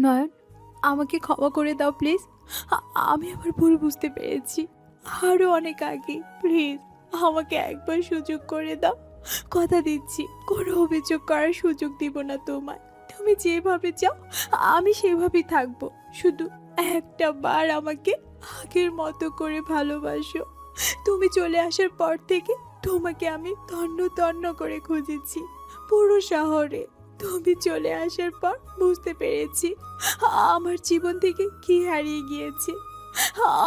নয়ন, আমাকে ক্ষমা করে দাও প্লিজ। আমি আমার ভুল বুঝতে পেরেছি আরো অনেক আগে। প্লিজ আমাকে একবার সুযোগ করে দাও। কথা দিচ্ছি কোনো অভিযোগ করার সুযোগ দিব না তোমায়। তুমি যেভাবে চাও আমি সেভাবেই থাকবো। শুধু একটা বার আমাকে আগের মতো করে ভালোবাসো। তুমি চলে আসার পর থেকে তোমাকে আমি তন্ন তন্ন করে খুঁজেছি পুরো শহরে। তুমি চলে আসার পর বুঝতে পেরেছি আমার জীবন থেকে কি হারিয়ে গিয়েছে।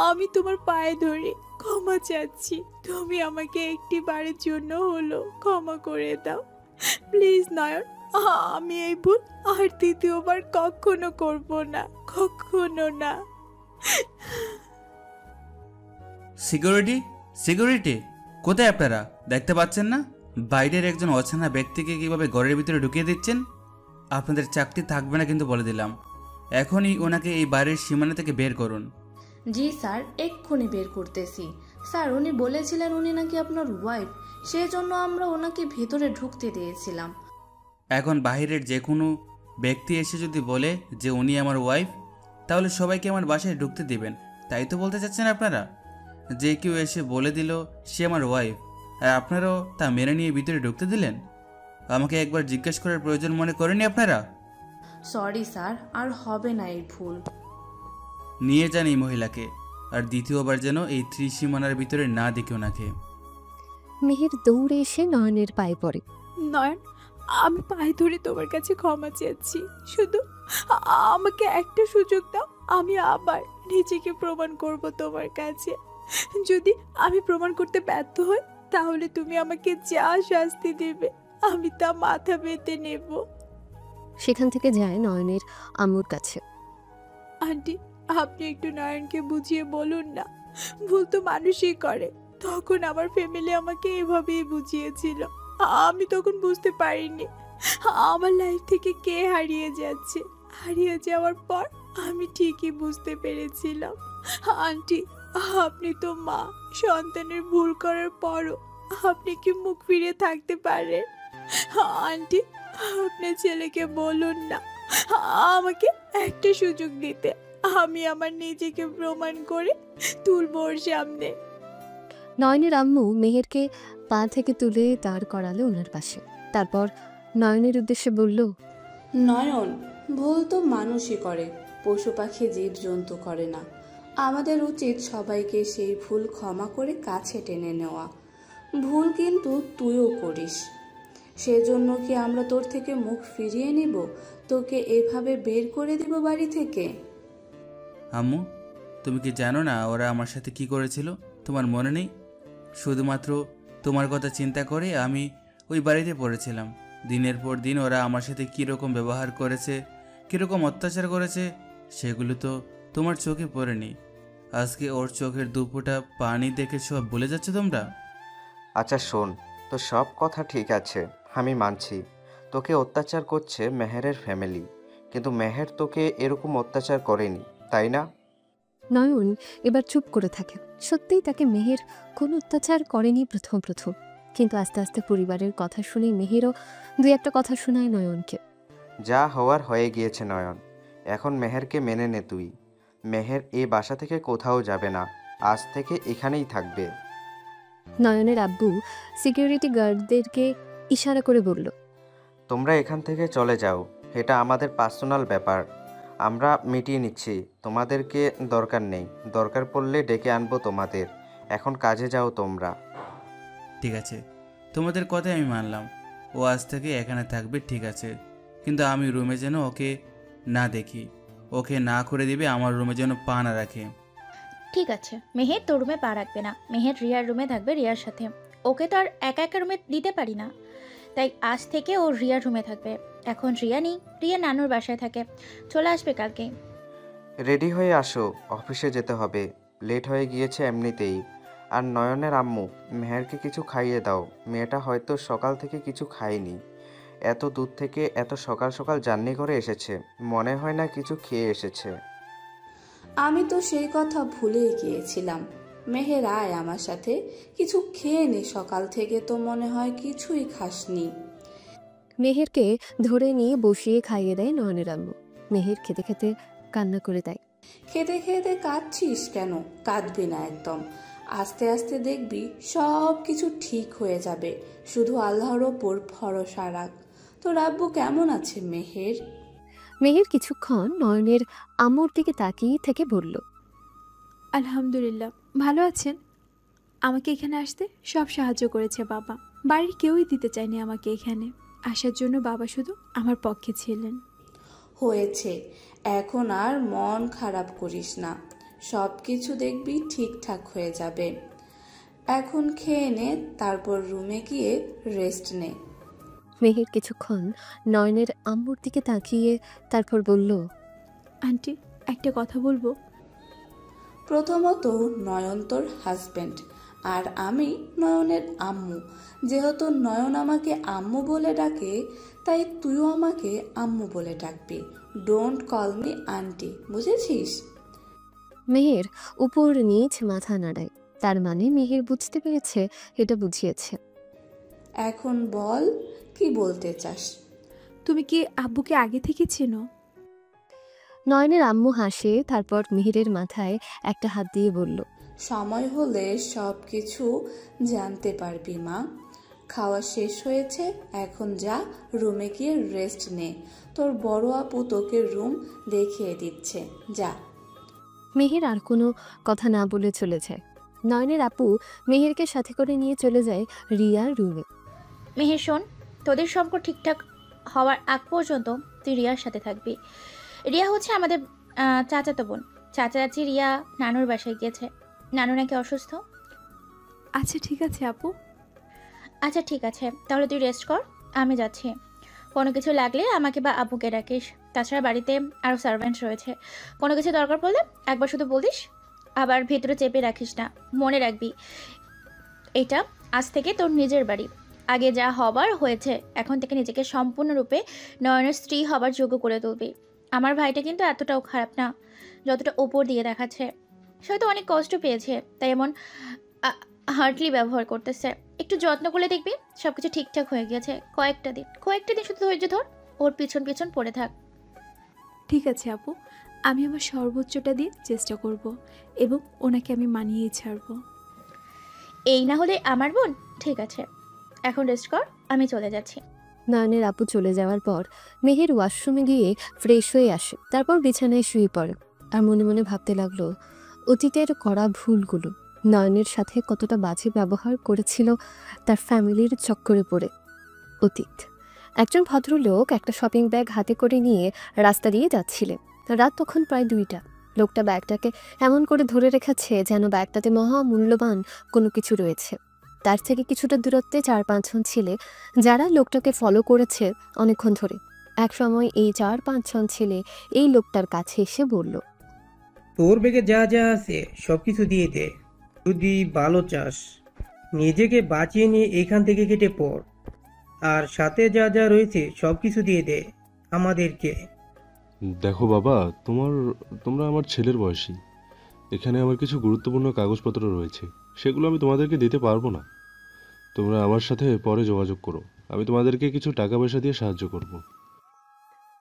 আমি তোমার পায়ে ধরে ক্ষমা চাচ্ছি। তুমি আমাকে একটি বারের জন্য হলো ক্ষমা করে দাও প্লিজ নয়ন। আমি এই ভুল আর দ্বিতীয়বার কখনো করব না, কখনো না। সিকিউরিটি, সিকিউরিটি, কোথায় আপনারা? দেখতে পাচ্ছেন না বাইরের একজন অচেনা ব্যক্তিকে কিভাবে ঘরের ভিতরে ঢুকিয়ে দিচ্ছেন? আপনাদের চাকরি থাকবে না কিন্তু বলে দিলাম। এখনই ওনাকে এই বাড়ির সীমানা থেকে বের করুন। জি স্যার, এক্ষুনি বের করতেছি। স্যার, উনি বলেছিলেন উনি নাকি আপনার ওয়াইফ, সেই জন্য আমরা ওনাকে ভেতরে ঢুকতে দিয়েছিলাম। এখন বাইরের যে কোনো ব্যক্তি এসে যদি বলে যে উনি আমার ওয়াইফ, তাহলে সবাইকে আমার বাসায় ঢুকতে দিবেন, তাই তো বলতে চাচ্ছেন আপনারা? যে কেউ এসে বলে দিল সে আমার ওয়াইফ, আর আপনারাও তা মেনে নিয়ে ভিতরে ঢুকতে দিলেন? আমাকে একবার জিজ্ঞেস করার প্রয়োজন মনে করেনি আপনারা? সরি স্যার, আর হবে না এই ভুল। নিয়ে যান এই মহিলাকে, আর দ্বিতীয়বার যেন এই ত্রিসীমানার ভিতরে না দেখে ওনাকে। মেহের দৌড়ে এসে নয়নের পায়ে পড়ে। নয়ন, আমি পায়ে ধরে তোমার কাছে ক্ষমা চেয়েছি। শুধু আমাকে একটা সুযোগ দাও। আমি আবার নিজেকে প্রমাণ করব তোমার কাছে। যদি আমি প্রমাণ করতে ব্যর্থ হই তাহলে তুমি আমাকে যা শাস্তি দেবে আমি তা মাথা পেতে নেব। সেখান থেকে যায় নয়নের আম্মুর কাছে। আন্টি, আপনি একটু নয়নকে বুঝিয়ে বলুন না। ভুল তো মানুষই করে। তখন আমার ফ্যামিলি আমাকে এভাবেই বুঝিয়েছিল। আমি তখন বুঝতে পারিনি আমার লাইফ থেকে কে হারিয়ে যাচ্ছে। হারিয়ে যাওয়ার পর আমি ঠিকই বুঝতে পেরেছিলাম। আন্টি, আপনি তো মা। সন্তানের ভুল করার পরও আপনি কি মুখ ফিরে থাকতে পারেন? আন্টি, আপনার ছেলেকে বলুন না আমাকে একটা সুযোগ দিতে। আমি আমার নিজেকে প্রমাণ করে তুলব ওর সামনে। নয়নের আম্মু মেহেরকে পা থেকে তুলে দাঁড় করালো ওনার পাশে। তারপর নয়নের উদ্দেশ্যে বলল, নয়ন, ভুল তো মানুষই করে, পশু পাখি জীবজন্তু করে না। আমাদের উচিত সবাইকে সেই ভুল ক্ষমা করে কাছে টেনে নেওয়া। ভুল কিন্তু তুইও করিস, সেজন্য কি আমরা তোর থেকে মুখ ফিরিয়ে নিব? তোকে এভাবে বের করে দিব বাড়ি থেকে? আম্মু, তুমি কি জানো না ওরা আমার সাথে কি করেছিল? তোমার মনে নেই? শুধুমাত্র তোমার কথা চিন্তা করে আমি ওই বাড়িতে পড়েছিলাম। দিনের পর দিন ওরা আমার সাথে কীরকম ব্যবহার করেছে, কীরকম অত্যাচার করেছে, সেগুলো তো তোমার চোখে পড়েনি। আজকে ওর চোখের দুপোটা পানি দেখে সব ভুলে যাচ্ছ তোমরা? আচ্ছা শোন, তো সব কথা ঠিক আছে, আমি মানছি তোকে অত্যাচার করছে মেহেরের ফ্যামিলি, কিন্তু মেহের তোকে এরকম অত্যাচার করেনি, তাই না? নয়ন এবার চুপ করে থাকে। সত্যিই তাকে মেহের কোনো অত্যাচার করেনি প্রথম প্রথম, কিন্তু আস্তে আস্তে পরিবারের কথা শুনে মেহেরও দুই একটা কথা শোনায় নয়নকে। যা হওয়ার হয়ে গিয়েছে নয়ন, এখন মেহেরকে মেনে নে তুই। মেহের এই বাসা থেকে কোথাও যাবে না, আজ থেকে এখানেই থাকবে। নয়নের আব্বু সিকিউরিটি গার্ডদেরকে ইশারা করে বলল, তোমরা এখান থেকে চলে যাও, এটা আমাদের পার্সোনাল ব্যাপার, আমরা মিটিয়ে নিচ্ছি, তোমাদেরকে দরকার নেই, দরকার পড়লে ডেকে আনবো তোমাদের। এখন কাজে যাও তোমরা। ঠিক আছে, তোমাদের কথাই আমি মানলাম। ও আজ থেকে এখানে থাকবে, ঠিক আছে, কিন্তু আমি রুমে যেন ওকে না দেখি। ওকে না করে দিবে, আমার রুমে যেন পা না রাখে। ঠিক আছে, মেহের তোর রুমে পা রাখবে না। মেহের রিয়ার রুমে থাকবে, রিয়ার সাথে। ওকে তো আর একা একা রুমে দিতে পারি না, তাই আজ থেকে ও রিয়ার রুমে থাকবে। এখন রিয়া নেই, রিয়া নানুর বাসায় থাকে, চলে আসবে কালকে। রেডি হয়ে আসো, অফিসে যেতে হবে, লেট হয়ে গিয়েছে এমনিতেই। আর নয়নের আম্মু, মেহেরকে কিছু খাইয়ে দাও, মেয়েটা হয়তো সকাল থেকে কিছু খায়নি, এত দূর থেকে এত সকাল সকাল জার্নি করে এসেছে, মনে হয় না কিছু খেয়ে এসেছে। আমি তো সেই কথা ভুলেই গিয়েছিলাম। মেহের আয় আমার সাথে, কিছু খেয়ে নে, সকাল থেকে তো মনে হয় কিছুই খাসনি। মেহেরকে ধরে নিয়ে বসিয়ে খাইয়ে দেয় নয়নের আম্মু। মেহের খেতে খেতে কান্না করে দেয়। খেতে খেতে কাঁদছিস কেন? কাঁদবি না একদম। আস্তে আস্তে দেখবি সব কিছু ঠিক হয়ে যাবে। শুধু আল্লাহর ওপর ভরসা রাখ। তোর আব্বু কেমন আছে মেহের? মেহের কিছুক্ষণ নয়নের আম্মুর দিকে তাকিয়ে থেকে বলল, আলহামদুলিল্লাহ, ভালো আছেন? আমাকে এখানে আসতে সব সাহায্য করেছে বাবা। বাড়ির কেউই দিতে চায়নি আমাকে এখানে আসার জন্য, বাবা শুধু আমার পক্ষে ছিলেন। হয়েছে, এখন আর মন খারাপ করিস না। সব কিছু দেখবি ঠিকঠাক হয়ে যাবে। এখন খেয়ে নে, তারপর রুমে গিয়ে রেস্ট নে। মেহের কিছুক্ষণ নয়নের আম্মুর দিকে তাকিয়ে তারপর বলল, আন্টি, একটা কথা বলবো? প্রথমত, নয়ন তোর হাজব্যান্ড আর আমি নয়নের আম্মু। যেহেতু নয়ন আমাকে আম্মু বলে ডাকে, তাই তুইও আমাকে আম্মু বলে ডাকবি। ডোন্ট কল মি আন্টি, বুঝেছিস? মেহের উপর নিচ মাথা নাড়ায়। তার মানে মেহের বুঝতে পেরেছে, এটা বুঝিয়েছে। এখন বল, কি বলতে চাস? তুমি কি আব্বুকে আগে থেকে চেনো? নয়নের আম্মু হাসে, তারপর মেহেরের মাথায় একটা হাত দিয়ে বলল, সময় হলে সব কিছু জানতে পারবি মা। খাওয়া শেষ হয়েছে, এখন যা রুমে গিয়ে রেস্ট নে। তোর বড় আপু তোকে রুম দেখিয়ে দিচ্ছে, যা। মেহের আর কোনো কথা না বলে চলে যায়। নয়নের আপু মেহেরকে সাথে করে নিয়ে চলে যায় রিয়ার রুমে। মেহের শোন, তোদের সম্পর্ক ঠিকঠাক হওয়ার আগ পর্যন্ত তুই রিয়ার সাথে থাকবি। রিয়া হচ্ছে আমাদের চাচাতো বোন। চাচি রিয়া নানুর বাসায় গিয়েছে। নানু নাকি অসুস্থ। আচ্ছা ঠিক আছে আপু। আচ্ছা ঠিক আছে, তাহলে তুই রেস্ট কর, আমি যাচ্ছি। কোনো কিছু লাগলে আমাকে বা আব্বুকে ডাকিস। তাছাড়া বাড়িতে আরও সার্ভেন্ট রয়েছে, কোনো কিছু দরকার পড়লে একবার শুধু বলিস। আবার ভেতরে চেপে রাখিস না, মনে রাখবি এটা আজ থেকে তোর নিজের বাড়ি। আগে যা হবার হয়েছে, এখন থেকে নিজেকে সম্পূর্ণরূপে নয়নের স্ত্রী হবার যোগ্য করে তুলবি। আমার ভাইটা কিন্তু এতটাও খারাপ না যতটা ওপর দিয়ে দেখাচ্ছে। সে হয়তো অনেক কষ্ট পেয়েছে, তাই এমন হার্টলি ব্যবহার করতেছে। একটু যত্ন করলে দেখবি সব কিছু ঠিকঠাক হয়ে গেছে। কয়েকটা দিন শুধু ধৈর্য ধর, ওর পিছন পিছন পড়ে থাক। ঠিক আছে আপু, আমি আমার সর্বোচ্চটা দিয়ে চেষ্টা করব এবং ওনাকে আমি মানিয়েই ছাড়বো। এই না হলে আমার বোন। ঠিক আছে, এখন রেস্ট কর, আমি চলে যাচ্ছি। নয়নের আপু চলে যাওয়ার পর মেহের ওয়াশরুমে গিয়ে ফ্রেশ হয়ে আসে, তারপর বিছানায় শুয়ে পড়ে। আর মনে মনে ভাবতে লাগলো অতীতের করা ভুলগুলো, নয়নের সাথে কতটা বাজে ব্যবহার করেছিল তার ফ্যামিলির চক্করে পড়ে। অতীত। একজন ভদ্রলোক একটা শপিং ব্যাগ হাতে করে নিয়ে রাস্তা দিয়ে যাচ্ছিলেন। রাত তখন প্রায় 2টা। লোকটা ব্যাগটাকে এমন করে ধরে রেখেছে যেন ব্যাগটাতে মহামূল্যবান কোনো কিছু রয়েছে। তার থেকে কিছুটা দূরত্বে 4-5 জন ছেলে, যারা লোকটাকে ফলো করেছে অনেকক্ষণ ধরে। এক সময় এই 4-5 জন ছেলে এই লোকটার কাছে এসে বলল, তোর ব্যাগে যা যা আছে সব কিছু দিয়ে দে, যদি ভালো চাস। নিজেকে বাঁচিয়ে নিয়ে এখান থেকে কেটে পড়। আর সাথে যা যা রয়েছে সব কিছু দিয়ে দে আমাদেরকে। দেখো বাবা, তোমরা আমার ছেলের বয়সী। এখানে আমার কিছু গুরুত্বপূর্ণ কাগজপত্র রয়েছে, সেগুলো আমি তোমাদেরকে দিতে পারবো না। তোমরা আমার সাথে পরে যোগাযোগ করো, আমি তোমাদেরকে কিছু টাকা পয়সা দিয়ে সাহায্য করব।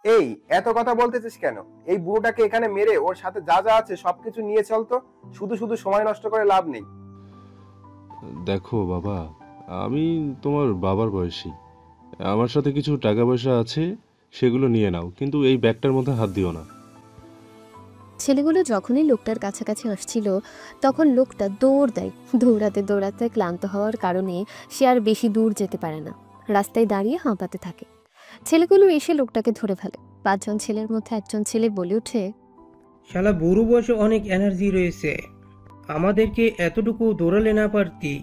এই এত কথা বলতেছিস কেন? এই বুড়োটাকে এখানে মেরে ওর সাথে যা যা আছে সবকিছু নিয়ে চল তো। শুধু শুধু সময় নষ্ট করে লাভ নেই। দেখো বাবা, আমি তোমার বাবার বয়সী। আমার সাথে কিছু টাকা পয়সা আছে, সেগুলো নিয়ে নাও, কিন্তু এই ব্যাগটার মধ্যে হাত দিও না। ছেলেগুলো যখনই লোকটার কাছাকাছি আসছিল তখন লোকটা দৌড় দেয়। দৌড়াতে দৌড়াতে ক্লান্ত হওয়ার কারণে সে আর বেশি দূর যেতে পারে না, রাস্তায় দাঁড়িয়ে হাঁপাতে থাকে। ছেলেগুলো এসে লোকটাকে ধরে ফেলে। 5 জন ছেলের মধ্যে একজন ছেলে বলে ওঠে, শালা বুড়ো বয়সে অনেক এনার্জি রয়েছে, আমাদেরকে এতটুকু দৌড়ালে না পারতি?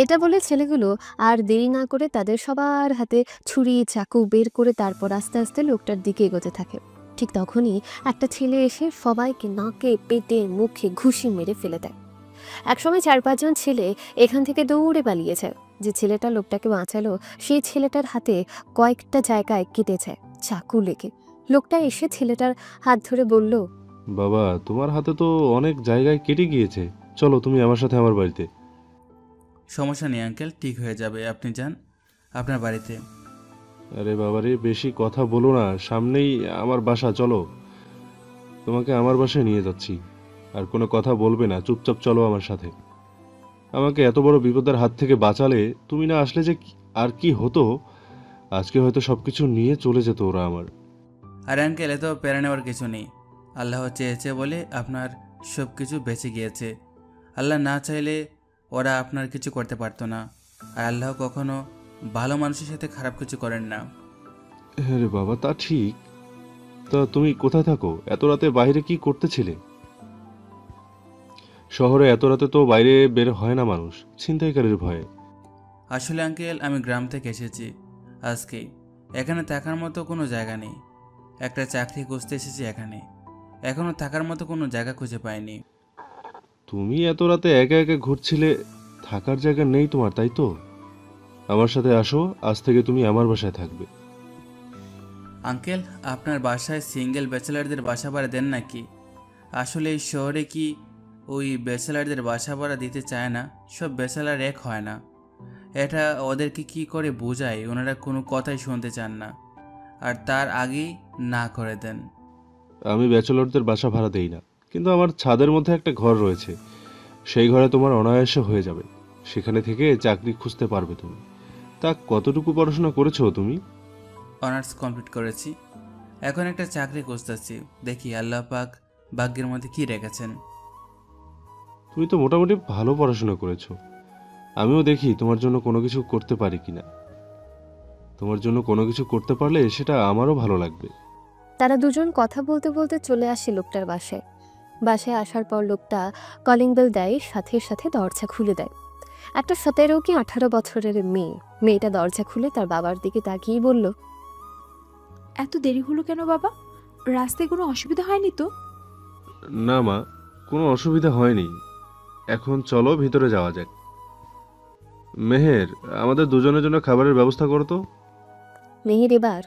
এটা বলে ছেলেগুলো আর দেরি না করে তাদের সবার হাতে ছুরি চাকু বের করে তারপর আস্তে আস্তে লোকটার দিকে এগোতে থাকে। ঠিক তখনই একটা ছেলে এসে সবাইকে নাকে পেটে মুখে ঘুষি মেরে ফেলে দেয়। একসময় 4-5 জন ছেলে এখান থেকে দৌড়ে পালিয়ে যায়। যে ছেলেটা লোকটাকে বাঁচালো সেই ছেলেটার হাতে কয়েকটা জায়গায় কেটে যায় চাকু লেগে। লোকটা এসে ছেলেটার হাত ধরে বলল, বাবা, তোমার হাতে তো অনেক জায়গায় কেটে গিয়েছে, চলো তুমি আমার সাথে আমার বাড়িতে। সমস্যা নেই আঙ্কেল, ঠিক হয়ে যাবে, আপনি যান আপনার বাড়িতে। আরে বাবারে, বেশি কথা বলো না, সামনেই আমার বাসা, চলো। তোমাকে আমার বাসায় নিয়ে যাচ্ছি। আর কোনো কথা বলবে না, চুপচাপ চলো আমার সাথে। আমাকে এত বড় বিপদের হাত থেকে বাঁচালে, তুমি না আসলে যে আর কি হতো। আজকে হয়তো সবকিছু নিয়ে চলে যেত ওরা আমার। আর আঙ্কেল, এত প্যারা নেওয়ার কিছু নেই। আল্লাহ চেয়েছে বলে আপনার সব কিছু বেঁচে গিয়েছে। আল্লাহ না চাইলে ওরা আপনার কিছু করতে পারতো না। আর আল্লাহ কখনো ভালো মানুষের সাথে খারাপ কিছু করেন না। হ্যাঁ রে বাবা, তা ঠিক। তা তুমি কোথায় থাকো? এত রাতে বাইরে কি করতেছিলে? শহরে এত রাতে তো বাইরে বের হয় না মানুষ, ছিনতাইকারীর ভয়ে। আসলে আঙ্কেল, আমি গ্রাম থেকে এসেছি আজকেই। এখানে থাকার মতো কোনো জায়গা নেই। একটা চাকরি খুঁজতে এসেছি এখানে। এখনও থাকার মতো কোনো জায়গা খুঁজে পাইনি। তুমি এত রাতে একা একা ঘুরছিলে, থাকার জায়গা নেই তোমার, তাই তো? আমার সাথে আসো, আজ থেকে তুমি আমার বাসায় থাকবে। আঙ্কেল, আপনার বাসায় সিঙ্গেল ব্যাচেলারদের বাসা ভাড়া দেন নাকি? আসলে এই শহরে কি ওই ব্যাচেলারদের বাসা ভাড়া দিতে চায় না? সব ব্যাচেলার এক হয় না। এটা ওদেরকে কি করে বোঝায়? ওনারা কোনো কথাই শুনতে চান না, আর তার আগেই না করে দেন। আমি ব্যাচেলরদের বাসা ভাড়া দেই না, কিন্তু আমার ছাদের মধ্যে একটা ঘর রয়েছে। সেই ঘরে তোমার অনায়াসে হয়ে যাবে। সেখানে থেকে চাকরি খুঁজতে পারবে তুমি। তা কতটুকু পড়াশোনা করেছো তুমি? অনার্স কমপ্লিট করেছি। এখন একটা চাকরি খুঁজতেছি। দেখি আল্লাহ পাক ভাগ্যের মধ্যে কি রেখেছেন। তুমি তো মোটামুটি ভালো পড়াশোনা করেছো। আমিও দেখি তোমার জন্য কোনো কিছু করতে পারি কিনা। তোমার জন্য কোনো কিছু করতে পারলে সেটা আমারও ভালো লাগবে। তারা দুজন কথা বলতে বলতে চলে আসে লোকটার বাসায়। বাসায় আসার পর লোকটা কলিং বেল দেয়, সাথে সাথে দরজা খুলে দেয়। একটা 17 কি 18 বছরের মেয়ে। মেয়েটা দরজা খুলে তার বাবার দিকে তাকিয়ে বলল, এত দেরি হলো কেন বাবা? রাস্তায় কোনো অসুবিধা হয়নি তো? না মা, কোনো অসুবিধা হয়নি। এখন চলো ভিতরে যাওয়া যাক। মেহের, আমাদের দুজনের জন্য খাবারের ব্যবস্থা করো তো। মেহের এবার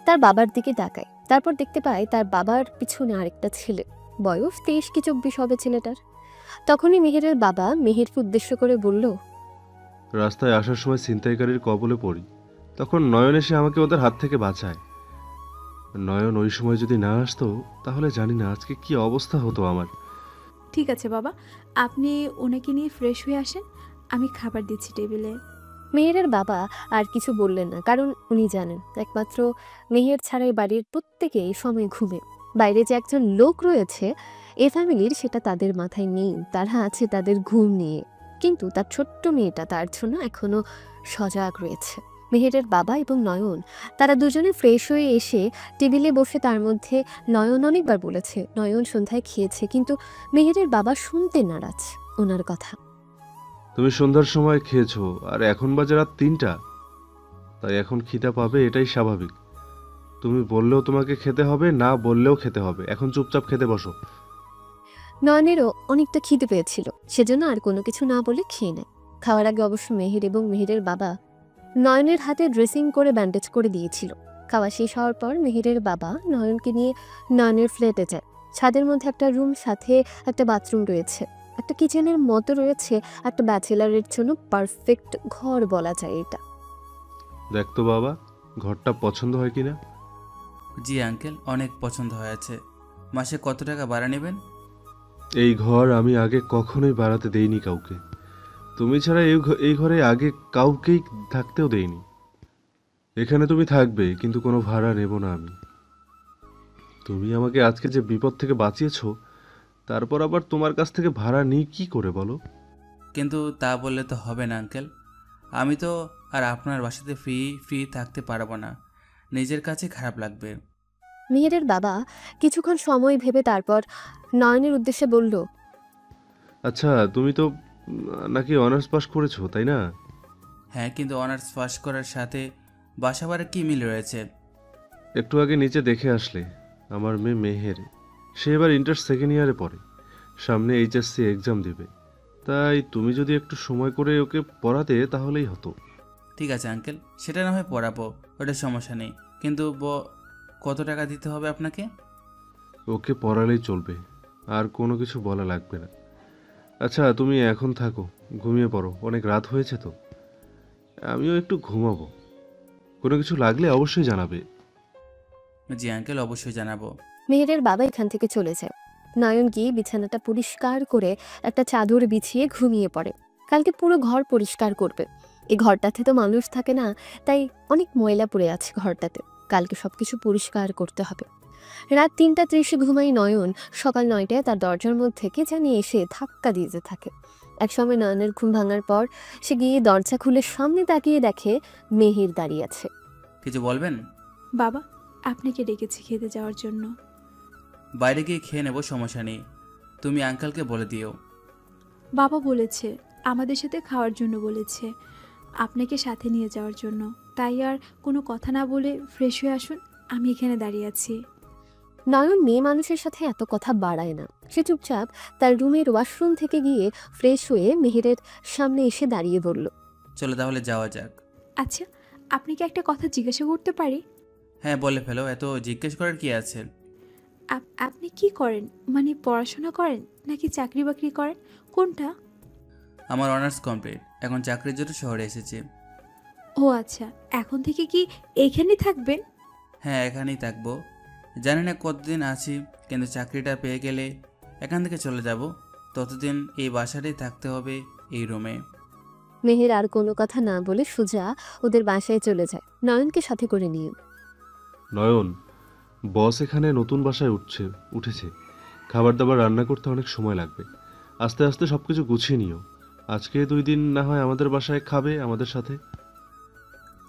তার বাবার দিকে তাকায়। তারপর দেখতে পায় তার বাবার পিছনে আরেকটা ছেলে। বয়স 23 কি 24 হবে ছেলেটার। তখনই মেহেরের বাবা মেহেরকে উদ্দেশ্য করে বলল, রাস্তায় আসার সময় ছিনতাইকারীর কবলে পড়ি, তখন নয়ন এসে আমাকে ওদের হাত থেকে বাঁচায়। নয়ন ওই সময় যদি না আসতো, তাহলে জানি না আজকে কি অবস্থা হতো আমার। ঠিক আছে বাবা, আপনি ওনাকে নিয়ে ফ্রেশ হয়ে আসেন, আমি খাবার দিচ্ছি টেবিলে। মেহেরের বাবা আর কিছু বললেন না, কারণ উনি জানেন একমাত্র মেহের ছাড়াই বাড়ির প্রত্যেকে এই সময় ঘুমে। বাইরে যে একজন লোক রয়েছে এ ফ্যামিলির, সেটা তাদের মাথায় নেই। তারা আছে তাদের ঘুম নিয়ে। কিন্তু তার ছোট্ট মেয়েটা তার জন্য এখনো সজাগ রয়েছে। মেহেরের বাবা এবং নয়ন, তারা দুজনে ফ্রেশ হয়ে এসে টেবিলে বসে, তার মধ্যে নয়ন অনেকবার বলেছে নয়ন সন্ধ্যায় খেয়েছে, কিন্তু মেহেরের বাবা শুনতে নারাজ ওনার কথা। তুমি সন্ধ্যার সময় খেয়েছো, আর এখন বাজে রাত 3টা। তাই এখন খিদা পাবে, এটাই স্বাভাবিক। তুমি বললেও তোমাকে খেতে হবে, না বললেও খেতে হবে। এখন চুপচাপ খেতে বসো। নয়নেরও অনেকটা খিদে পেয়েছিল, সেজন্য আর কোনো কিছু না বলে খেয়ে নেয়। খাওয়ার আগে অবশ্য মেহের এবং মেহেরের বাবা নয়নের হাতে ড্রেসিং করে ব্যান্ডেজ করে দিয়েছিল। খাওয়া শেষ হওয়ার পর মেহেরের বাবা নয়নকে নিয়ে নয়নের ফ্ল্যাটে যায়। ছাদের মধ্যে একটা রুম, সাথে একটা বাথরুম রয়েছে, একটা কিচেনের মতো রয়েছে। একটা ব্যাচেলারের জন্য পারফেক্ট ঘর বলা যায় এটা। দেখ তো বাবা, ঘরটা পছন্দ হয় কিনা। জি আঙ্কেল, অনেক পছন্দ হয়েছে। মাসে কত টাকা ভাড়া নেবেন? এই ঘর আমি আগে কখনোই বাড়াতে দেইনি কাউকে। তুমি ছাড়া এই ঘরে আগে কাউকেই থাকতেও দেইনি। এখানে তুমি থাকবে, কিন্তু কোনো ভাড়া নেব না আমি। তুমি আমাকে আজকে যে বিপদ থেকে বাঁচিয়েছো, তারপর আবার তোমার কাছ থেকে ভাড়া নিই কি করে বলো? কিন্তু তা বললে তো হবে না আঙ্কেল। আমি তো আর আপনার বাসাতে ফ্রি থাকতে পারবো না। নিজের কাছে খারাপ লাগবে। মেহেরের বাবা কিছুক্ষণ সময় ভেবে তারপর নয়নের উদ্দেশ্যে বলল, আচ্ছা, তুমি তো নাকি অনার্স পাস করেছো, তাই না? হ্যাঁ, কিন্তু অনার্স পাস করার সাথে বাসা ভাড়া কী মিল রয়েছে? একটু আগে নিচে দেখে আসলে, আমার মেয়ে মেহের, সে এবার ইন্টার সেকেন্ড ইয়ারে পড়ে। সামনে এইচএসসি এক্সাম দেবে। তাই তুমি যদি একটু সময় করে ওকে পড়াতে তাহলেই হতো। ঠিক আছে আঙ্কেল, সেটা না হয় পড়াবো, ওটা সমস্যা নেই। কিন্তু কত টাকা দিতে হবে আপনাকে? ওকে পড়ালেই চলবে, আর কোনো কিছু বলা লাগবে না। আচ্ছা, তুমি এখন থাকো, ঘুমিয়ে পড়ো, অনেক রাত হয়েছে তো। আমিও একটু ঘুমাবো। কোনো কিছু লাগলে অবশ্যই জানাবে। জি আঙ্কেল, অবশ্যই জানাবো। মেহেরের বাবা এখান থেকে চলে যায়। নয়ন গিয়ে বিছানাটা পরিষ্কার করে একটা চাদর বিছিয়ে ঘুমিয়ে পড়ে। কালকে পুরো ঘর পরিষ্কার করবে। এই ঘরটাতে তো মানুষ থাকে না, তাই অনেক ময়লা পড়ে আছে ঘরটাতে। কালকে সবকিছু পরিষ্কার করতে হবে। রাত ৩:৩০ ঘুমাই নয়ন। সকাল ৯টায় তার দরজার মধ্যে কে জানি এসে ধাক্কা দিতে থাকে। একসময় নয়নের ঘুম ভাঙার পর সে গিয়ে দরজা খুলে সামনে তাকিয়ে দেখে মেহের দাঁড়িয়ে আছে। কিছু বলবেন? বাবা, আপনাকে ডেকেছি খেতে যাওয়ার জন্য। বাইরে গিয়ে খেয়ে নেবো, সমস্যা নেই। তুমি আঙ্কেলকে বলে দিও। বাবা বলেছে আমাদের সাথে খাওয়ার জন্য বলেছে, আপনাকে সাথে নিয়ে যাওয়ার জন্য। তাই আর কোনো কথা না বলে ফ্রেশ হয়ে আসুন, আমি এখানে দাঁড়িয়ে আছি। নয়ন মেয়ে মানুষের সাথে এত কথা বাড়ায় না। সে চুপচাপ তার রুমের ওয়াশরুম থেকে গিয়ে ফ্রেশ হয়ে মেহেরের সামনে এসে দাঁড়িয়ে বলল, চলো তাহলে যাওয়া যাক। আচ্ছা, আপনাকে একটা কথা জিজ্ঞাসা করতে পারি? হ্যাঁ বলে ফেলো, এত জিজ্ঞেস করার কি আছে? আপনি কি করেন? মানে পড়াশোনা করেন নাকি চাকরি বাকরি করেন, কোনটা? আমার অনার্স কমপ্লিট, এখন চাকরির জন্য শহরে এসেছি। ও আচ্ছা, এখন থেকে কি এইখানেই থাকবেন? হ্যাঁ এখানেই থাকবো। জানি না কতদিন আছি, কিন্তু চাকরিটা পেয়ে গেলে এখান থেকে চলে যাব। ততদিন এই বাসাতেই থাকতে হবে, এই রুমে। মেহের আর কোনো কথা না বলে সোজা ওদের বাসায় চলে যায়, নয়নকে সাথে করে নিয়ে। নয়ন, বস এখানে নতুন বাসায় উঠেছে। খাবার দাবার রান্না করতে অনেক সময় লাগবে। আস্তে আস্তে সব কিছু গুছিয়ে নিও। আজকে 2 দিন না হয় আমাদের বাসায় খাবে আমাদের সাথে।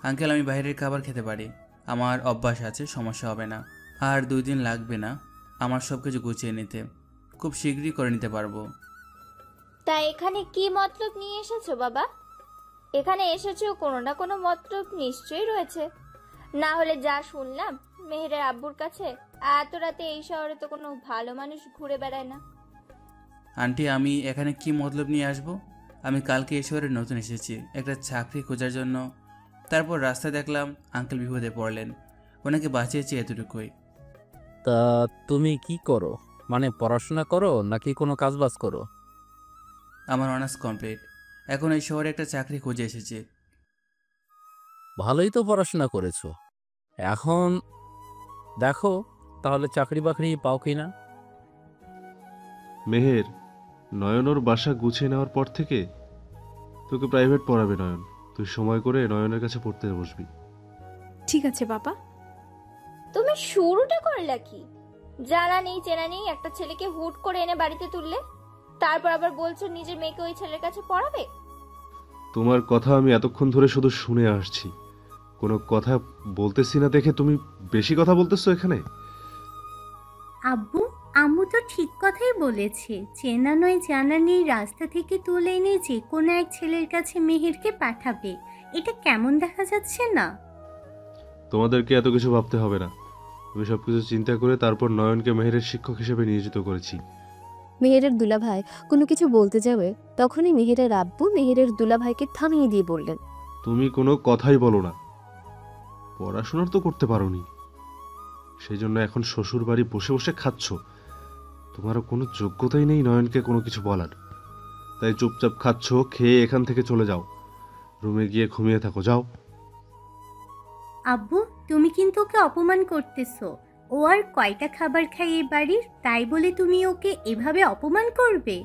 আঙ্কেল, আমি বাইরের খাবার খেতে পারি, আমার অভ্যাস আছে, সমস্যা হবে না। আর 2 দিন লাগবে না আমার সব কিছু গুছিয়ে নিতে, খুব শীঘ্রই করে নিতে পারবো। তা এখানে কি মতলব নিয়ে এসেছো বাবা? এখানে এসেছো কোনো না কোনো মতলব নিশ্চয়ই রয়েছে। না হলে যা শুনলাম মেহেরের আব্বুর কাছে, এত রাতে এই শহরে তো কোনো ভালো মানুষ ঘুরে বেড়ায় না। আন্টি, আমি এখানে কি মতলব নিয়ে আসবো? আমি কালকে এই শহরে নতুন এসেছি একটা চাকরি খোঁজার জন্য। তারপর রাস্তায় দেখলাম আঙ্কেল বিপদে পড়লেন, ওনাকে বাঁচিয়েছি, এতটুকুই। তা তুমি কি করো? মানে পড়াশোনা করো নাকি কোনো কাজবাজ করো? আমার অনার্স কমপ্লিট, এখন এই শহরে একটা চাকরি খুঁজে এসেছি। ভালোই তো পড়াশোনা করেছো। এখন দেখো তাহলে চাকরি বাকরি পাও কি না। মেহের, নয়ন ওর বাসা গুছিয়ে নেওয়ার পর থেকে তোকে প্রাইভেট পড়াবে নয়ন। তুই সময় করে নয়নের কাছে পড়তে বসবি। ঠিক আছে বাবা। তুমি শুরুটা করলা কি? জানা নেই চেনা নেই একটা ছেলেকে হুট করে এনে বাড়িতে তুললে, তারপর আবার বলছো নিজের মেয়েকে ওই ছেলের কাছে পড়াবে। তোমার কথা আমি এতক্ষণ ধরে শুধু শুনে আসছি, কোনো কথা বলতেছি না দেখে তুমি বেশি কথা বলতেছো এখানে। আব্বু, আম্মু তো ঠিক কথাই বলেছে। চেনা নয় জানা নেই রাস্তা থেকে তুলে এনে যে কোনো এক ছেলের কাছে মেহেরকে পাঠাবে, এটা কেমন দেখা যাচ্ছে না? তোমাদেরকে এত কিছু ভাবতে হবে না। আমি সবকিছু চিন্তা করে তারপর নয়নকে মেহেরের শিক্ষক হিসেবে নিয়োজিত করেছি। মেহেরের দুলাভাই কোনো কিছু বলতে যাবে, তখনই মেহেরের আব্বু মেহেরের দুলাভাইকে থামিয়ে দিয়ে বললেন, তুমি কোনো কথাই বলো না। পড়াশোনার তো করতে পারোনি, সেই জন্য এখন শ্বশুর বাড়ি বসে বসে খাচ্ছ। তোমারও কোনো যোগ্যতাই নেই নয়নকে কোনো কিছু বলার। তাই চুপচাপ খাচ্ছ, খেয়ে এখান থেকে চলে যাও, রুমে গিয়ে ঘুমিয়ে থাকো, যাও। আব্বু, তুমি কিন্তু ওকে অপমান করতেছো। ও আর কয়টা খাবার খায় এই বাড়ির, তাই বলে তুমি ওকে এভাবে অপমান করবে?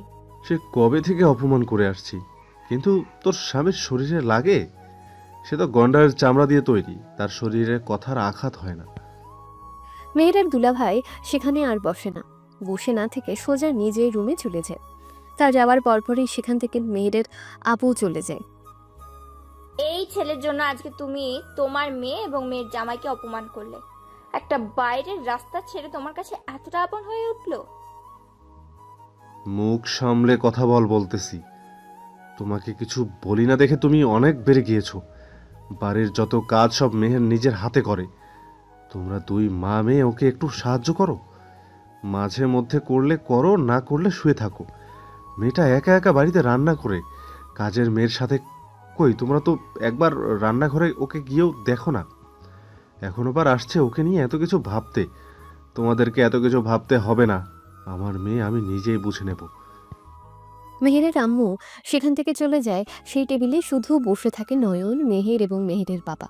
সে কবে থেকে অপমান করে আসছি, কিন্তু তোর স্বামীর শরীরে লাগে? সে তো গন্ডার চামড়া দিয়ে তৈরি, তার শরীরে কথার আঘাত হয় না। মেহেরের দুলাভাই সেখানে আর বসে না, বসে না থেকে সোজা নিজের রুমে চলে যায়। তার যাওয়ার পরপরই সেখান থেকে মেহেরের আপু চলে যায়। এই ছেলের জন্য আজকে তুমি তোমার মেয়ে এবং মেয়ের জামাইকে অপমান করলে। একটা বাইরের রাস্তা ছেড়ে তোমার কাছে এতটা আপন হয়ে উঠলো। মুখ সামলে কথা বলতেছি। তোমাকে কিছু বলি না দেখে তুমি অনেক বেড়ে গিয়েছো। বাড়ির যত কাজ সব মেহের নিজের হাতে করে। তোমরা 2 মা মেয়ে ওকে একটু সাহায্য করো। মাঝে মধ্যে করলে করো, না করলে শুয়ে থাকো। মেয়েটা একা একা বাড়িতে রান্না করে, কাজের মেয়ের সাথে। কই তোমরা তো একবার রান্নাঘরে ওকে গিয়েও দেখো না। এখন আবার আসছে ওকে নিয়ে এত কিছু ভাবতে। তোমাদেরকে এত কিছু ভাবতে হবে না, আমার মেয়ে আমি নিজেই বুঝে নেব। মেহেরের আম্মু সেখান থেকে চলে যায়। সেই টেবিলে শুধু বসে থাকে নয়ন, মেহের এবং মেহেরের বাবা।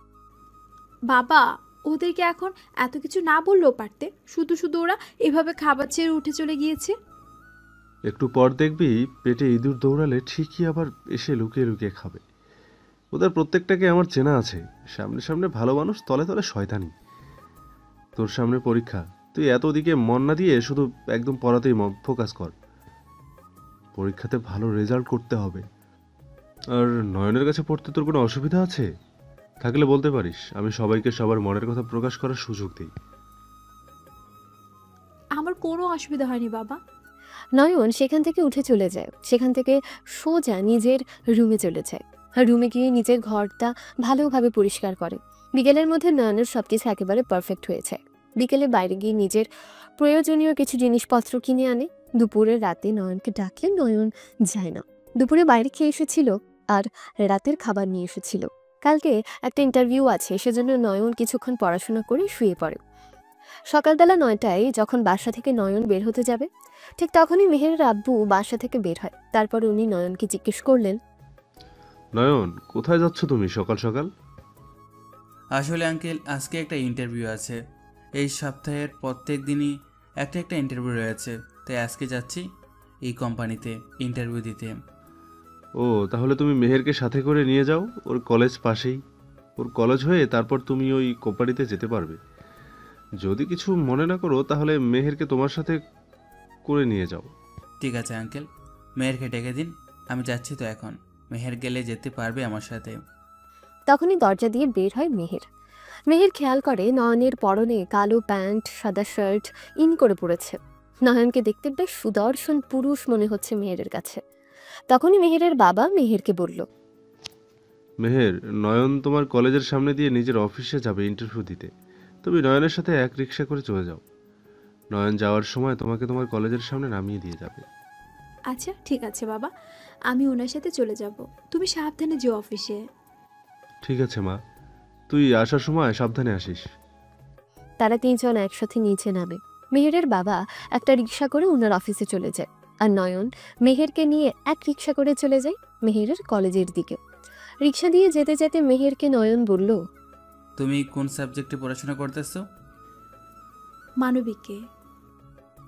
বাবা, ওদেরকে এখন এত কিছু না বললেও পারতে, শুধু শুধু ওরা এভাবে খাবার ছেড়ে উঠে চলে গিয়েছে। একটু পর দেখবি পেটে ইঁদুর দৌড়ালে ঠিকই আবার এসে লুকিয়ে লুকিয়ে খাবে। ওদের প্রত্যেকটাকে আমার চেনা আছে। সামনে সামনে ভালো মানুষ, তলে তলে শয়তানি। তোর সামনে পরীক্ষা, তুই এত দিকে মন না দিয়ে শুধু একদম পড়াতেই ফোকাস কর। পরীক্ষাতে ভালো রেজাল্ট করতে হবে। আর নয়নের কাছে পড়তে তোর কোনো অসুবিধা আছে? থাকলে বলতে পারিস, আমি সবাইকে সবার মনের কথা প্রকাশ করার সুযোগ দিই। আমার কোনো অসুবিধা হয়নি বাবা। নয়ন সেখান থেকে উঠে চলে যায়। সেখান থেকে সোজা নিজের রুমে চলে যায়। আর রুমে গিয়ে নিজের ঘরটা ভালোভাবে পরিষ্কার করে। বিকেলের মধ্যে নয়নের সব কিছু একেবারে পারফেক্ট হয়েছে। বিকেলে বাইরে গিয়ে নিজের প্রয়োজনীয় কিছু জিনিসপত্র কিনে আনে। দুপুরে রাতে নয়নকে ডাকলে নয়ন যায় না। দুপুরে বাইরে খেয়ে এসেছিল আর রাতের খাবার নিয়ে এসেছিল। কালকে একটা ইন্টারভিউ আছে, সেজন্য নয়ন কিছুক্ষণ পড়াশোনা করে শুয়ে পড়ে। সকালবেলা 9টায় যখন বাসা থেকে নয়ন বের হতে যাবে, ঠিক তখনই মেহেরের আব্বু বাসা থেকে বের হয়। তারপর উনি নয়নকে জিজ্ঞেস করলেন, নয়ন, কোথায় যাচ্ছ তুমি সকাল সকাল? আসলে আঙ্কেল, আজকে একটা ইন্টারভিউ আছে। এই সপ্তাহের প্রত্যেক দিনই একটা একটা ইন্টারভিউ রয়েছে, তাই আজকে যাচ্ছি এই কোম্পানিতে ইন্টারভিউ দিতে। ও, তাহলে তুমি মেহেরকে সাথে করে নিয়ে যাও। ওর কলেজ পাশেই। ওর কলেজ হয়ে তারপর তুমি ওই কোম্পানিতে যেতে পারবে। যদি কিছু মনে না করো তাহলে মেহেরকে তোমার সাথে করে নিয়ে যাও। ঠিক আছে আঙ্কেল, মেহেরকে ডেকে দিন। আমি যাচ্ছি তো এখন। মেহের গেলে যেতে পারবে আমার সাথে। তখনই দরজা দিয়ে বের হয় মেহের। মেহের খেয়াল করে নয়নের পরনে কালো প্যান্ট, সাদা শার্ট ইন করে পড়েছে। নয়নকে দেখতে বেশ সুদর্শন পুরুষ মনে হচ্ছে মেহেরের কাছে। তখনই মেহেরের বাবা মেহেরকে বলল, মেহের, নয়ন তোমার কলেজের সামনে দিয়ে নিজের অফিসে যাবে ইন্টারভিউ দিতে। তুমি নয়নের সাথে এক রিক্সা করে চলে যাও। নয়ন যাওয়ার সময় তোমাকে তোমার কলেজের সামনে নামিয়ে দিয়ে যাবে। আচ্ছা ঠিক আছে বাবা, আমি ওনার সাথে চলে যাব। তুমি সাবধানে যেও অফিসে। ঠিক আছে মা, তুই আসার সময় সাবধানে আসিস। তারা তিনজন একসাথে নিচে নামে। মেহেরের বাবা একটা রিক্সা করে ওনার অফিসে চলে যায়, আর নয়ন মেহেরকে নিয়ে এক রিক্সা করে চলে যায় মেহেরের কলেজের দিকে। রিক্সা দিয়ে যেতে যেতে মেহেরকে নয়ন বলল, তুমি কোন সাবজেক্টে পড়াশোনা করতেছো? মানবিকে।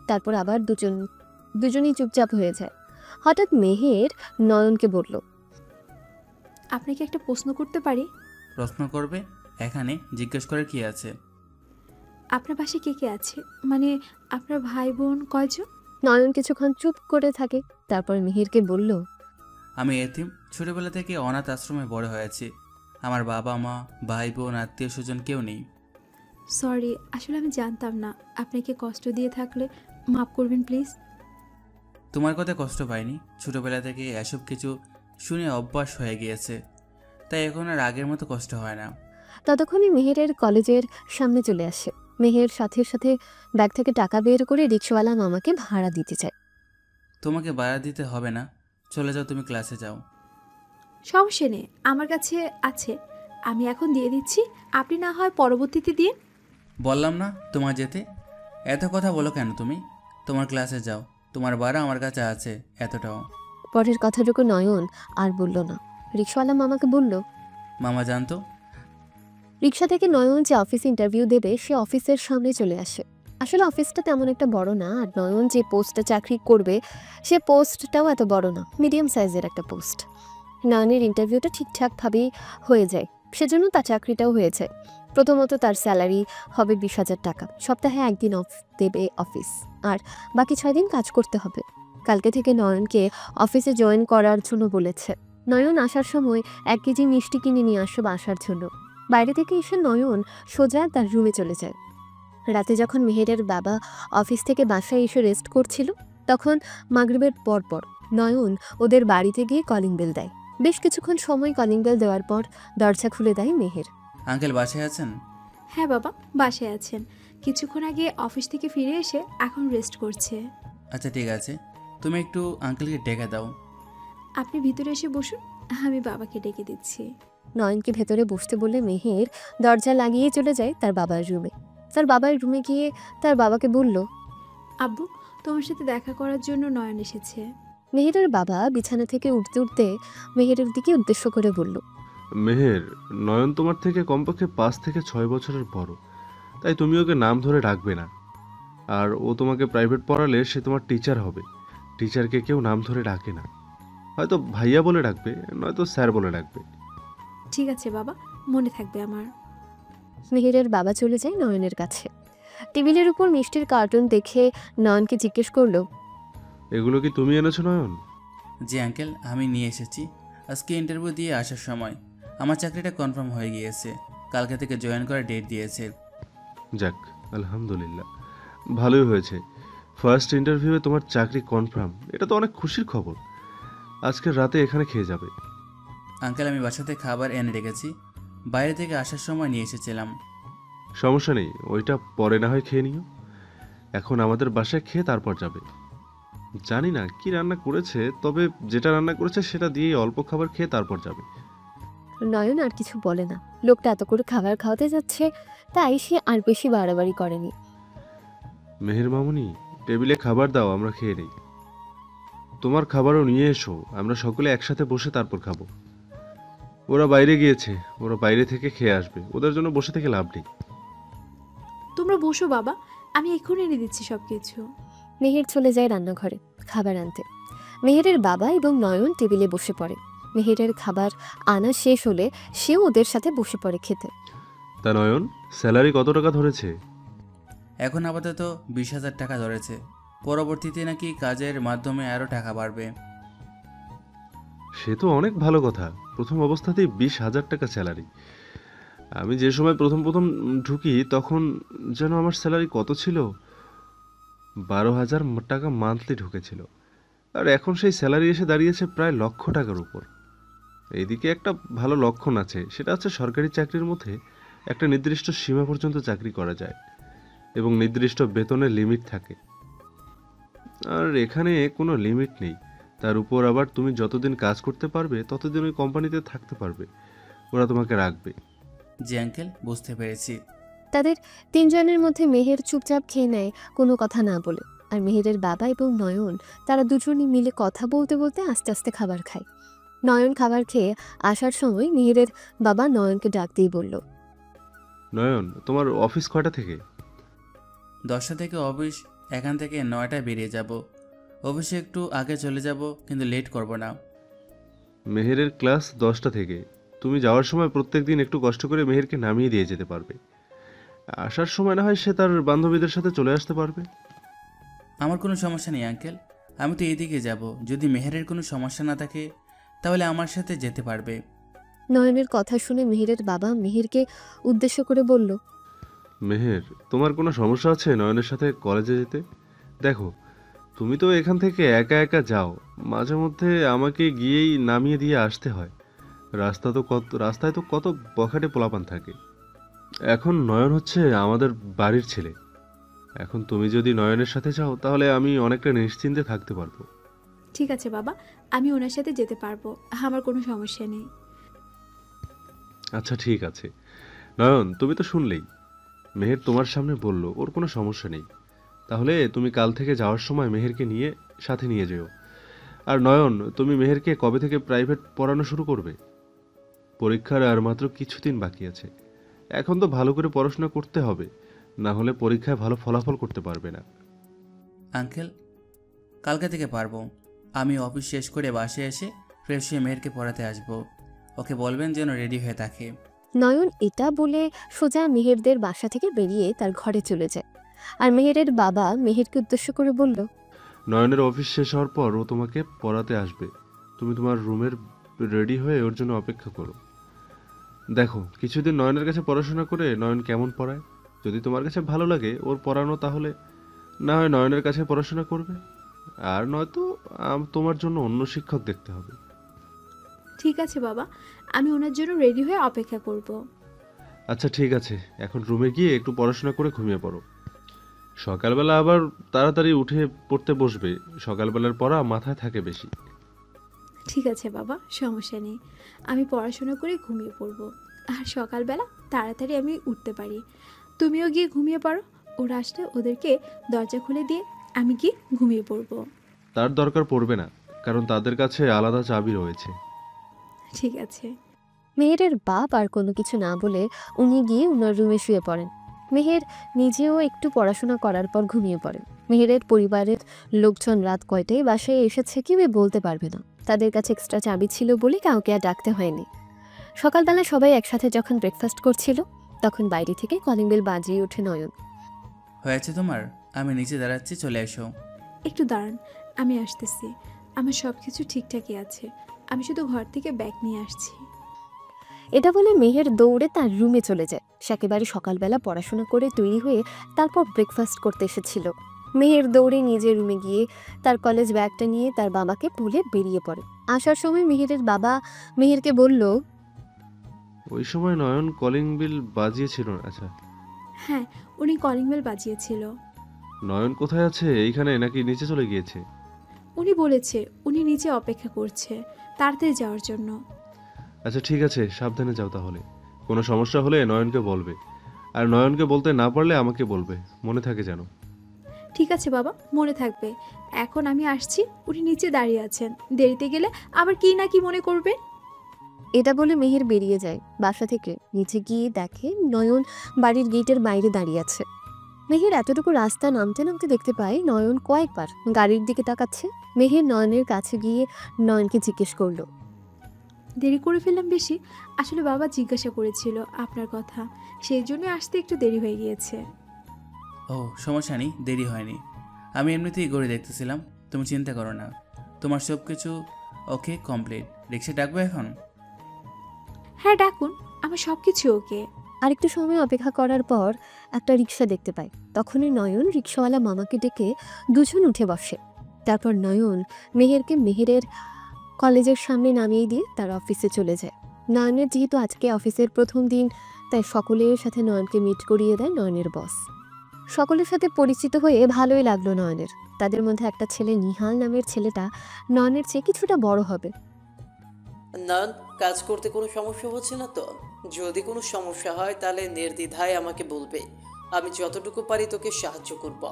তারপর আবার দুজনই চুপচাপ হয়ে যায়। হঠাৎ মেহের নয়নকে বলল, আপনাকে একটা প্রশ্ন করতে পারি? প্রশ্ন করবে? এখানে জিজ্ঞেস করার কি আছে? আপনার পাশে কে কে আছে, মানে আপনার ভাই বোন কয়জন? নয়ন কিছুক্ষণ চুপ করে থাকে। তারপর মেহেরকে বলল, আমি এতিম, ছোটবেলা থেকে অনাথ আশ্রমে বড় হয়েছি। আমার বাবা মা, ভাই বোন, আত্মীয় স্বজন কেউ নেই। সরি, আসলে আমি জানতাম না। আপনাকে কষ্ট দিয়ে থাকলে মাফ করবেন প্লিজ। তোমার কথা কষ্ট পাইনি। ছোটবেলা থেকে এসব কিছু শুনে অভ্যাস হয়ে গিয়েছে, তাই এখন আর আগের মতো কষ্ট হয় না। ততক্ষণে মেহেরের কলেজের সামনে চলে আসে। মেহের সাথে সাথে ব্যাগ থেকে টাকা বের করে রিক্সাওয়ালা মামাকে ভাড়া দিতে চায়। তোমাকে ভাড়া দিতে হবে না, চলে যাও, তুমি ক্লাসে যাও। সমস্যা নেই, আমার কাছে আছে, আমি এখন দিয়ে দিচ্ছি, আপনি না হয় পরবর্তীতে দিন। বললাম না তোমার যেতে, এত কথা বলো কেন তুমি? তোমার ক্লাসে যাও, তোমার ভাড়া আমার কাছে আছে, এতটাও। পরের কথাটুকু নয়ন আর বলল না। রিক্সাওয়ালা মামাকে বলল, মামা জানতো। রিক্সা থেকে নয়ন যে অফিসে ইন্টারভিউ দেবে সে অফিসের সামনে চলে আসে। আসলে অফিসটা তেমন একটা বড় না, আর নয়ন যে পোস্টে চাকরি করবে সে পোস্টটাও এত বড় না, মিডিয়াম সাইজের একটা পোস্ট। নয়নের ইন্টারভিউটা ঠিকঠাকভাবেই হয়ে যায়, সেজন্য তার চাকরিটাও হয়ে যায়। প্রথমত তার স্যালারি হবে 20,000 টাকা। সপ্তাহে একদিন অফ দেবে অফিস, আর বাকি 6 দিন কাজ করতে হবে। কালকে থেকে নয়নকে অফিসে জয়েন করার জন্য বলেছে। নয়ন আসার সময় 1 কেজি মিষ্টি কিনে নিয়ে আসবে আসার জন্য। বাইরে থেকে এসে নয়ন সোজা তার রুমে চলে যায়। রাতে যখন মেহেরের বাবা অফিস থেকে বাসায় এসে রেস্ট করছিল, তখন মাগরিবের পরপর নয়ন ওদের বাড়িতে গিয়ে কলিং বেল দেয়। বেশ কিছুক্ষণ সময় কলিং বেল দেওয়ার পর দরজা খুলে দেয় মেহের। আঙ্কেল বাসায় আছেন? হ্যাঁ বাবা, বাসায় আছেন। কিছুক্ষণ আগে অফিস থেকে ফিরে এসে এখন রেস্ট করছে। আচ্ছা ঠিক আছে, তুমি একটু আঙ্কেলকে ডেকে দাও। আপনি ভিতরে এসে বসুন, আমি বাবাকে ডেকে দিচ্ছি। নয়নকে ভেতরে বসতে বলে মেহের দরজা লাগিয়ে চলে যায় তার বাবার রুমে। তার বাবার রুমে গিয়ে তার বাবাকে বলল, আব্বু, তোমার সাথে দেখা করার জন্য নয়ন এসেছে। মেহেরের বাবা বিছানা থেকে উঠতে উঠতে মেহেরের দিকে উদ্দেশ্য করে বলল, মেহের, নয়ন তোমার থেকে কমপক্ষে 5 থেকে 6 বছরের বড়, তাই তুমি ওকে নাম ধরে ডাকবে না। আর ও তোমাকে প্রাইভেট পড়ালে সে তোমার টিচার হবে। টিচারকে কেউ নাম ধরে ডাকে না, হয়তো ভাইয়া বলে ডাকবে, নয়তো স্যার বলে ডাকবে। ঠিক আছে বাবা, মনে থাকবে আমার। মেহেরের বাবা চলে যায় নয়নের কাছে। টেবিলের উপর মিষ্টির কার্টুন দেখে নয়নকে জিজ্ঞেস করলো, এগুলো কি তুমি এনেছো নয়ন? জি আঙ্কেল, আমি নিয়ে এসেছি। আজকে ইন্টারভিউ দিয়ে আসার সময় আমার চাকরিটা কনফার্ম হয়ে গিয়েছে। কালকে থেকে জয়েন করার ডেট দিয়েছে। যাক, আলহামদুলিল্লাহ, ভালোই হয়েছে। ফার্স্ট ইন্টারভিউয়ে তোমার চাকরি কনফার্ম, এটা তো অনেক খুশির খবর। আজকের রাতে এখানে খেয়ে যাবে। আঙ্কেল, আমি বাসাতে খাবার এনে রেখেছি, বাইরে থেকে আসার সময় নিয়ে এসেছিলাম। সমস্যা নেই, ওইটা পরে না হয় খেয়ে নিও। এখন আমাদের বাসায় খেয়ে তারপর যাবে। জানি না কি রান্না করেছে, তবে যেটা রান্না করেছে সেটা দিয়েই অল্প খাবার খেয়ে তারপর যাবে। নয়ন আর কিছু বলে না। লোকটা এত করে খাবার খাওয়াতে যাচ্ছে, তাই সে আর বেশি বাড়াবাড়ি করেনি। মেহের মামুনি, টেবিলে খাবার দাও, আমরা খেয়ে নিই। তোমার খাবারও নিয়ে এসো, আমরা সকলে একসাথে বসে তারপর খাবো। ওরা বাইরে গিয়েছে, ওরা বাইরে থেকে খেয়ে আসবে, ওদের জন্য বসে থেকে লাভ নেই। তোমরা বসো বাবা, আমি এক্ষুনি এনে দিচ্ছি সব কিছু। মেহের চলে যায় রান্নাঘরে খাবার আনতে। মেহেরের বাবা এবং নয়ন টেবিলে বসে পড়ে। মেহেরের খাবার আনা শেষ হলে সেও ওদের সাথে বসে পড়ে খেতে। তা নয়ন, স্যালারি কত টাকা ধরেছে? এখন আপাতত 20,000 টাকা ধরেছে। পরবর্তীতে নাকি কাজের মাধ্যমে আরও টাকা বাড়বে। সে তো অনেক ভালো কথা। প্রথম অবস্থাতেই 20,000 টাকা স্যালারি। আমি যে সময় প্রথম ঢুকি তখন যেন আমার স্যালারি কত ছিল, 12,000 টাকা মান্থলি ঢুকেছিল। আর এখন সেই স্যালারি এসে দাঁড়িয়েছে প্রায় 1,00,000 টাকার উপর। এইদিকে একটা ভালো লক্ষণ আছে, সেটা হচ্ছে সরকারি চাকরির মধ্যে একটা নির্দিষ্ট সীমা পর্যন্ত চাকরি করা যায় এবং নির্দিষ্ট বেতনের লিমিট থাকে। আর এখানে কোনো লিমিট নেই। তার উপর আবার তুমি যতদিন কাজ করতে পারবে ততদিন ওই কোম্পানিতে থাকতে পারবে, ওরা তোমাকে রাখবে। জি আঙ্কেল, বুঝতে পেরেছি। তাদের তিনজনের মধ্যে মেহের চুপচাপ খেয়ে নেয়, কোনো কথা না বলে। আর মেহেরের বাবা এবং নয়ন, তারা দুজনই মিলে কথা বলতে বলতে আস্তে আস্তে খাবার খায়। নয়ন খাবার খেয়ে আসার সময় মেহেরের বাবা নয়নকে ডাক দিয়ে বলল, নয়ন, তোমার অফিস কয়টা থেকে? 10টা থেকে অফিস, এখান থেকে 9টায় বেরিয়ে যাব। অফিসে একটু আগে চলে যাব, কিন্তু লেট করব না। মেহেরের ক্লাস 10টা থেকে। তুমি যাওয়ার সময় প্রত্যেক দিন একটু কষ্ট করে মেহেরকে নামিয়ে দিয়ে যেতে পারবে। আসার সময় না হয় সে তার বান্ধবীদের সাথে চলে আসতে পারবে। আমার কোনো সমস্যা নেই আঙ্কেল, আমি তো এইদিকে যাব। যদি মেহেরের কোনো সমস্যা না থাকে তাহলে আমার সাথে যেতে পারবে। নয়নের কথা শুনে মেহেরের বাবা মেহেরকে উদ্দেশ্য করে বলল, মেহের, তোমার কোনো সমস্যা আছে নয়নের সাথে কলেজে যেতে? দেখো, তুমি তো এখান থেকে একা একা যাও, মাঝে মধ্যে আমাকে গিয়েই নামিয়ে দিয়ে আসতে হয়। রাস্তায় তো কত বখাটে পোলাপান থাকে। এখন নয়ন হচ্ছে আমাদের বাড়ির ছেলে। এখন তুমি যদি নয়নের সাথে যাও তাহলে আমি অনেকটা নিশ্চিন্তে থাকতে পারবো। ঠিক আছে বাবা, আমি ওনার সাথে যেতে পারবো, আমার কোনো সমস্যা নেই। আচ্ছা ঠিক আছে। নয়ন, তুমি তো শুনলেই, মেহের তোমার সামনে বলল ওর কোনো সমস্যা নেই। তাহলে তুমি কাল থেকে যাওয়ার সময় মেহেরকে সাথে নিয়ে যেও। আর নয়ন, তুমি মেহেরকে কবে থেকে প্রাইভেট পড়ানো শুরু করবে? পরীক্ষার আর মাত্র কিছুদিন বাকি আছে। এখন তো ভালো করে পড়াশোনা করতে হবে, না হলে পরীক্ষায় ভালো ফলাফল করতে পারবে না। আঙ্কেল, কালকে থেকে পারবো। আমি অফিস শেষ করে বাসে এসে ফ্রেশ হয়ে মেহেরকে পড়াতে আসবো। ওকে বলবেন যেন রেডি হয়ে থাকে। নয়ন এটা বলে সোজা মেহেরদের বাসা থেকে বেরিয়ে তার ঘরে চলে যায়। আর মেহেরের বাবা মেহেরকে উদ্দেশ্য করে বলল, নয়নের অফিস শেষ হওয়ার পর ও তোমাকে পড়াতে আসবে। তুমি তোমার রুমের রেডি হয়ে ওর জন্য অপেক্ষা করো। দেখো, কিছুদিন নয়নের কাছে পড়াশোনা করে নয়ন কেমন পড়ায়। যদি তোমার কাছে ভালো লাগে ওর পড়ানো, তাহলে না হয় নয়নের কাছে পড়াশোনা করবে, আর নয়তো তোমার জন্য অন্য শিক্ষক দেখতে হবে। ঠিক আছে বাবা, আমি ওনার জন্য রেডি হয়ে অপেক্ষা করব। আচ্ছা ঠিক আছে, এখন রুমে গিয়ে একটু পড়াশোনা করে ঘুমিয়ে পড়ো। সকালবেলা আবার তাড়াতাড়ি উঠে পড়তে বসবে, সকালবেলার পড়া মাথায় থাকে বেশি। ঠিক আছে বাবা, সমস্যা নেই, আমি পড়াশোনা করে ঘুমিয়ে পড়ব। আর সকালবেলা তাড়াতাড়ি আমি উঠতে পারি। তুমিও গিয়ে ঘুমিয়ে পড়ো, ওরা আসলে ওদেরকে দরজা খুলে দিয়ে আমি গিয়ে ঘুমিয়ে পড়ব। তার দরকার পড়বে না, কারণ তাদের কাছে আলাদা চাবি রয়েছে। ঠিক আছে। মেহেরের বাপ আর কোনো কিছু না বলে উনি গিয়ে ওনার রুমে শুয়ে পড়েন। মেহের নিজেও একটু পড়াশোনা করার পর ঘুমিয়ে পড়ে। মেহেরের পরিবারের লোকজন রাত কয়টায় বাসায় এসেছে কেউই বলতে পারবে না। তাদের কাছে এক্সট্রা চাবি ছিল বলে কাউকে আর ডাকতে হয়নি। সকালবেলা সবাই একসাথে যখন ব্রেকফাস্ট করছিল তখন বাইরে থেকে কলিং বেল বাজিয়ে ওঠে নয়ন। হয়েছে তোমার? আমি নিচে দাঁড়াচ্ছি, চলে এসো। একটু দাঁড়ান, আমি আসতেছি। আমার সব কিছু ঠিকঠাকই আছে, আমি শুধু ঘর থেকে ব্যাগ নিয়ে আসছি। এটা বলে মেহের দৌড়ে তার রুমে চলে যায়। সে একেবারে সকালবেলা পড়াশোনা করে তৈরি হয়ে তারপর ব্রেকফাস্ট করতে এসেছিল। মেহের দৌড়ে নিজের রুমে গিয়ে তার কলেজ ব্যাগটা নিয়ে তার বাবাকে বলে বেরিয়ে পড়ে। আসার সময় মেহেরের বাবা মেহেরকে বলল, ওই সময় নয়ন কলিং বিল বাজিয়েছিল। আচ্ছা, হ্যাঁ, উনি কলিং বেল বাজিয়েছিল। নয়ন কোথায় আছে? এইখানে নাকি নিচে চলে গিয়েছে? উনি বলেছে উনি নিচে অপেক্ষা করছে তাড়াতাড়ি যাওয়ার জন্য। আচ্ছা ঠিক আছে, সাবধানে যাও তাহলে। কোনো সমস্যা হলে নয়নকে বলবে, আর নয়নকে বলতে না পারলে আমাকে বলবে, মনে থাকে যেন। ঠিক আছে বাবা, মনে থাকবে। এখন আমি আসছি, উনি নিচে দাঁড়িয়ে আছেন, দেরিতে গেলে আবার কি না কি মনে করবে। এটা বলে মেহের বেরিয়ে যায় বাসা থেকে। নিচে গিয়ে দেখে নয়ন বাড়ির গেটের বাইরে দাঁড়িয়ে আছে। মেহের এতটুকু রাস্তা নামতে নামতে দেখতে পায় নয়ন কয়েকবার গাড়ির দিকে তাকাচ্ছে। মেহের নয়নের কাছে গিয়ে নয়নকে জিজ্ঞেস করলো, দেরি করে ফেললাম বেশি? আসলে বাবা জিজ্ঞাসা করেছিল আপনার কথা, সেই জন্য আসতে একটু দেরি হয়ে গিয়েছে। ও সমস্যা নেই, দেরি হয়নি। আমি এমনিতেই ঘুরে দেখতেছিলাম, তুমি চিন্তা করো না। তোমার সব কিছু ওকে, কমপ্লিট। রিক্সা ডাকবো এখন? হ্যাঁ ডাকুন, আমার সব কিছু ওকে। আরেকটু সময় অপেক্ষা করার পর একটা রিক্সা দেখতে পায়। তখনই নয়ন রিক্সাওয়ালা মামাকে ডেকে দুজন উঠে বসে। তারপর নয়ন মেহেরকে মেহেরের কলেজের সামনে নামিয়ে দিয়ে তার অফিসে চলে যায়। নয়নের যেহেতু আজকে অফিসের প্রথম দিন, তাই সকলের সাথে নয়নকে মিট করিয়ে দেয় নয়নের বস। সকলের সাথে পরিচিত হয়ে ভালোই লাগলো নয়নের। তাদের মধ্যে একটা ছেলে, নিহাল নামের ছেলেটা নয়নের চেয়ে কিছুটা বড় হবে। নয়ন, কাজ করতে কোনো সমস্যা হচ্ছে না তো? যদি কোনো সমস্যা হয় তাহলে নির্দ্বিধায় আমাকে বলবে, আমি যতটুকু পারি তোকে সাহায্য করব।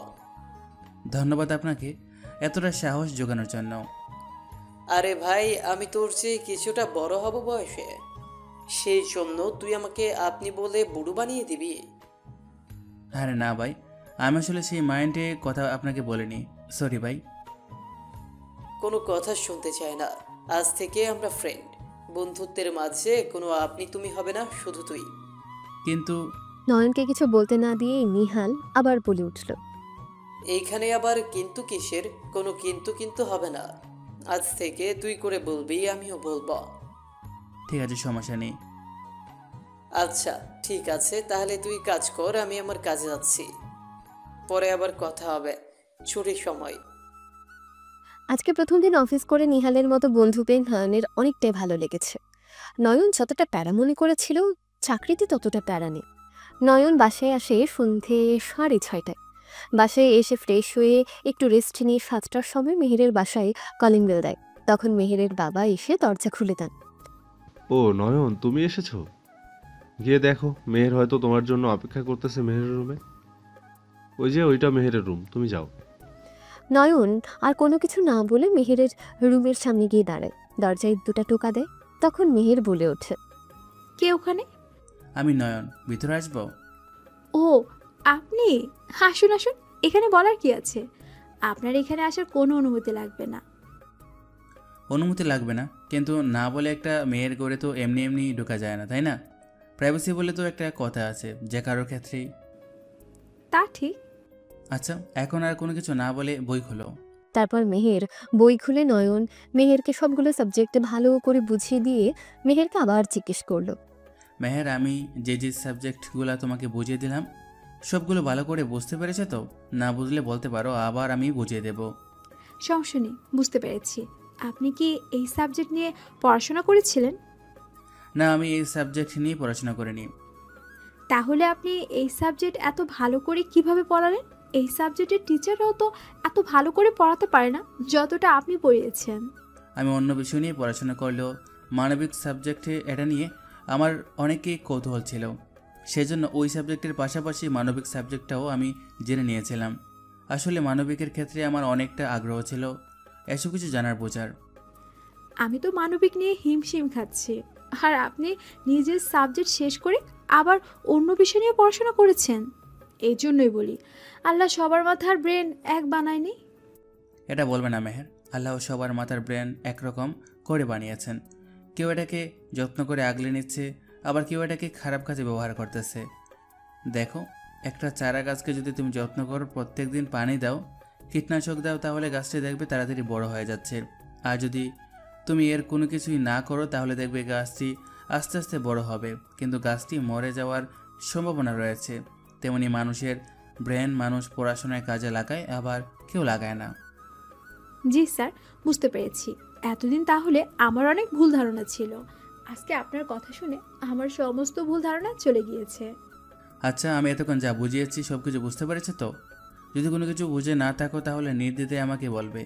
ধন্যবাদ আপনাকে এতটা সাহস জোগানোর জন্য। আরে ভাই, আমি তোর চেয়ে কিছুটা বড় হব বয়সে, সেই জন্য তুই আমাকে আপনি বলে বুড়ো বানিয়ে দিবি? আরে না ভাই, আমি আসলে সেই মাইন্ডে কথা আপনাকে বলিনি, সরি ভাই। কোনো কথা শুনতে চাই না, আজ থেকে আমরা ফ্রেন্ড। বন্ধুত্বের মাঝে কোনো আপনি তুমি হবে না, শুধু তুই। কিন্তু নয়নকে কিছু বলতে না দিয়ে নিহাল আবার বলে উঠল, এইখানে আবার কিন্তু কিসের? কোনো কিন্তু কিন্তু হবে না, আজ থেকে তুই করে বলবি, আমিও বলবো। ঠিক আছে, সমস্যা নেই। আচ্ছা ঠিক আছে, তাহলে তুই কাজ কর, আমি আমার কাজে যাচ্ছি, পরে আবার কথা হবে ছুটির সময়। আজকে প্রথম দিন অফিস করে নিহালের মতো বন্ধু পেয়ে নয়নের অনেকটাই ভালো লেগেছে। নয়ন যতটা প্যারা মনে করেছিল, চাকরিতে ততটা প্যারা নেই। নয়ন বাসায় আসে সন্ধে 6:30টায়। বাসায় এসে ফ্রেশ হয়ে একটু রেস্ট নিয়ে 7টার সময় মেহেরের বাসায় কলিং বেল দেয়। তখন মেহেরের বাবা এসে দরজা খুলে দেন। ও নয়ন, তুমি এসেছো? গিয়ে দেখো, মেহের হয়তো তোমার জন্য অপেক্ষা করতেছে মেহেরের রুমে। ওই যে ওইটা মেহেরের রুম, তুমি যাও। নয়ন আর কোনো কিছু না বলে মেহেরের রুমের সামনে গিয়ে দাঁড়ায়। দরজায় 2টা টোকা দেয়। তখন মেহের বলে ওঠে, কে ওখানে? আমি নয়ন, ভিতরে আসবো? ও আপনি? আসুন আসুন, এখানে বলার কি আছে? আপনার এখানে আসার কোনো অনুমতি লাগবে না। অনুমতি লাগবে না? কিন্তু না বলে একটা মেয়ের ঘরে তো এমনি এমনি ঢোকা যায় না, তাই না? প্রাইভেসি বলে তো একটা কথা আছে, যে কারোর ক্ষেত্রেই। তা ঠিক। আচ্ছা, এখন আর কোনো কিছু না বলে বই খোলো। তারপর মেহের বই খুলে নয়ন মেহেরকে সবগুলো সাবজেক্টে ভালো করে বুঝিয়ে দিয়ে মেহেরকে আবার জিজ্ঞেস করলো, মেহের, আমি যে যে সাবজেক্টগুলো তোমাকে বুঝিয়ে দিলাম সবগুলো ভালো করে বুঝতে পেরেছো তো? না বুঝলে বলতে পারো, আবার আমি বুঝিয়ে দেব। সমস্যা নেই, বুঝতে পেরেছি। আপনি কি এই সাবজেক্ট নিয়ে পড়াশোনা করেছিলেন? না, আমি এই সাবজেক্ট নিয়ে পড়াশোনা করিনি। তাহলে আপনি এই সাবজেক্ট এত ভালো করে কিভাবে পড়ালেন? এই সাবজেক্টের টিচাররাও তো এত ভালো করে পড়াতে পারে না যতটা আপনি পড়িয়েছেন। আমি অন্য বিষয় নিয়ে পড়াশোনা করলেও মানবিক সাবজেক্টে এটা নিয়ে আমার অনেকই কৌতূহল ছিল, সেজন্য ওই সাবজেক্টের পাশাপাশি মানবিক সাবজেক্টটাও আমি জেনে নিয়েছিলাম। আসলে মানবিকের ক্ষেত্রে আমার অনেকটা আগ্রহ ছিল এসব কিছু জানার বোঝার। আমি তো মানবিক নিয়ে হিমশিম খাচ্ছি। আর আপনি নিজের সাবজেক্ট শেষ করে আবার অন্য বিষয় নিয়ে পড়াশোনা করেছেন। এই জন্যই বলি, আল্লাহ সবার মাথার ব্রেন এক বানায়নি। এটা বলবে না মেহের, আল্লাহ সবার মাথার ব্রেন একরকম করে বানিয়েছেন। কেউ এটাকে যত্ন করে আগলে নিচ্ছে, আবার কেউ এটাকে খারাপ কাজে ব্যবহার করতেছে। দেখো, একটা চারা গাছকে যদি তুমি যত্ন করো, প্রত্যেক দিন পানি দাও, কীটনাশক দাও, তাহলে গাছটি দেখবে তাড়াতাড়ি বড় হয়ে যাচ্ছে। আর যদি তুমি এর কোনো কিছুই না করো, তাহলে দেখবে গাছটি আস্তে আস্তে বড় হবে, কিন্তু গাছটি মরে যাওয়ার সম্ভাবনা রয়েছে। তেমনি মানুষের ব্রেন মানুষ পড়াশোনায় কাজে লাগায়, আবার কেউ লাগায় না। জি স্যার, বুঝতে পেরেছি। এতদিন তাহলে আমার অনেক ভুল ধারণা ছিল। আজকে আপনার কথা শুনে আমার সমস্ত ভুল ধারণা চলে গিয়েছে। আচ্ছা, আমি এতক্ষণ যা বুঝিয়েছি সব কিছু বুঝতে পেরেছো তো? যদি কোনো কিছু বুঝে না থাকো তাহলে নির্দ্বিধায় আমাকে বলবে।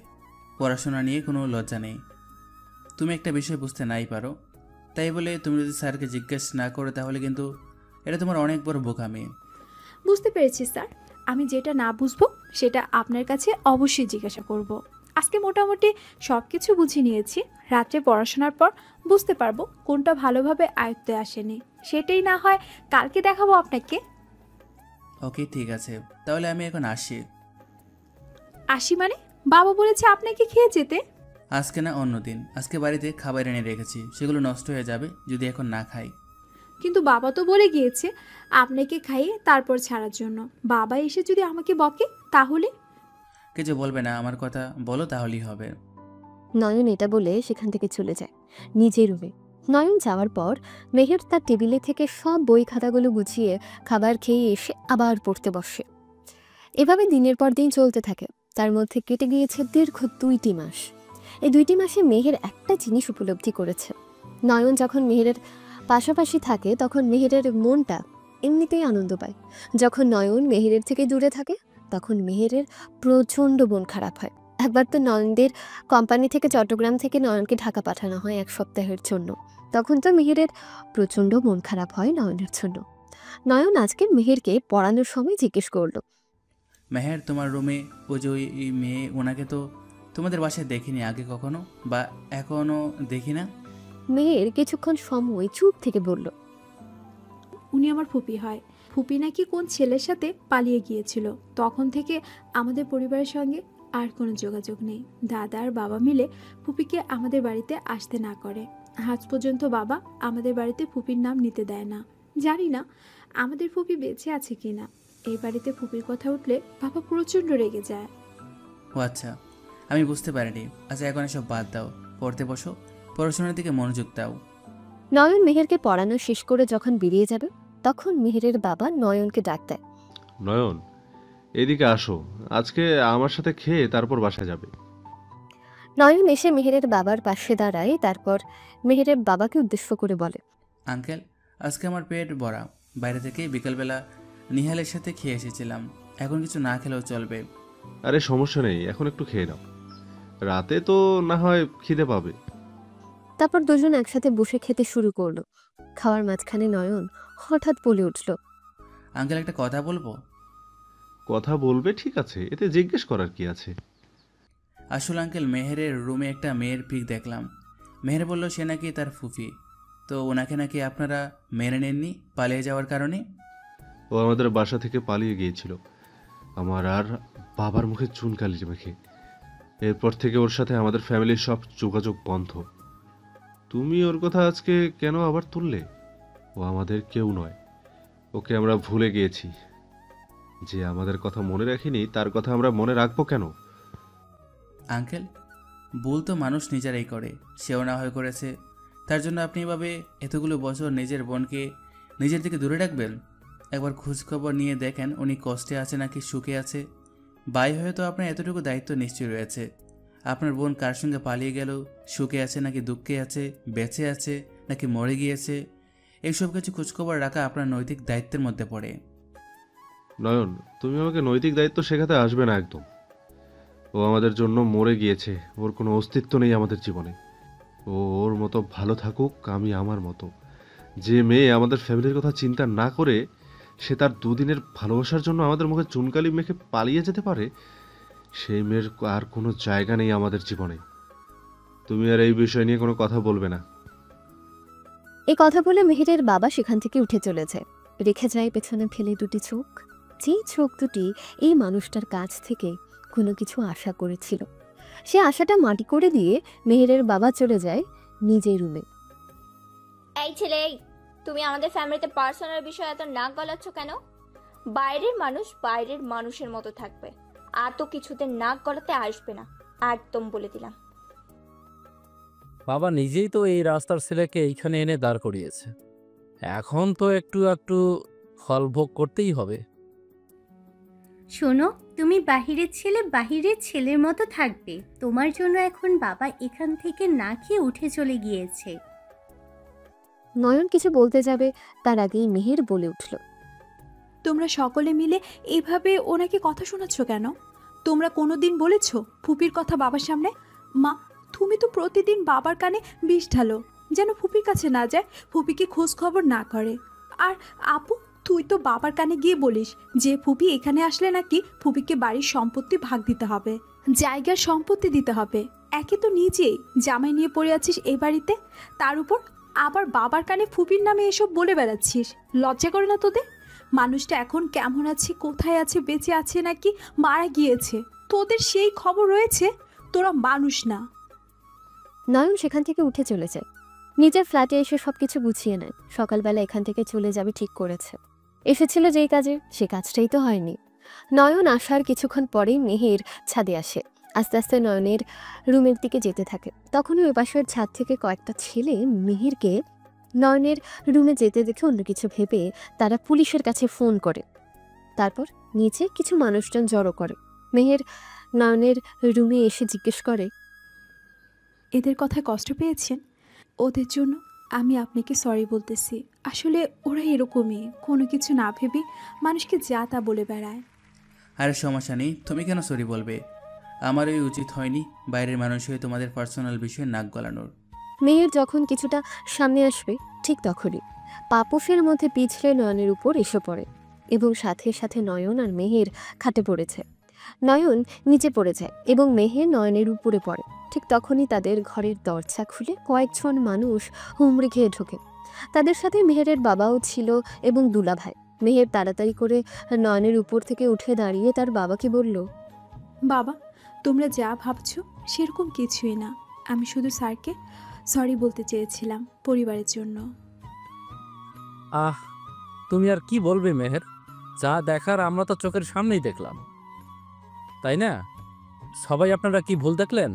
পড়াশোনা নিয়ে কোনো লজ্জা নেই। তুমি একটা বিষয় বুঝতে নাই পারো, তাই বলে তুমি যদি স্যারকে জিজ্ঞেস না করো, তাহলে কিন্তু এটা তোমার অনেক বড় বোকামি। বুঝতে পেরেছি স্যার, আমি যেটা না বুঝবো সেটা আপনার কাছে অবশ্যই জিজ্ঞাসা করব। আজকে মোটামুটি সব কিছু বুঝে নিয়েছি। রাত্রে পড়াশোনার পর বুঝতে পারবো কোনটা ভালোভাবে আয়ত্তে আসেনি। সেটাই না হয় কালকে দেখাবো আপনাকে। ওকে, ঠিক আছে, তাহলে আমি এখন আসি। আসি মানে? বাবা বলেছে আপনাকে খেয়ে যেতে। আজকে না, অন্যদিন। আজকে বাড়িতে খাবার এনে রেখেছি, সেগুলো নষ্ট হয়ে যাবে যদি এখন না খাই। কিন্তু বাবা তো বলে গিয়েছে আপনাকে খাইয়ে তারপর ছাড়ার জন্য। বাবা এসে যদি আমাকে বকে তাহলে? কিছু বলবে না, আমার কথা বলো তাহলেই হবে। নয়ন এটা বলে সেখান থেকে চলে যায় নিজের রুমে। নয়ন যাওয়ার পর মেহের তার টেবিলে থেকে সব বই খাতাগুলো গুছিয়ে খাবার খেয়ে এসে আবার পড়তে বসে। এভাবে দিনের পর দিন চলতে থাকে। তার মধ্যে কেটে গিয়েছে দীর্ঘ 2টি মাস। এই 2টি মাসে মেহের একটা জিনিস উপলব্ধি করেছে। নয়ন যখন মেহেরের পাশাপাশি থাকে তখন মেহেরের মনটা এমনিতেই আনন্দ পায়। যখন নয়ন মেহেরের থেকে দূরে থাকে তখন মেহেরের প্রচণ্ড মন খারাপ হয়। একবার তো নয়নদের কোম্পানি থেকে চট্টগ্রাম থেকে নয়নকে ঢাকা পাঠানো হয় 1 সপ্তাহের জন্য। তখন তো মেহেরের প্রচণ্ড মন খারাপ হয় নয়নের জন্য। নয়ন আজকে মেহেরকে পড়ানোর সময় জিজ্ঞেস করলো, মেহের, তোমার রুমে ওই যে ওই মেয়ে, ওনাকে তো তোমাদের বাসায় দেখিনি আগে কখনো, বা এখনও দেখি না। মেহের কিছুক্ষণ সময় চুপ থেকে বলল, উনি আমার ফুপি হয়। ফুপি নাকি কোন ছেলের সাথে পালিয়ে গিয়েছিল। তখন থেকে আমাদের পরিবারের সঙ্গে আর কোনো যোগাযোগ নেই। দাদা আর বাবা মিলে ফুপিকে আমাদের বাড়িতে আসতে না করে। আজ পর্যন্ত বাবা আমাদের বাড়িতে ফুপির নাম নিতে দেয় না। জানি না আমাদের ফুপি বেঁচে আছে কিনা। এই বাড়িতে ফুপির কথা উঠলে বাবা প্রচণ্ড রেগে যায়। ও আচ্ছা, আমি বুঝতে পারিনি। আচ্ছা, এখন এসব বাদ দাও, পড়তে বসো, পড়াশোনার দিকে মনোযোগ দাও। নয়ন মেহেরকে পড়ানো শেষ করে যখন বেরিয়ে যাবে তখন মেহেরের বাবা নয়নকে ডাক দেয়, নয়ন, এদিকে আসো, আজকে আমার সাথে খেয়ে তারপর বাসায় যাবে। নয়ন এসে মেহেরের বাবার পাশে দাঁড়ায়। তারপর মেহেরের বাবাকে উদ্দেশ্য করে বলে, আঙ্কেল, আজকে আমার পেট ভরা। বাইরে থেকে বিকালবেলা নিহালের সাথে খেয়ে এসেছিলাম। এখন কিছু না খেলেও চলবে। আরে সমস্যা নেই, এখন একটু খেয়ে নাও, রাতে তো না হয় খিদে পাবে। তারপর দুজন একসাথে বসে খেতে শুরু করলো। খাওয়ার মাঝখানে নয়ন হঠাৎ বলে উঠল, আঙ্কেল, একটা কথা বলবো? কথা বলবে, ঠিক আছে, এতে জিজ্ঞেস করার কি আছে? আসলে আঙ্কেল, মেহেরের রুমে একটা মেয়ের পিক দেখলাম। মেহের বলল সে নাকি তার ফুফি। তো ওনাকে নাকি আপনারা মেনে নেননি পালিয়ে যাওয়ার কারণে? ও আমাদের বাসা থেকে পালিয়ে গিয়েছিল আমার আর বাবার মুখে চুনকালি মেখে। এরপর থেকে ওর সাথে আমাদের ফ্যামিলির সব যোগাযোগ বন্ধ। তুমি ওর কথা আজকে কেন আবার তুললে? ও আমাদের কেউ নয়, ওকে আমরা ভুলে গিয়েছি। যে আমাদের কথা মনে রাখিনি তার কথা আমরা মনে রাখবো কেন? আঙ্কেল, ভুল তো মানুষ নিজেরাই করে, সেও না হয় করেছে। তার জন্য আপনি এভাবে এতগুলো বছর নিজের বোনকে নিজের দিকে দূরে রাখবেন? একবার খোঁজখবর নিয়ে দেখেন উনি কষ্টে আছে নাকি সুখে আছে। ভাই হয়তো আপনার এতটুকু দায়িত্ব নিশ্চয়ই রয়েছে। আপনার বোন কার সঙ্গে পালিয়ে গেল, সুখে আছে নাকি দুঃখে আছে, বেঁচে আছে নাকি মরে গিয়েছে, এইসব কিছু খোঁজখবর রাখা আপনার নৈতিক দায়িত্বের মধ্যে পড়ে। নয়ন, তুমি আমাকে নৈতিক দায়িত্ব শেখাতে আসবে না একদম। ও আমাদের জন্য মরে গিয়েছে, ওর কোনো অস্তিত্ব নেই আমাদের জীবনে। ও ওর মতো ভালো থাকুক, আমি আমার মতো। যে মেয়ে আমাদের ফ্যামিলির কথা চিন্তা না করে সে তার দুদিনের ভালোবাসার জন্য আমাদের মুখে চুনকালি মেখে পালিয়ে যেতে পারে, সেই মেয়ের আর কোনো জায়গা নেই আমাদের জীবনে। তুমি আর এই বিষয় নিয়ে কোনো কথা বলবে না। এই কথা বলে মেহেরের বাবা সেখান থেকে উঠে চলে যায়, রেখে যায় পেছনে ফেলে দুটি চোখ, যেই চোখ দুটি এই মানুষটার কাছ থেকে কোনো কিছু আশা করেছিল। সে আশাটা মাটি করে দিয়ে মেহেরের বাবা চলে যায় নিজের রুমে। এই ছেলে, এই তুমি আমাদের ফ্যামিলিতে পার্সোনাল বিষয়ে এত নাক গলাচ্ছ কেন? বাইরের মানুষ বাইরের মানুষের মতো থাকবে, আর তো কিছুতে নাক গলাতে আসবে না, একদম বলে দিলাম। বাবা নিজেই তো এই রাস্তার ছেলেকে এইখানে এনে দাঁড় করিয়েছে, এখন তো একটু একটু ফল ভোগ করতেই হবে। শোনো, তুমি বাহিরের ছেলে বাহিরের ছেলের মতো থাকবে। তোমার জন্য এখন বাবা এখান থেকে না খেয়ে উঠে চলে গিয়েছে। নয়ন কিছু বলতে যাবে তার আগেই মেহের বলে উঠল, তোমরা সকলে মিলে এভাবে ওনাকে কথা শোনাচ্ছ কেন? তোমরা কোনোদিন বলেছ ফুপির কথা বাবার সামনে? মা, তুমি তো প্রতিদিন বাবার কানে বিষ ঢালো যেন ফুপির কাছে না যায়, ফুপিকে খোঁজ খবর না করে। আর আপু, তুই তো বাবার কানে গিয়ে বলিস যে ফুপি এখানে আসলে নাকি ফুপিকে বাড়ির সম্পত্তি ভাগ দিতে হবে, জায়গার সম্পত্তি দিতে হবে। একে তো নিজেই জামাই নিয়ে পড়ে আছিস এই বাড়িতে, তার উপর আবার বাবার কানে ফুপির নামে এসব বলে বেড়াচ্ছিস। লজ্জা করে না তোদের? মানুষটা এখন কেমন আছে, কোথায় আছে, বেঁচে আছে নাকি মারা গিয়েছে, তোদের সেই খবর রয়েছে? তোরা মানুষ না। নয়ন সেখান থেকে উঠে চলে যায়, নিজের ফ্ল্যাটে এসে সবকিছু গুছিয়ে নেয়। সকালবেলা এখান থেকে চলে যাবে ঠিক করেছে। এসেছিল যেই কাজে, সে কাজটাই তো হয়নি। নয়ন আসার কিছুক্ষণ পরেই মেহের ছাদে আসে, আস্তে আস্তে নয়নের রুমের দিকে যেতে থাকে। তখনই ওই পাশের ছাদ থেকে কয়েকটা ছেলে মেহেরকে নয়নের রুমে যেতে দেখে অন্য কিছু ভেবে তারা পুলিশের কাছে ফোন করে। তারপর নিচে কিছু মানুষজন জড়ো করে। মেহের নয়নের রুমে এসে জিজ্ঞেস করে, এদের কথায় কষ্ট পেয়েছেন? ওদের জন্য আমি আপনাকে সরি বলতেছি। আসলে ওরা এরকমই, কোনো কিছু না ভেবে মানুষকে যা তা বলে বেড়ায়। আরে সমস্যা নেই, তুমি কেন সরি বলবে? আমারই উচিত হয়নি বাইরের মানুষ হয়ে তোমাদের পার্সোনাল বিষয়ে নাক গলানোর। মেহের যখন কিছুটা সামনে আসবে ঠিক তখনই পাপোশের মধ্যে পিছলে নয়নের উপর এসে পড়ে এবং সাথে সাথে নয়ন আর মেহের খাটে পড়েছে। নয়ন নিচে পড়ে যায় এবং মেহের নয়নের উপরে পড়ে। ঠিক তখনই তাদের ঘরের দরজা খুলে কয়েকজন মানুষ হুমড়ি খেয়ে ঢোকে। তাদের সাথে মেহেরের বাবাও ছিল এবং দুলাভাই। মেহের তাড়াতাড়ি করে নয়নের উপর থেকে উঠে দাঁড়িয়ে তার বাবাকে বলল, বাবা, তোমরা যা ভাবছো সেরকম কিছুই না। আমি শুধু স্যারকে সরি বলতে চেয়েছিলাম পরিবারের জন্য। আহ, তুমি আর কি বলবে মেহের? যা দেখার আমরা তো চোখের সামনেই দেখলাম, তাই না? সবাই আপনারা কি ভুল দেখলেন?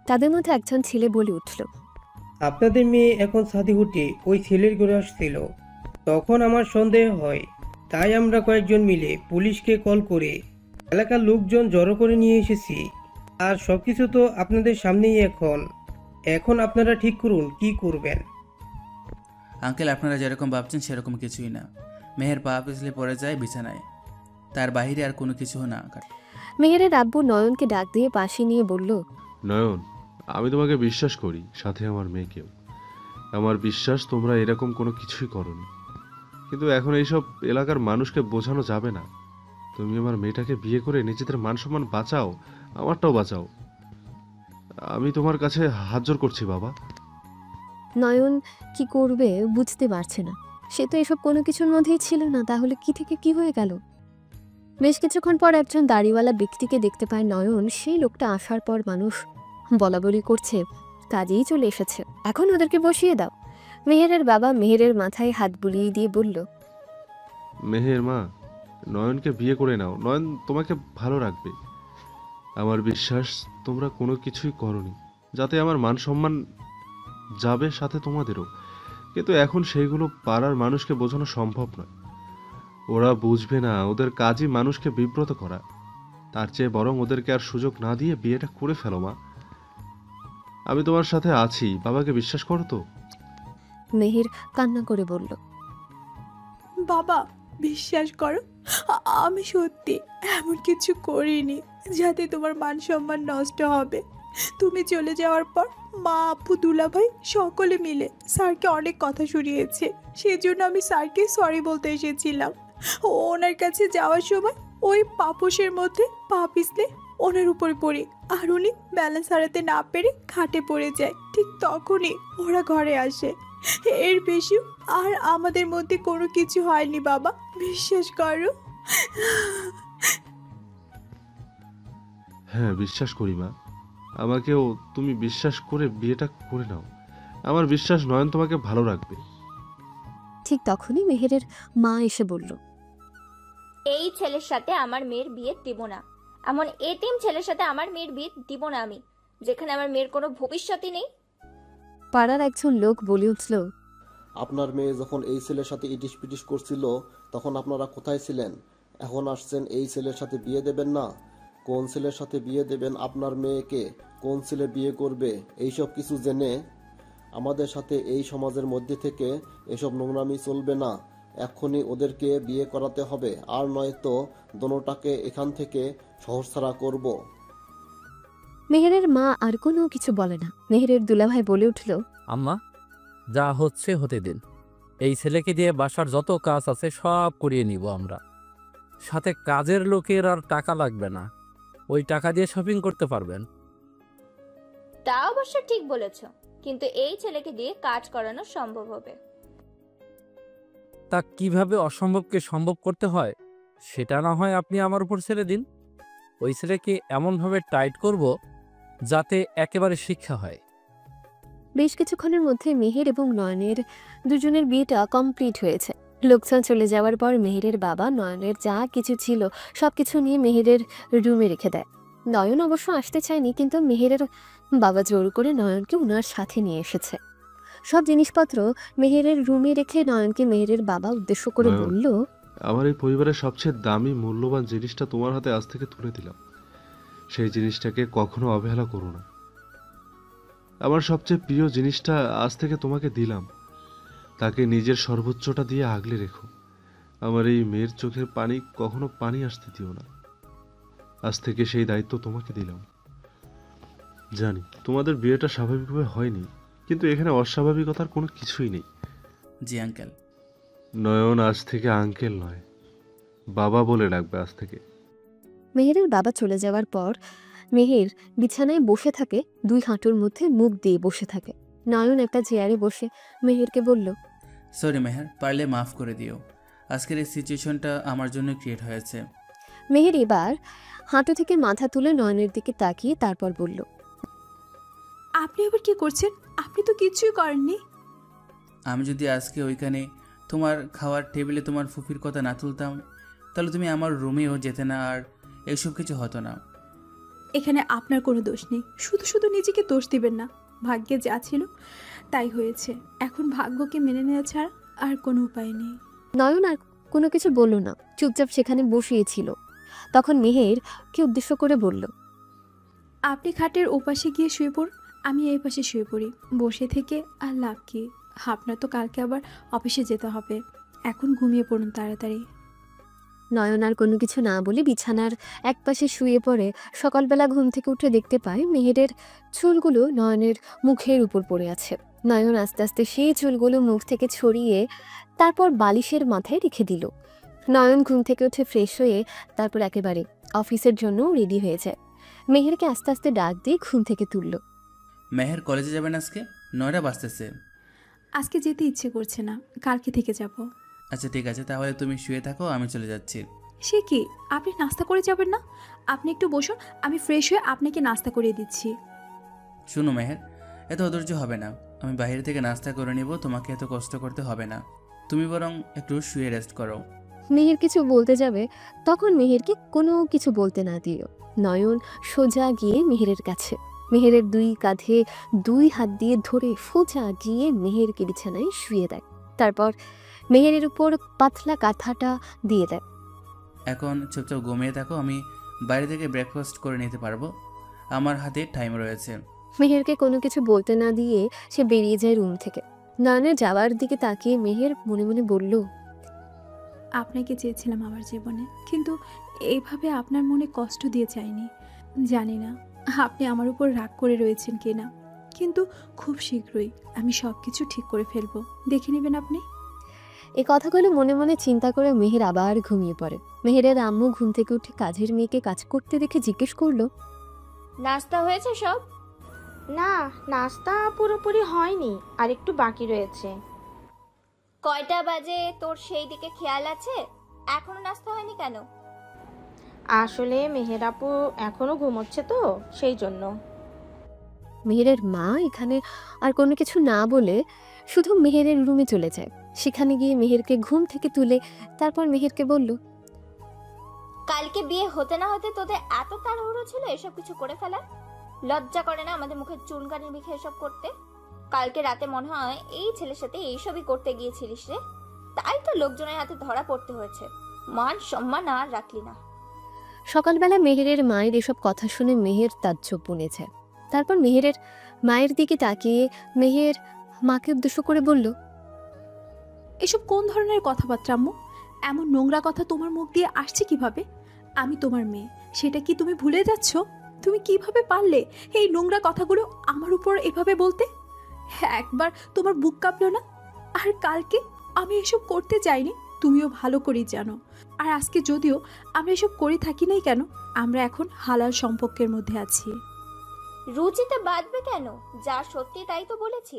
তাদের মধ্যে একজন ছেলে বলে উঠল, আপনাদের মেয়ে এখন ছাদে উঠে ওই ছেলের ঘরে আসছিল, তখন আমার সন্দেহ হয়। তাই আমরা কয়েকজন মিলে পুলিশকে কল করে এলাকার লোকজন জড়ো করে নিয়ে এসেছি। আর সবকিছু তো আপনাদের সামনেই। এখন আপনারা ঠিক করুন কি করবেন। আঙ্কেল, আপনারা যেরকম ভাবছেন সেরকম কিছুই না। মেহের পা পিছলে পড়ে যায় বিছানায়, তার বাইরে আর কোনো কিছু না। মেহেরের আব্বু নয়নকে ডাক দিয়ে পাশে নিয়ে বলল, নয়ন, আমি তোমাকে বিশ্বাস করি, সাথে আমার মেয়েকেও। আমার বিশ্বাস তোমরা এরকম কোনো কিছুই করোনি, কিন্তু এখন এইসব এলাকার মানুষকে বোঝানো যাবে না। তুমি আমার মেয়েটাকে বিয়ে করে নিজেদের মান সম্মান বাঁচাও, আমারটাও বাঁচাও। আমি তোমার কাছে হাত জোর করছি বাবা। নয়ন কি করবে বুঝতে পারছে না। সে তো এসব কোনো কিছুর মধ্যেই ছিল না, তাহলে কি থেকে কি হয়ে গেল? বেশ কিছুক্ষণ পর একজন দাড়িওয়ালা ব্যক্তিকে দেখতে পায় নয়ন। সেই লোকটা আসার পর মানুষ বলা বলি করছে, কাজেই চলে এসেছে, এখন ওদেরকে বসিয়ে দাও। মেহেরের বাবা মেহেরের মাথায় হাত বুলিয়ে দিয়ে বলল, মেহের মা, নয়নকে বিয়ে করে নাও, নয়ন তোমাকে ভালো রাখবে। আমার বিশ্বাস তোমরা কোনো কিছুই করনি যাতে আমার মান সম্মান যাবে, সাথে তোমাদেরও। কিন্তু এখন সেইগুলো পাড়ার মানুষকে বোঝানো সম্ভব নয়। ওরা বুঝবে না, ওদের কাজই মানুষকে বিব্রত করা। তার চেয়ে বরং ওদেরকে আর সুযোগ না দিয়ে বিয়েটা করে ফেলো মা। আমি তোমার সাথে আছি, বাবাকে বিশ্বাস করো তো? মেহের কান্না করে বলল, বাবা, বিশ্বাস করো, আমি সত্যি এমন কিছু করিনি যাতে তোমার মান সম্মান নষ্ট হবে। তুমি চলে যাওয়ার পর মা, আপু, দুলাভাই সকলে মিলে স্যারকে অনেক কথা শুনিয়েছে। সেজন্য আমি স্যারকে সরি বলতে এসেছিলাম। ওনার কাছে যাওয়ার সময় ওই পাপোশের মধ্যে পা পিছলে ওনার উপরে পড়ি, আর উনি ব্যালেন্স হারাতে না পেরে খাটে পড়ে যায়। ঠিক তখনই ওরা ঘরে আসে। এর বেশি আর আমাদের মধ্যে কোনো কিছু হয়নি বাবা, বিশ্বাস করো। হ্যাঁ বিশ্বাস করি মা, আমাকেও তুমি বিশ্বাস করে বিয়েটা করে নাও। আমার বিশ্বাস নয়ন তোমাকে ভালো রাখবে। ঠিক তখনই মেহেরের মা এসে বলল, এই ছেলের সাথে আমার মেয়ের বিয়ে দিব না। এমন এতিম ছেলের সাথে আমার মেয়ের বিয়ে দিব না আমি, যেখানে আমার মেয়ের কোনো ভবিষ্যৎই নেই। পাড়ার একজন লোক বলে উঠল, আপনার মেয়ে যখন এই ছেলের সাথে ইটিস পিটিস করছিল তখন আপনারা কোথায় ছিলেন? এখন আসছেন এই ছেলের সাথে বিয়ে দেবেন না? কোন ছেলের সাথে বিয়ে দেবেন আপনার মেয়েকে, কোন ছেলে বিয়ে করবে, এইসব কিছু জেনে আমাদের সাথে এই সমাজের মধ্যে থেকে এসব নোংরামি চলবে না। এক্ষুনি ওদেরকে বিয়ে করাতে হবে, আর নয়তো দোনোটাকে এখান থেকে শহরছাড়া করব। মেহেরের মা আর কোনো কিছু বলে না। মেহেরের দুলাভাই বলে উঠল, আম্মা, যা হচ্ছে হতে দিন। এই ছেলেকে দিয়ে বাসার যত কাজ আছে সব করিয়ে নিব আমরা। সাথে কাজের লোকের আর টাকা লাগবে না, ওই টাকা দিয়ে শপিং করতে পারবেন। তা অবশ্য ঠিক বলেছ, কিন্তু এই ছেলেকে দিয়ে কাজ করানো সম্ভব হবে? তা কিভাবে অসম্ভবকে সম্ভব করতে হয় সেটা না হয় আপনি আমার উপর ছেড়ে দিন। ওই ছেলেকে এমনভাবে টাইট করব যাতে একেবারে শিক্ষা হয়। বেশ কিছুক্ষণের মধ্যে মেহের এবং নয়নের দুজনের বিয়েটা কমপ্লিট হয়েছে। লোকজন চলে যাওয়ার পর মেহেরের বাবা নয়নের যা কিছু ছিল সবকিছু নিয়ে মেহেরের রুমে রেখে দেয়। নয়ন অবশ্য আসতে চায়নি, কিন্তু মেহেরের বাবা জোর করে নয়নকে ওনার সাথে নিয়ে এসেছে। সব জিনিসপত্র মেহেরের রুমে রেখে নয়নকে মেহেরের বাবা উদ্দেশ্য করে নয়ন, বলল, আমার এই পরিবারের সবচেয়ে দামি মূল্যবান জিনিসটা তোমার হাতে আজ থেকে তুলে দিলাম। সেই জিনিসটাকে কখনো অবহেলা করো না। আমার সবচেয়ে প্রিয় জিনিসটা আজ থেকে তোমাকে দিলাম, তাকে নিজের সর্বোচ্চটা দিয়ে আগলে রেখো। আমার এই মেয়ের চোখের পানি কখনো পানি আসতে দিও না। আজ থেকে সেই দায়িত্ব তোমাকে দিলাম। জানি তোমাদের বিয়েটা স্বাভাবিকভাবে হয়নি, কিন্তু এখানে অস্বাভাবিকতার কোনো কিছুই নেই। জি আঙ্কেল। নয়ন আজ থেকে আঙ্কেল নয়, বাবা বলে ডাকবে আজ থেকে। মেহেরের বাবা চলে যাওয়ার পর মেহের বিছানায় বসে থাকে, দুই হাঁটুর মধ্যে মুখ দিয়ে বসে থাকে। নয়ন একটা চেয়ারে বসে মেহেরকে বলল, সরি মেহের, পারলে মাফ করে দিও। আজকের এই সিচুয়েশনটা আমার জন্য ক্রিয়েট হয়েছে। মেহের এবার হাঁটু থেকে মাথা তুলে নয়নের দিকে তাকিয়ে তারপর বলল, আপনি আবার কি করছেন? আপনি তো কিছুই করেননি। আমি যদি আজকে ওইখানে তোমার খাওয়ার টেবিলে তোমার ফুফির কথা না তুলতাম, তাহলে তুমি আমার রুমেও যেতে না, আর এইসব কিছু হতো না। এখানে আপনার কোনো দোষ নেই, শুধু শুধু নিজেকে দোষ দিবেন না। ভাগ্যে যা ছিল তাই হয়েছে, এখন ভাগ্যকে মেনে নেওয়া ছাড়া আর কোনো উপায় নেই। নয়ন আর কোনো কিছু বলল না, চুপচাপ সেখানে বসিয়েছিল। তখন মেহেরকে উদ্দেশ্য করে বলল, আপনি খাটের ওপাশে গিয়ে শুয়ে পড়ুন, আমি এই পাশে শুয়ে পড়ি। বসে থেকে আর লাভ কি? আপনার তো কালকে আবার অফিসে যেতে হবে, এখন ঘুমিয়ে পড়ুন তাড়াতাড়ি। নয়ন আর কোনো কিছু না বলে বিছানার একপাশে শুয়ে পড়ে। সকালবেলা ঘুম থেকে উঠে দেখতে পায় মেহেরের চুলগুলো নয়নের মুখের উপর পড়ে আছে। নয়ন আস্তে আস্তে সেই চুলগুলো মুখ থেকে ছড়িয়ে তারপর বালিশের মাথায় রেখে দিল। নয়ন ঘুম থেকে উঠে ফ্রেশ হয়ে তারপর একেবারে অফিসের জন্য রেডি হয়ে যায়। মেহেরকে আস্তে আস্তে ডাক দিয়ে ঘুম থেকে তুলল। মেহের কলেজে যাবেন আজকে? 9টা বাজতেছে। আজকে যেতে ইচ্ছে করছে না, কালকে থেকে যাব। আচ্ছা ঠিক আছে, তাহলে তুমি শুয়ে থাকো, আমি চলে যাচ্ছি। সে কি, আপনি নাস্তা করে যাবেন না? আপনি একটু বসুন, আমি ফ্রেশ হয়ে আপনাকে নাস্তা করিয়ে দিচ্ছি। শুনো মেহের, এত অধৈর্য হবে না, আমি বাইরে থেকে নাস্তা করে নিব, তোমাকে এত কষ্ট করতে হবে না। তুমি বরং একটু শুয়ে রেস্ট করো। মেহের কিছু বলতে যাবে, তখন মেহেরকে কোনো কিছু বলতে না দিও। নয়ন সোজা গিয়ে মেহেরের কাছে মেহেরের দুই কাঁধে দুই হাত দিয়ে ধরে সোজা গিয়ে মেহেরকে বিছানায় শুয়ে দেয়। তারপর মেহেরের উপর পাতলা কাঁথাটা দিয়ে দেয়। এখন চুপচাপ ঘুমিয়ে থাকো, আমি বাইরে থেকে ব্রেকফাস্ট করে নিতে পারবো, আমার হাতে টাইম রয়েছে। মেহেরকে কোনো কিছু বলতে না দিয়ে সে বেরিয়ে যায় রুম থেকে। নয়নের যাওয়ার দিকে তাকিয়ে মেহের মনে মনে বলল, আপনাকে চেয়েছিলাম আমার জীবনে, কিন্তু এইভাবে আপনার মনে কষ্ট দিয়ে চাইনি। জানি না আপনি আমার উপর রাগ করে রয়েছেন কিনা, কিন্তু খুব শীঘ্রই আমি সব কিছু ঠিক করে ফেলবো, দেখে নেবেন আপনি। এই কথাগুলো মনে মনে চিন্তা করে মেহের আবার ঘুমিয়ে পড়ে। মেহেরের আম্মু ঘুম থেকে উঠে কাজের মেয়েকে কাজ করতে দেখে জিজ্ঞেস করলো, নাস্তা হয়েছে সব? না, নাস্তা পুরোপুরি হয়নি, আর একটু বাকি রয়েছে। কয়টা বাজে তোর সেই দিকে খেয়াল আছে? এখনো নাস্তা হয়নি কেন? আসলে মেহের আপু এখনো ঘুমোচ্ছে তো, সেই জন্য। মেহেরের মা এখানে আর কোনো কিছু না বলে শুধু মেহেরের রুমে চলে যায়। সেখানে গিয়ে মেহেরকে ঘুম থেকে তুলে তারপর মেহেরকে বলল, কালকে বিয়ে হতে না হতে তোদের এত তাড়াহুড়ো ছিল এসব কিছু করে ফেলার? লজ্জা করে না আমাদের মুখে চুনকানির বিখে এসব করতে? কালকে রাতে মনে হয় এই ছেলের সাথে এইসবই করতে গিয়েছিলিস রে, তাই তো লোকজনের হাতে ধরা পড়তে হয়েছে। মান সম্মান আর রাখলি না। সকালবেলা মেহেরের মায়ের এসব কথা শুনে মেহের তাজ্জব বনে যায়। তারপর মেহেরের মায়ের দিকে তাকিয়ে মেহের মাকে উদ্দেশ্য করে বলল, এসব কোন ধরনের কথাবার্তা আম্মু? এমন নোংরা কথা তোমার মুখ দিয়ে আসছে কিভাবে? আমি তোমার মেয়ে, সেটা কি তুমি ভুলে যাচ্ছ? তুমি কিভাবে পারলে এই নোংরা কথাগুলো আমার উপর এভাবে বলতে? একবার তোমার বুক কাঁপলো না? আর কালকে আমি এসব করতে চাইনি, তুমিও ভালো করেই জানো। আর আজকে যদিও আমরা এসব করে থাকি নাই কেন, আমরা এখন হালাল সম্পর্কের মধ্যে আছি। রুচিতে বাঁধবে কেন? যা সত্যি তাই তো বলেছি।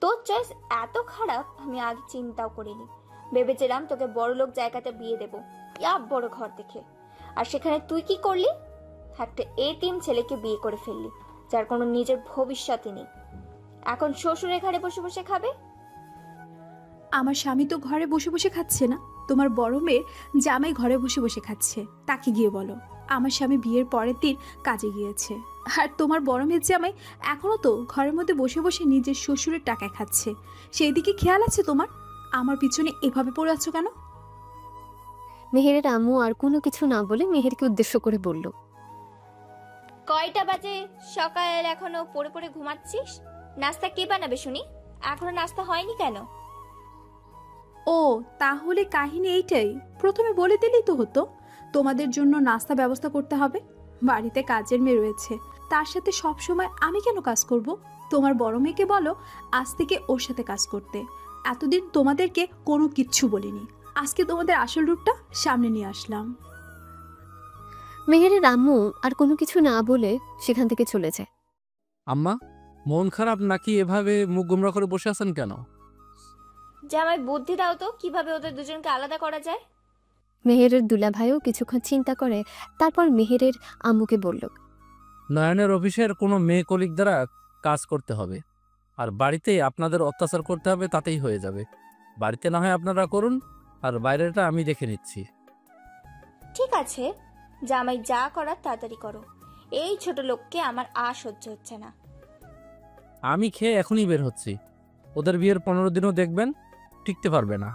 তোর চয়েস এত খারাপ আমি আগে চিন্তাও করিনি। ভেবেছিলাম তোকে বড়লোক জায়গাতে বিয়ে দেবো, ইয়া বড় ঘর দেখে। আর সেখানে তুই কি করলি? একটা এতিম ছেলেকে বিয়ে করে ফেললি, যার কোনো নিজের ভবিষ্যৎই নেই। এখন শ্বশুরের ঘরে বসে বসে খাবে? আমার স্বামী তো ঘরে বসে বসে খাচ্ছে না, তোমার বড় মেয়ের জামাই ঘরে বসে বসে খাচ্ছে। তাকে গিয়ে বলো আমার স্বামী বিয়ের পরের দিন কাজে গিয়েছে। আর তোমার বড় মেয়ের জামাই এখনো তো ঘরের মধ্যে বসে বসে নিজের শ্বশুরের টাকায় খাচ্ছে। সেই দিকে খেয়াল আছে তোমার? আমার পিছনে এভাবে পড়ে আছো কেন? মেহেরের আম্মু আর কোনো কিছু না বলে মেহেরকে উদ্দেশ্য করে বলল, কয়টা বাজে? সকাল এখনো পড়ে পড়ে ঘুমাচ্ছিস? নাস্তা কে বানাবে শুনি? এখনো নাস্তা হয়নি কেন? ও তাহলে কাহিনী এইটাই? প্রথমে বলে দিলেই তো হতো। তোমাদের জন্য নাস্তা ব্যবস্থা করতে হবে। বাড়িতে কাজের মেয়ে রয়েছে, তার সাথে সব সময় আমি কেন কাজ করব? তোমার বড় মেয়েকে বলো আজ থেকে ওর সাথে কাজ করতে। এতদিন তোমাদেরকে কোনো কিচ্ছু বলিনি, আজকে তোমাদের আসল রূপটা সামনে নিয়ে আসলাম। মেহেরের আম্মু আর কোনো কিছু না বলে সেখান থেকে চলে যায়। আম্মা, মন খারাপ নাকি? এভাবে মুখ গোমরা করে বসে আছেন কেন? জামাই বুদ্ধি দাও তো, কিভাবে ওদের দুজনকে আলাদা করা যায়। মেহেরের দুলাভাইও কিছুক্ষণ চিন্তা করে তারপর মেহেরের আম্মুকে বলল, নয়নের অফিসের কোনো মেয়ে কলিগ দ্বারা কাজ করতে হবে, আর বাড়িতে আপনাদের অত্যাচার করতে হবে, তাতেই হয়ে যাবে। বাড়িতে না হয় আপনারা করুন, আর বাইরেটা আমি দেখে নিচ্ছি। ঠিক আছে, জামাই যা করার তাড়াতাড়ি করো। এই ছোট লোককে আমার আর সহ্য হচ্ছে না। আমি খেয়ে এখনই বের হচ্ছি। ওদের বিয়ের 15 দিনও দেখবেন টিকতে পারবে না।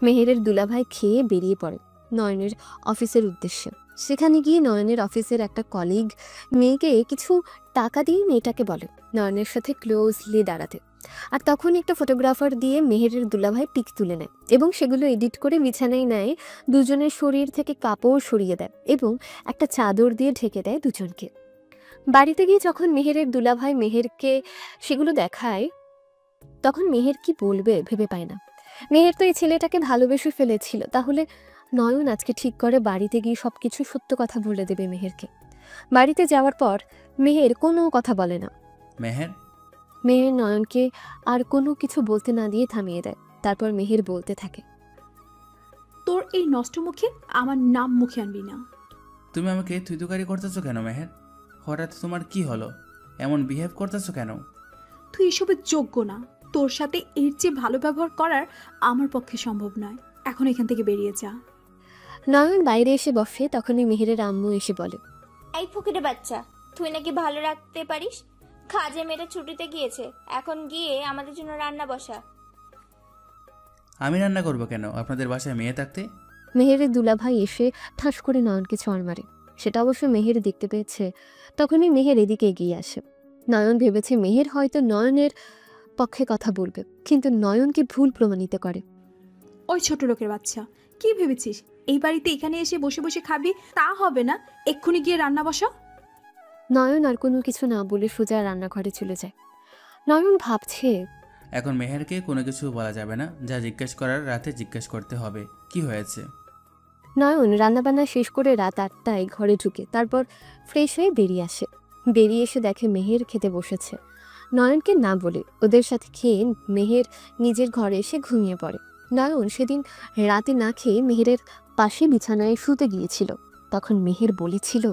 মেহেরের দুলাভাই খেয়ে বেরিয়ে পড়ে নয়নের অফিসের উদ্দেশ্যে। সেখানে গিয়ে নয়নের অফিসের একটা কলিগ মেয়েকে কিছু টাকা দিয়ে মেয়েটাকে বলে নয়নের সাথে ক্লোজলি দাঁড়াতে। আর তখন একটা ফটোগ্রাফার দিয়ে মেহেরের দুলাভাই পিক তুলে নেয় এবং সেগুলো এডিট করে বিছানায় নেয়, দুজনের শরীর থেকে কাপড় সরিয়ে দেয় এবং একটা চাদর দিয়ে ঢেকে দেয় দুজনকে। বাড়িতে গিয়ে যখন মেহেরের দুলাভাই মেহেরকে সেগুলো দেখায় তখন মেহের কি বলবে ভেবে পায় না। মেহের তো এই ছেলেটাকে ভালোবেসে ফেলেছিল, তাহলে নয়ন আজকে ঠিক করে বাড়িতে গিয়ে সবকিছু সত্য কথা বলে দেবে মেহেরকে। বাড়িতে যাওয়ার পর মেহের কোনো কথা বলে না। মেহের মেহের নয়নকে আর কোনো কিছু বলতে না দিয়ে থামিয়ে দেয়। তারপর মেহের বলতে থাকে, তোর এই নষ্ট মুখে আমার নাম মুখে আনবি না। তুমি আমাকে থুইতুকারি করতেছো কেন মেহের? হঠাৎ তোমার কি হলো? এমন বিহেভ করতেছো কেন? তুই এসবের যোগ্য না। তোর সাথে এর চেয়ে ভালো ব্যবহার করার আমার পক্ষে সম্ভব নয়। এখন এখান থেকে বেরিয়ে যা। নয়ন বাইরে এসে বসে, তখনই মেহেরের আম্মু এসে বলে, এই ফকিরের বাচ্চা, তুই নাকি ভালো রাখতে পারিস। কাজে মেয়েটা ছুটিতে গিয়েছে, এখন গিয়ে আমাদের জন্য রান্না বসা। আমি রান্না করবো কেন? আপনাদের বাসায় মেয়ে থাকতে? মেহেরের দুলাভাই এসে ঠাস করে নয়নকে চড় মারে। সেটা অবশ্য মেহের দেখতে পেয়েছে। তখনই মেহের এদিকে এগিয়ে আসে। নয়ন ভেবেছে মেহের হয়তো নয়নের পক্ষে কথা বলবে, কিন্তু নয়নকে ভুল প্রমাণিত করে। ওই ছোট লোকের বাচ্চা, কি ভেবেছিস এই বাড়িতে এখানে এসে বসে বসে খাবি? তা হবে না, এক্ষুনি গিয়ে রান্না বসা। নয়ন আর কোনো কিছু না বলে সোজা রান্নাঘরে চলে যায়। নয়ন ভাবছে, এখন মেহেরকে কোনো কিছু বলা যাবে না, যা জিজ্ঞেস করার রাতে জিজ্ঞেস করতে হবে। কি হয়েছে? নয়ন রান্নাবান্না শেষ করে রাত 8টায় ঘরে ঢুকে তারপর ফ্রেশ হয়ে বেরিয়ে আসে। বেরিয়ে এসে দেখে মেহের খেতে বসেছে। নয়নকে না বলে ওদের সাথে খেয়ে মেহের নিজের ঘরে এসে ঘুমিয়ে পড়ে। নয়ন সেদিন রাতে না খেয়ে মেহেরের পাশে বিছানায় শুতে গিয়েছিল। তখন মেহের বলেছিল,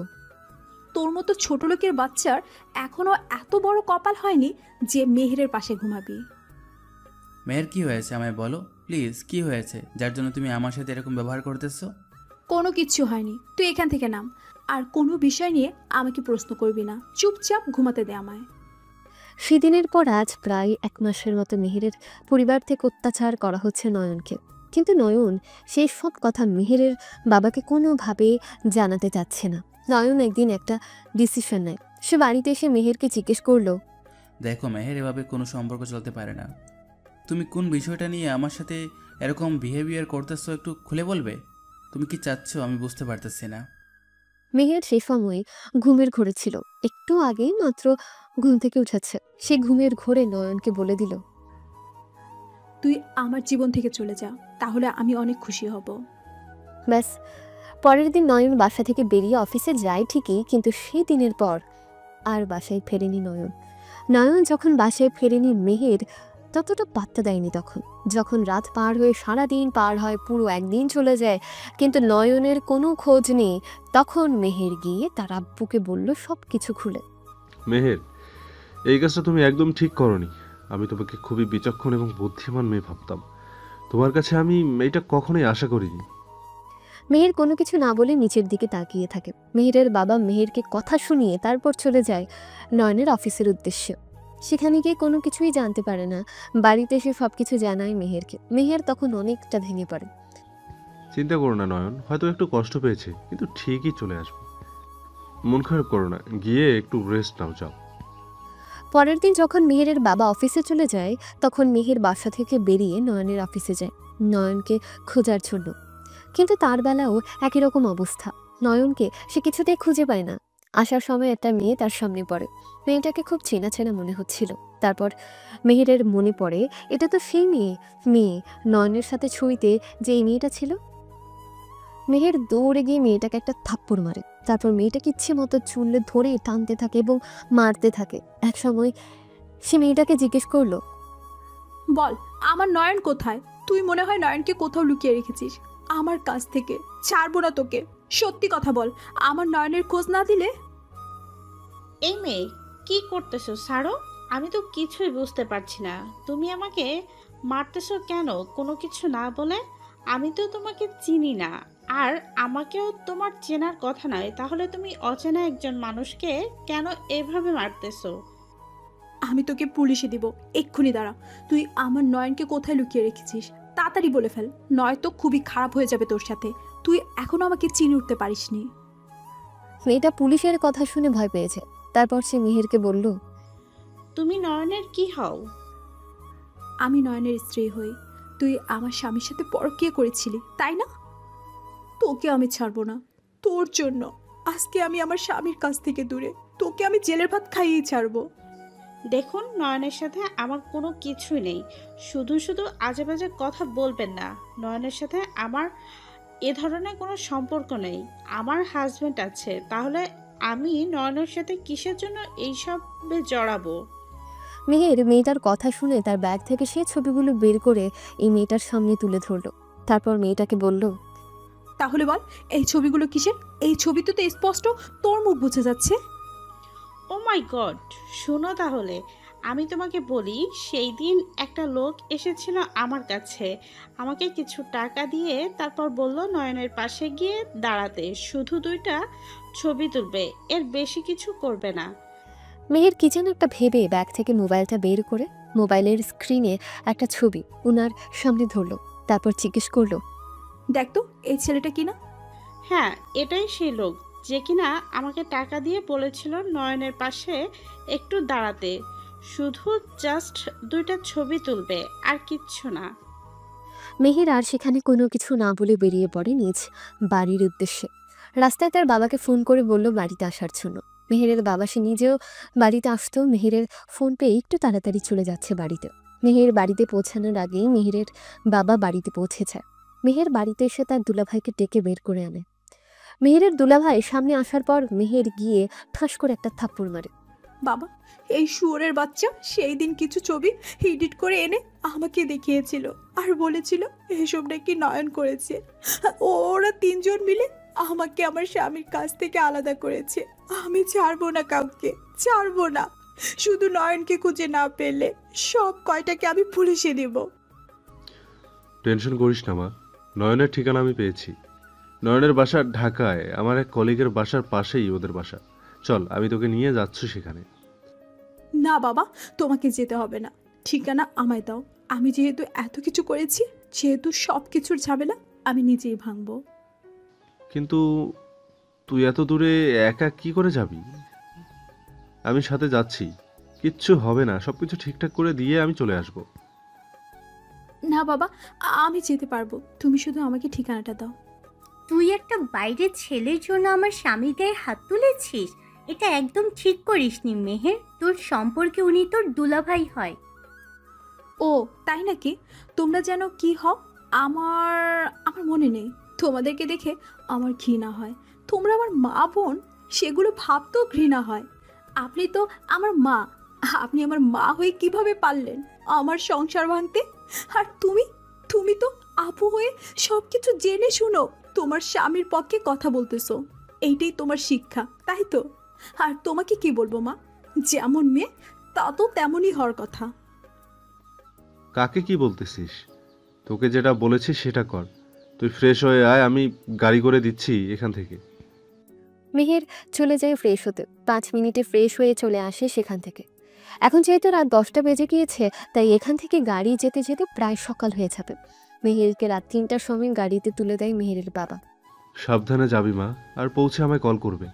তোর মতো ছোট লোকের বাচ্চার এখনো এত বড় কপাল হয়নি যে মেহেরের পাশে ঘুমাবি। মেহের কি হয়েছে আমায় বলো প্লিজ, কি হয়েছে যার জন্য তুমি আমার সাথে এরকম ব্যবহার করতেছো? কোনো কিচ্ছু হয়নি, তুই এখান থেকে নাম। আর কোনো বিষয় নিয়ে আমাকে প্রশ্ন করবি না, চুপচাপ ঘুমাতে দে আমায়। সেদিনের পর আজ প্রায় 1 মাসের মতো মেহেরের পরিবার থেকে অত্যাচার করা হচ্ছে নয়নকে। কিন্তু নয়ন সেই সব কথা মেহেরের বাবাকে কোনোভাবে জানাতে চাচ্ছে না। নয়ন একদিন একটা ডিসিশন নেয়। সে বাড়িতে এসে মেহেরকে জিজ্ঞেস করলো, দেখো মেহের, এভাবে কোনো সম্পর্ক চলতে পারে না। তুমি কোন বিষয়টা নিয়ে আমার সাথে এরকম বিহেভিয়ার করতেছো একটু খুলে বলবে? তুমি কি চাচ্ছ আমি বুঝতে পারতেছি না। মেহের সেই সময় ঘুমের ঘোরে ছিল। একটু আগেই মাত্র ঘুম থেকে উঠেছে। সে ঘুমের ঘোরে নয়নকে বলে দিল, তুই আমার জীবন থেকে চলে যা, তাহলে আমি অনেক খুশি হব। ব্যাস। পরের দিন নয়ন বাসা থেকে বেরিয়ে অফিসে যায় ঠিকই, কিন্তু সেই দিনের পর আর বাসায় ফেরেনি নয়ন। নয়ন যখন বাসায় ফেরেনি মেহের ততটা পাত্তা দেয়নি। তখন যখন রাত পার হয়ে সারাদিন পার হয়, পুরো একদিন চলে যায়, কিন্তু নয়নের কোনো খোঁজ নেই। তখন মেহের গিয়ে তার আব্বুকে বলল সব কিছু খুলে। মেহের, এই কাজটা তুমি একদম ঠিক করনি। আমি তোমাকে খুবই বিচক্ষণ এবং বুদ্ধিমান মেয়ে ভাবতাম। তোমার কাছে আমি এটা কখনোই আশা করিনি। মেহের কোনো কিছু না বলে নিচের দিকে তাকিয়ে থাকে। মেহেরের বাবা মেহেরকে কথা শুনিয়ে তারপর চলে যায় নয়নের অফিসের উদ্দেশ্যে। সেখানে গিয়ে কোনো কিছুই জানতে পারে না। বাড়িতে এসে সবকিছু জানায় মেহেরকে। মেহের তখন অনেকটা ভেঙে পড়ে। চিন্তা করো না নয়ন, হয়তো একটু কষ্ট পেয়েছে, কিন্তু ঠিকই চলে আসবে। মন খারাপ করো না, গিয়ে একটু রেস্ট নাও, যাও। পরের দিন যখন মেহেরের বাবা অফিসে চলে যায়, তখন মেহের বাসা থেকে বেরিয়ে নয়নের অফিসে যায় নয়নকে খোঁজার জন্য। কিন্তু তার বেলাও একই রকম অবস্থা। নয়নকে সে কিছুতেই খুঁজে পায় না। আসার সময় একটা মেয়ে তার সামনে পড়ে। মেয়েটাকে খুব চেনা চেনা মনে হচ্ছিল। তারপর মেহেরের মনে পড়ে, এটা তো সেই মেয়ে নয়নের সাথে ছুঁইতে যে এই মেয়েটা ছিল। মেহের দৌড়ে গিয়ে মেয়েটাকে একটা থাপ্পড় মারে। তারপর মেয়েটাকে ইচ্ছে মতো চুলে ধরে টানতে থাকে এবং মারতে থাকে। এক সময় সে মেয়েটাকে জিজ্ঞেস করলো, বল আমার নয়ন কোথায়? তুই মনে হয় নয়নকে কোথাও লুকিয়ে রেখেছিস আমার কাছ থেকে। ছাড়বো না তোকে, সত্যি কথা বল। আমার নয়নের খোঁজ না দিলে। এই মেয়ে কি করতেছো? ছাড়ো, আমি তো কিছুই বুঝতে পারছি না। তুমি আমাকে মারতেছো কেন কোনো কিছু না বলে? আমি তো তোমাকে চিনি না, আর আমাকেও তোমার চেনার কথা নয়। তাহলে তুমি অচেনা একজন মানুষকে কেন এভাবে মারতেছো? আমি তোকে পুলিশে দিব, এক্ষুনি দাঁড়া। তুই আমার নয়নকে কোথায় লুকিয়ে রেখেছিস তাড়াতাড়ি বলে ফেল, নয়তো খুবই খারাপ হয়ে যাবে তোর সাথে। তুই এখনো আমাকে চিনে উঠতে পারিসনি। মেয়েটা পুলিশের কথা শুনে ভয় পেয়েছে। তারপর সে মেহেরকে বলল, তুমি নয়নের কি হও? আমি নয়নের স্ত্রী হই। তুই আমার স্বামীর সাথে পরকীয়া করেছিলি, তাই না? তোকে আমি ছাড়বো না। তোর জন্য আজকে আমি আমার স্বামীর কাছ থেকে দূরে। তোকে আমি জেলের ভাত খাইয়েই ছাড়বো। দেখুন, নয়নের সাথে আমার কোনো কিছুই নেই। শুধু শুধু আজে বাজে কথা বলবেন না। নয়নের সাথে আমার এ ধরনের কোনো সম্পর্ক নেই। আমার হাজবেন্ড আছে, তাহলে আমি নয়নের সাথে কিসের জন্য এইসবে জড়াবো? মেহের মেয়েটার কথা শুনে তার ব্যাগ থেকে সে ছবিগুলো বের করে এই মেয়েটার সামনে তুলে ধরলো। তারপর মেয়েটাকে বলল, তাহলে বল এই ছবিগুলো কিসের? এই ছবিতে তো স্পষ্ট তোর মুখ বোঝা যাচ্ছে। ও মাই গড! শোনো তাহলে, আমি তোমাকে বলি, সেই দিন একটা লোক এসেছিল আমার কাছে। আমাকে কিছু টাকা দিয়ে তারপর বলল নয়নের পাশে গিয়ে দাঁড়াতে, শুধু 2টা ছবি তুলবে, এর বেশি কিছু করবে না। মেহের কি যেন একটা ভেবে ব্যাগ থেকে মোবাইলটা বের করে মোবাইলের স্ক্রিনে একটা ছবি ওনার সামনে ধরলো। তারপর জিজ্ঞেস করলো, দেখ তো এই ছেলেটা কিনা? হ্যাঁ, এটাই সেই লোক যে কিনা আমাকে টাকা দিয়ে বলেছিল নয়নের পাশে একটু দাঁড়াতে, শুধু জাস্ট 2টা ছবি তুলবে, আর কিচ্ছু না। মেহের আর সেখানে কোনো কিছু না বলে বেরিয়ে পড়ে নিজ বাড়ির উদ্দেশ্যে। রাস্তায় তার বাবাকে ফোন করে বলল বাড়িতে আসার জন্য। মেহেরের বাবা সে নিজেও বাড়িতে আসতো। মেহেরের ফোন পেয়ে একটু তাড়াতাড়ি চলে যাচ্ছে বাড়িতে। মেহের বাড়িতে পৌঁছানোর আগেই মেহেরের বাবা বাড়িতে পৌঁছে যায়। মেহের বাড়িতে এসে তার দুলাভাইকে ডেকে বের করে আনে। মেহেরের দুলাভাই সামনে আসার পর মেহের গিয়ে ঠাস করে একটা থাপ্পড় মারে। বাবা, এই শুয়োরের বাচ্চা সেই দিন কিছু ছবি এডিট করে এনে আমাকে দেখিয়েছিল আর বলেছিল এসব নাকি নয়ন করেছে। ওরা তিনজন মিলে আমাকে আমার স্বামীর কাছ থেকে আলাদা করেছে। আমি ছাড়বো না কাউকে, ছাড়বো না। শুধু নয়নকে খুঁজে না পেলে সব কয়টাকে আমি পুলিশে দেব। টেনশন করিস না মা, নয়নের ঠিকানা আমি পেয়েছি। নয়নের বাসা ঢাকায়, আমার এক কলিগের বাসার পাশেই ওদের বাসা। চল, আমি তোকে নিয়ে যাচ্ছি সেখানে। না বাবা, তোমাকে যেতে হবে না, ঠিকানা আমায় দাও। আমি যেহেতু এত কিছু করেছি, যেহেতু সব কিছুর ঝামেলা আমি নিজেই ভাঙবো। কিন্তু তুই এত দূরে একা কি করে যাবি? আমি সাথে যাচ্ছি, কিচ্ছু হবে না, সবকিছু ঠিকঠাক করে দিয়ে আমি চলে আসব। না বাবা, আমি যেতে পারবো, তুমি শুধু আমাকে ঠিকানাটা দাও। তুই একটা বাইরের ছেলের জন্য আমার স্বামীর গায়ে হাত তুলেছিস, এটা একদম ঠিক করিসনি মেহের। তোর সম্পর্কে উনি তোর দুলাভাই হয়। ও তাই নাকি? তোমরা যেন কি হও আমার আমার মনে নেই। তোমাদেরকে দেখে আমার ঘৃণা হয়। তোমরা আমার মা বোন, সেগুলো ভাবতেও ঘৃণা হয়। আপনি তো আমার মা, আপনি আমার মা হয়ে কিভাবে পারলেন আমার সংসার ভাঙতে? আর তুমি তো আপু হয়ে সব কিছু জেনে শুনো তোমার স্বামীর পক্ষে কথা বলতেছো। এইটাই তোমার শিক্ষা, তাই তো? আর তোমাকে কি বলবো মা, যেমন মেয়ে তা তো তেমনই হওয়ার কথা। কাকে কি বলতেছিস? তোকে যেটা বলেছি সেটা কর। তুই ফ্রেশ হয়ে আয়, আমি গাড়ি করে দিচ্ছি এখান থেকে। মেহের চলে যায় ফ্রেশ হতে। 5 মিনিটে ফ্রেশ হয়ে চলে আসে সেখান থেকে। এখন যেহেতু রাত 10টা বেজে গিয়েছে, তাই এখান থেকে গাড়ি যেতে যেতে প্রায় সকাল হয়ে যাবে। মেহেরকে রাত 3টার সময় গাড়িতে তুলে দেয় মেহেরের বাবা। সাবধানে যাবি মা, আর পৌঁছে আমায় কল করবে।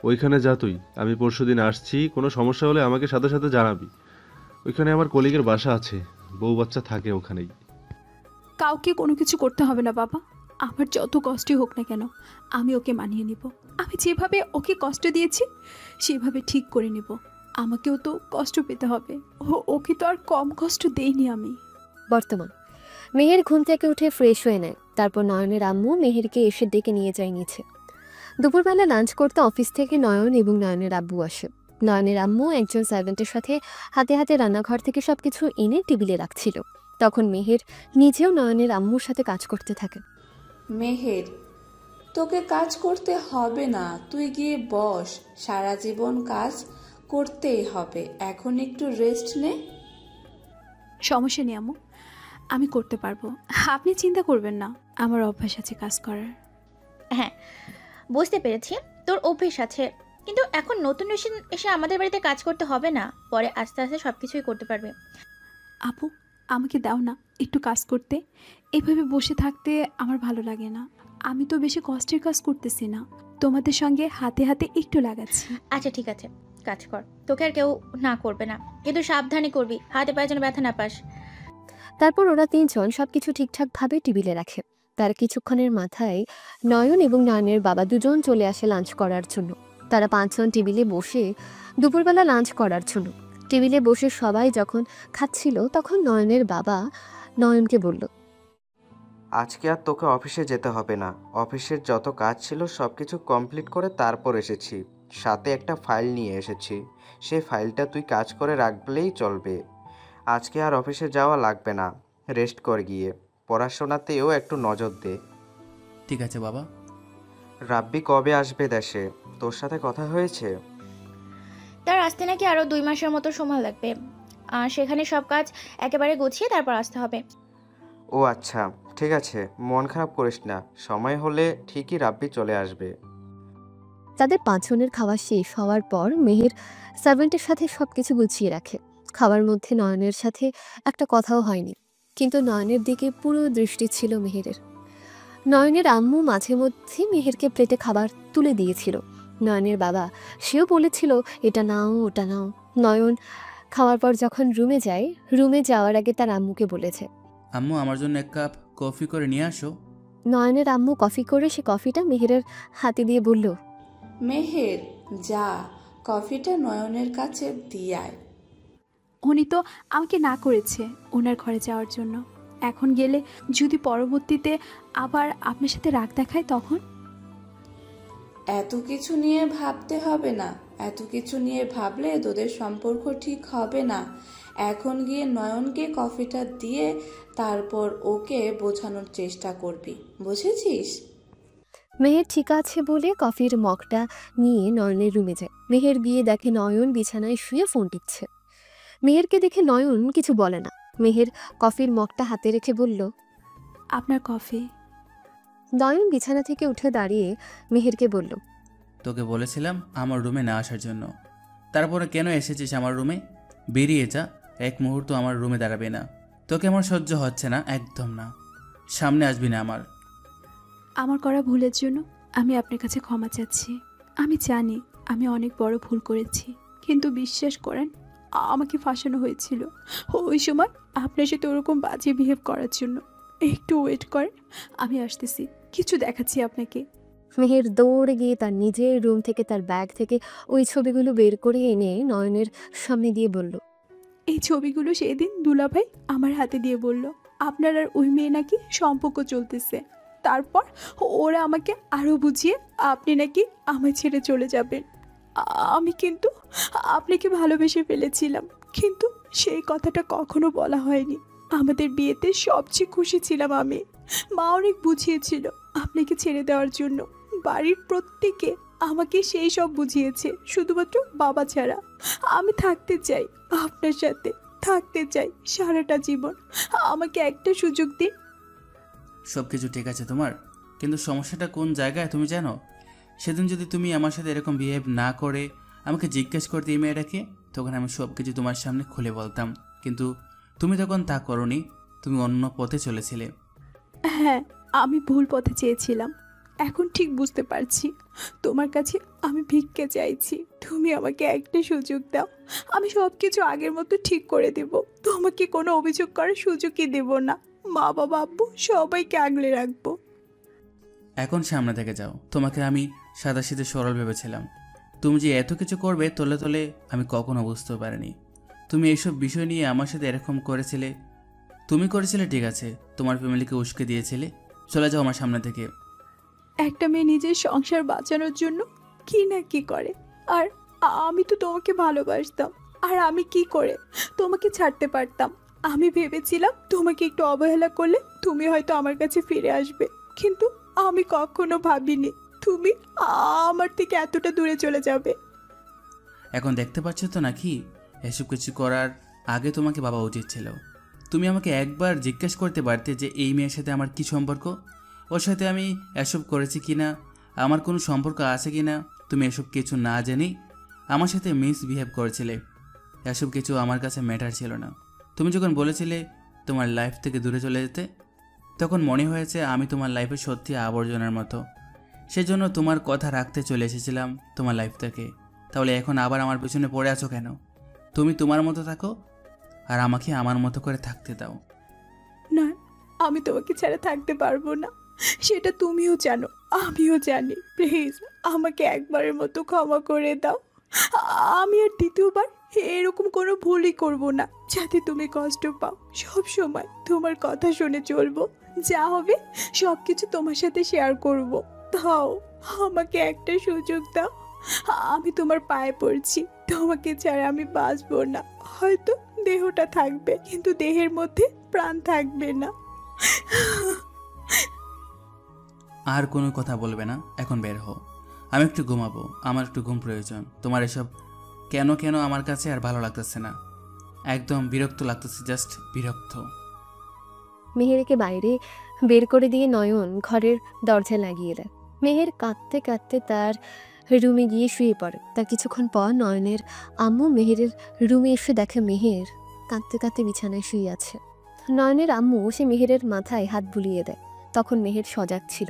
ওইখানে যা তুই, আমি পরশুদিন আসছি, কোনো সমস্যা হলে আমাকে সাথে সাথে জানাবি। ওইখানে আমার কলিগের বাসা আছে, বউ বাচ্চা থাকে ওখানেই। কাউকে কোনো কিছু করতে হবে না বাবা, আমার যত কষ্টই হোক না কেন আমি ওকে মানিয়ে নিব। আমি যেভাবে ওকে কষ্ট দিয়েছি সেভাবে ঠিক করে নিব। আমাকেও তো কষ্ট পেতে হবে, ওকে তো আর কম কষ্ট দেইনি আমি। বর্তমান মেহের ঘুম থেকে উঠে ফ্রেশ হয়ে নেয়। তারপর নয়নের আম্মু মেহেরকে এসে ডেকে নিয়ে যায় নিচে। দুপুরবেলা লাঞ্চ করতে অফিস থেকে নয়ন এবং নয়নের আব্বু আসে। নয়নের আম্মু একজন সার্ভেন্টের সাথে হাতে হাতে রান্নাঘর থেকে সবকিছু এনে টেবিলে রাখছিল। তখন মেহের নিজেও নয়নের আম্মুর সাথে কাজ করতে থাকে। মেহের, তোকে কাজ করতে হবে না, তুই গিয়ে বস। সারা জীবন কাজ করতেই হবে, এখন একটু রেস্ট নে। সমস্যা নেই আম্মু, আমি করতে পারবো, আপনি চিন্তা করবেন না, আমার অভ্যাস আছে কাজ করার। হ্যাঁ, বুঝতে পেরেছি তোর অভ্যেস আছে, কিন্তু এখন নতুন এসে আমাদের বাড়িতে কাজ করতে হবে না, পরে আস্তে আস্তে সব কিছুই করতে পারবে। আপু, আমাকে দাও না একটু কাজ করতে। এভাবে বসে থাকতে আমার ভালো লাগে না। আমি তো বেশি কষ্টের কাজ করতেছি না, তোমাদের সঙ্গে হাতে হাতে একটু লাগাচ্ছি। আচ্ছা ঠিক আছে, কাজ কর, তোকে আর কেউ না করবে না, কিন্তু সাবধানে করবি, হাতে পায়ে যেন ব্যথা না পাস। তারপর ওরা তিনজন সবকিছু ঠিকঠাকভাবে টেবিলে রাখে। তার কিছুক্ষণের মাথায় নয়ন এবং নয়নের বাবা দুজন চলে আসে লাঞ্চ করার জন্য। তারা 5 জন টেবিলে বসে দুপুরবেলা লাঞ্চ করার জন্য। টেবিলে বসে সবাই যখন খাচ্ছিল তখন নয়নের বাবা নয়নকে বলল, আজকে আর তোকে অফিসে যেতে হবে না। অফিসের যত কাজ ছিল সব কিছু কমপ্লিট করে তারপর এসেছি। সাথে একটা ফাইল নিয়ে এসেছি, সেই ফাইলটা তুই কাজ করে রাখলেই চলবে। আজকে আর অফিসে যাওয়া লাগবে না, রেস্ট কর গিয়ে। পড়াশোনাতেও একটু নজর দে। ঠিক আছে বাবা। রাব্বি কবে আসবে দেশে? তোর সাথে কথা হয়েছে? তার আসতে নাকি আরও 2 মাসের মতো সময় লাগবে, আর সেখানে সব কাজ একেবারে গুছিয়ে তারপর আসতে হবে। ও আচ্ছা, ঠিক আছে, মন খারাপ করিস না, সময় হলে ঠিকই রাব্বি চলে আসবে। তাদের 5 জনের খাওয়া শেষ হওয়ার পর মেহের সার্ভেন্টের সাথে সবকিছু গুছিয়ে রাখে। খাওয়ার মধ্যে নয়নের সাথে একটা কথাও হয়নি, কিন্তু নয়নের দিকে পুরো দৃষ্টি ছিল মেহেরের। নয়নের আম্মু মাঝে মধ্যে মেহেরকে প্লেটে খাবার তুলে দিয়েছিল। নয়নের বাবা সেও বলেছিল এটা নাও ওটা নাও। নয়ন খাওয়ার পর যখন রুমে যাওয়ার আগে তার আম্মুকে বলেছে, আম্মু আমার জন্য 1 কাপ কফি করে নিয়ে আসো। নয়নের আম্মু কফি করে সে কফিটা মেহেরের হাতে দিয়ে বলল, মেহের যা, কফিটা নয়নের কাছে দিয়ে আয়। উনি তো আমাকে না করেছে ওনার ঘরে যাওয়ার জন্য। এখন গেলে যদি পরবর্তীতে আবার আপনার সাথে রাগ দেখায় তখন? এত কিছু নিয়ে ভাবতে হবে না, এত কিছু নিয়ে ভাবলে তোদের সম্পর্ক ঠিক হবে না। এখন গিয়ে নয়নকে কফিটা দিয়ে তারপর ওকে বোঝানোর চেষ্টা করবি, বুঝেছিস? মেহের ঠিক আছে বলে কফির মগটা নিয়ে নয়নের রুমে যায়। মেহের গিয়ে দেখে নয়ন বিছানায় শুয়ে ফোন টিপছে। মেহেরকে দেখে নয়ন কিছু বলে না। মেহের কফির মগটা হাতে রেখে বলল, আপনার কফি। নয়ন বিছানা থেকে উঠে দাঁড়িয়ে মেহেরকে বলল, তোকে বলেছিলাম আমার রুমে না আসার জন্য, তারপরে কেন এসেছিস আমার রুমে? বেরিয়ে যা, এক মুহূর্ত আমার রুমে দাঁড়াবে না। তোকে আমার সহ্য হচ্ছে না, একদম না। সামনে আসবি না আমার। আমার করা ভুলের জন্য আমি আপনার কাছে ক্ষমা চাচ্ছি। আমি জানি আমি অনেক বড় ভুল করেছি, কিন্তু বিশ্বাস করেন আমাকে ফাঁসানো হয়েছিল ওই সময় আপনার সাথে ওরকম বাজে বিহেভ করার জন্য। একটু ওয়েট করেন, আমি আসতেছি, কিছু দেখাচ্ছি আপনাকে। মেহের দৌড়ে গিয়ে তার নিজের রুম থেকে তার ব্যাগ থেকে ওই ছবিগুলো বের করে এনে নয়নের সামনে দিয়ে বলল, এই ছবিগুলো সেই দিন দুলাভাই আমার হাতে দিয়ে বলল আপনার আর ওই মেয়ে নাকি সম্পর্ক চলতেছে। তারপর ওরা আমাকে আরও বুঝিয়ে আপনি নাকি আমায় ছেড়ে চলে যাবেন। আমি কিন্তু আপনাকে ভালোবেসে ফেলেছিলাম, কিন্তু সেই কথাটা কখনো বলা হয়নি। আমাদের বিয়েতে সবচেয়ে খুশি ছিলাম আমি। মা অনেক বুঝিয়েছিল আপনাকে ছেড়ে দেওয়ার জন্য। বাড়ির প্রত্যেকে আমাকে সেই সব বুঝিয়েছে, শুধুমাত্র বাবা ছাড়া। আমি থাকতে চাই আপনার সাথে, থাকতে চাই সারাটা জীবন। আমাকে একটা সুযোগ দিন। সব কিছু ঠিক আছে তোমার, কিন্তু সমস্যাটা কোন জায়গায় তুমি জানো? সেদিন যদি তুমি আমার সাথে এরকম বিহেভ না করে আমাকে জিজ্ঞেস করতে এই মেয়েটাকে, তখন আমি সব কিছু তোমার সামনে খুলে বলতাম। কিন্তু তুমি তখন তা করনি, তুমি অন্য পথে চলেছিলে। হ্যাঁ, আমি ভুল পথে চেয়েছিলাম। এখন ঠিক বুঝতে পারছি। তোমার কাছে আমি ভিক্ষে চাইছি, তুমি আমাকে একটা সুযোগ দাও। আমি সব কিছু আগের মতো ঠিক করে দেব, তোমাকে কোনো অভিযোগ করার সুযোগই দেব না। মা বাবা আব্বু সবাইকে আগলে রাখবো। এখন সামনে থেকে যাও। তোমাকে আমি সাদাসিধে সরল ভেবেছিলাম, তুমি যে এত কিছু করবে তলে তলে আমি কখনো বুঝতে পারিনি। তুমি এইসব বিষয় নিয়ে আমার সাথে এরকম করেছিলে। তুমি করেছিলে ঠিক আছে, তোমার ফ্যামিলিকে উস্কে দিয়েছিলে। চলে যাও আমার সামনে থেকে। একটা মেয়ে নিজের সংসার বাঁচানোর জন্য কি না কি করে, আর আমি তো তোমাকে ভালোবাসতাম। আর আমি কি করে তোমাকে ছাড়তে পারতাম? আমি ভেবেছিলাম তোমাকে একটু অবহেলা করলে তুমি হয়তো আমার কাছে ফিরে আসবে, কিন্তু আমি কখনো ভাবিনি তুমি আমার থেকে এতটা দূরে চলে যাবে। এখন দেখতে পাচ্ছ তো নাকি, এসব কিছু করার আগে তোমাকে ভাবা উচিত ছিল। তুমি আমাকে একবার জিজ্ঞেস করতে পারতে যে এই মেয়ের সাথে আমার কি সম্পর্ক, ওর সাথে আমি এসব করেছি কি না, আমার কোনো সম্পর্ক আছে কি না। তুমি এসব কিছু না জেনেই আমার সাথে মিসবিহেভ করেছিলে। এসব কিছু আমার কাছে ম্যাটার ছিল না। তুমি যখন বলেছিলে তোমার লাইফ থেকে দূরে চলে যেতে, তখন মনে হয়েছে আমি তোমার লাইফে সত্যি আবর্জনার মতো। সেজন্য তোমার কথা রাখতে চলে এসেছিলাম তোমার লাইফ থেকে। তাহলে এখন আবার আমার পিছনে পড়ে আছো কেন? তুমি তোমার মতো থাকো আর আমাকে আমার মতো করে থাকতে দাও। না, আমি তোমাকে ছাড়া থাকতে পারবো না, সেটা তুমিও জানো, আমিও জানি। প্লিজ আমাকে একবারের মতো ক্ষমা করে দাও। আমি আর দ্বিতীয়বার এরকম কোনো ভুলই করব না, যাতে তুমি কষ্ট পাও। সব সময় তোমার কথা শুনে চলবো, যা হবে সব কিছু তোমার সাথে শেয়ার করব। দাও, আমাকে একটা সুযোগ দাও। আমি তোমার পায়ে পড়ছি, তোমাকে ছাড়া আমি বাঁচবো না। হয়তো দেহটা থাকবে, কিন্তু দেহের মধ্যে প্রাণ থাকবে না। আর কোনো কথা বলবে না, এখন বের হও। আমি একটু ঘুমাবো, আমার একটু ঘুম প্রয়োজন। তোমার এসব কেন কেন আমার কাছে আর ভালো লাগতেছে না, একদম বিরক্ত লাগতেছে, জাস্ট বিরক্ত। মেহেরকে বাইরে বের করে দিয়ে নয়ন ঘরের দরজা লাগিয়ে দেয়। মেহের কাঁদতে কাঁদতে তার রুমে গিয়ে শুয়ে পড়ে। তার কিছুক্ষণ পর নয়নের আম্মু মেহেরের রুমে এসে দেখে মেহের কাঁদতে কাঁদতে বিছানায় শুয়ে আছে। নয়নের আম্মু সে মেহেরের মাথায় হাত বুলিয়ে দেয়। তখন মেহের সজাগ ছিল।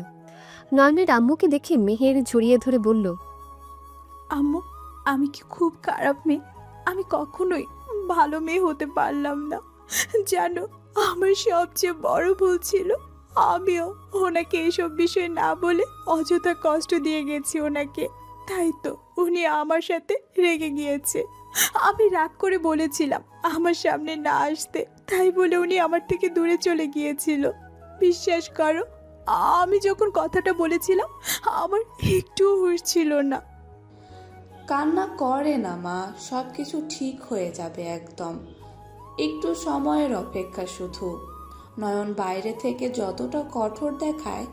নয়নের আম্মুকে দেখে মেহের জড়িয়ে ধরে বলল, আম্মু, আমি কি খুব খারাপ মেয়ে? আমি কখনোই ভালো মেয়ে হতে পারলাম না। জানো, আমার সবচেয়ে বড় ভুল ছিল আমিও ওনাকে এসব বিষয়ে না বলে অযথা কষ্ট দিয়ে গেছি ওনাকে। তাই তো উনি আমার সাথে রেগে গিয়েছে। আমি রাগ করে বলেছিলাম আমার সামনে না আসতে, তাই বলে উনি আমার থেকে দূরে চলে গিয়েছিল। বিশ্বাস করো, আমি যখন কথাটা বলেছিলাম আমার একটুও হুঁশ ছিল না। কান্না করে না মা, সব কিছু ঠিক হয়ে যাবে একদম। একটু সময়ের অপেক্ষা শুধু। নয়ন বাইরে থেকে যতটা কঠোর দেখায়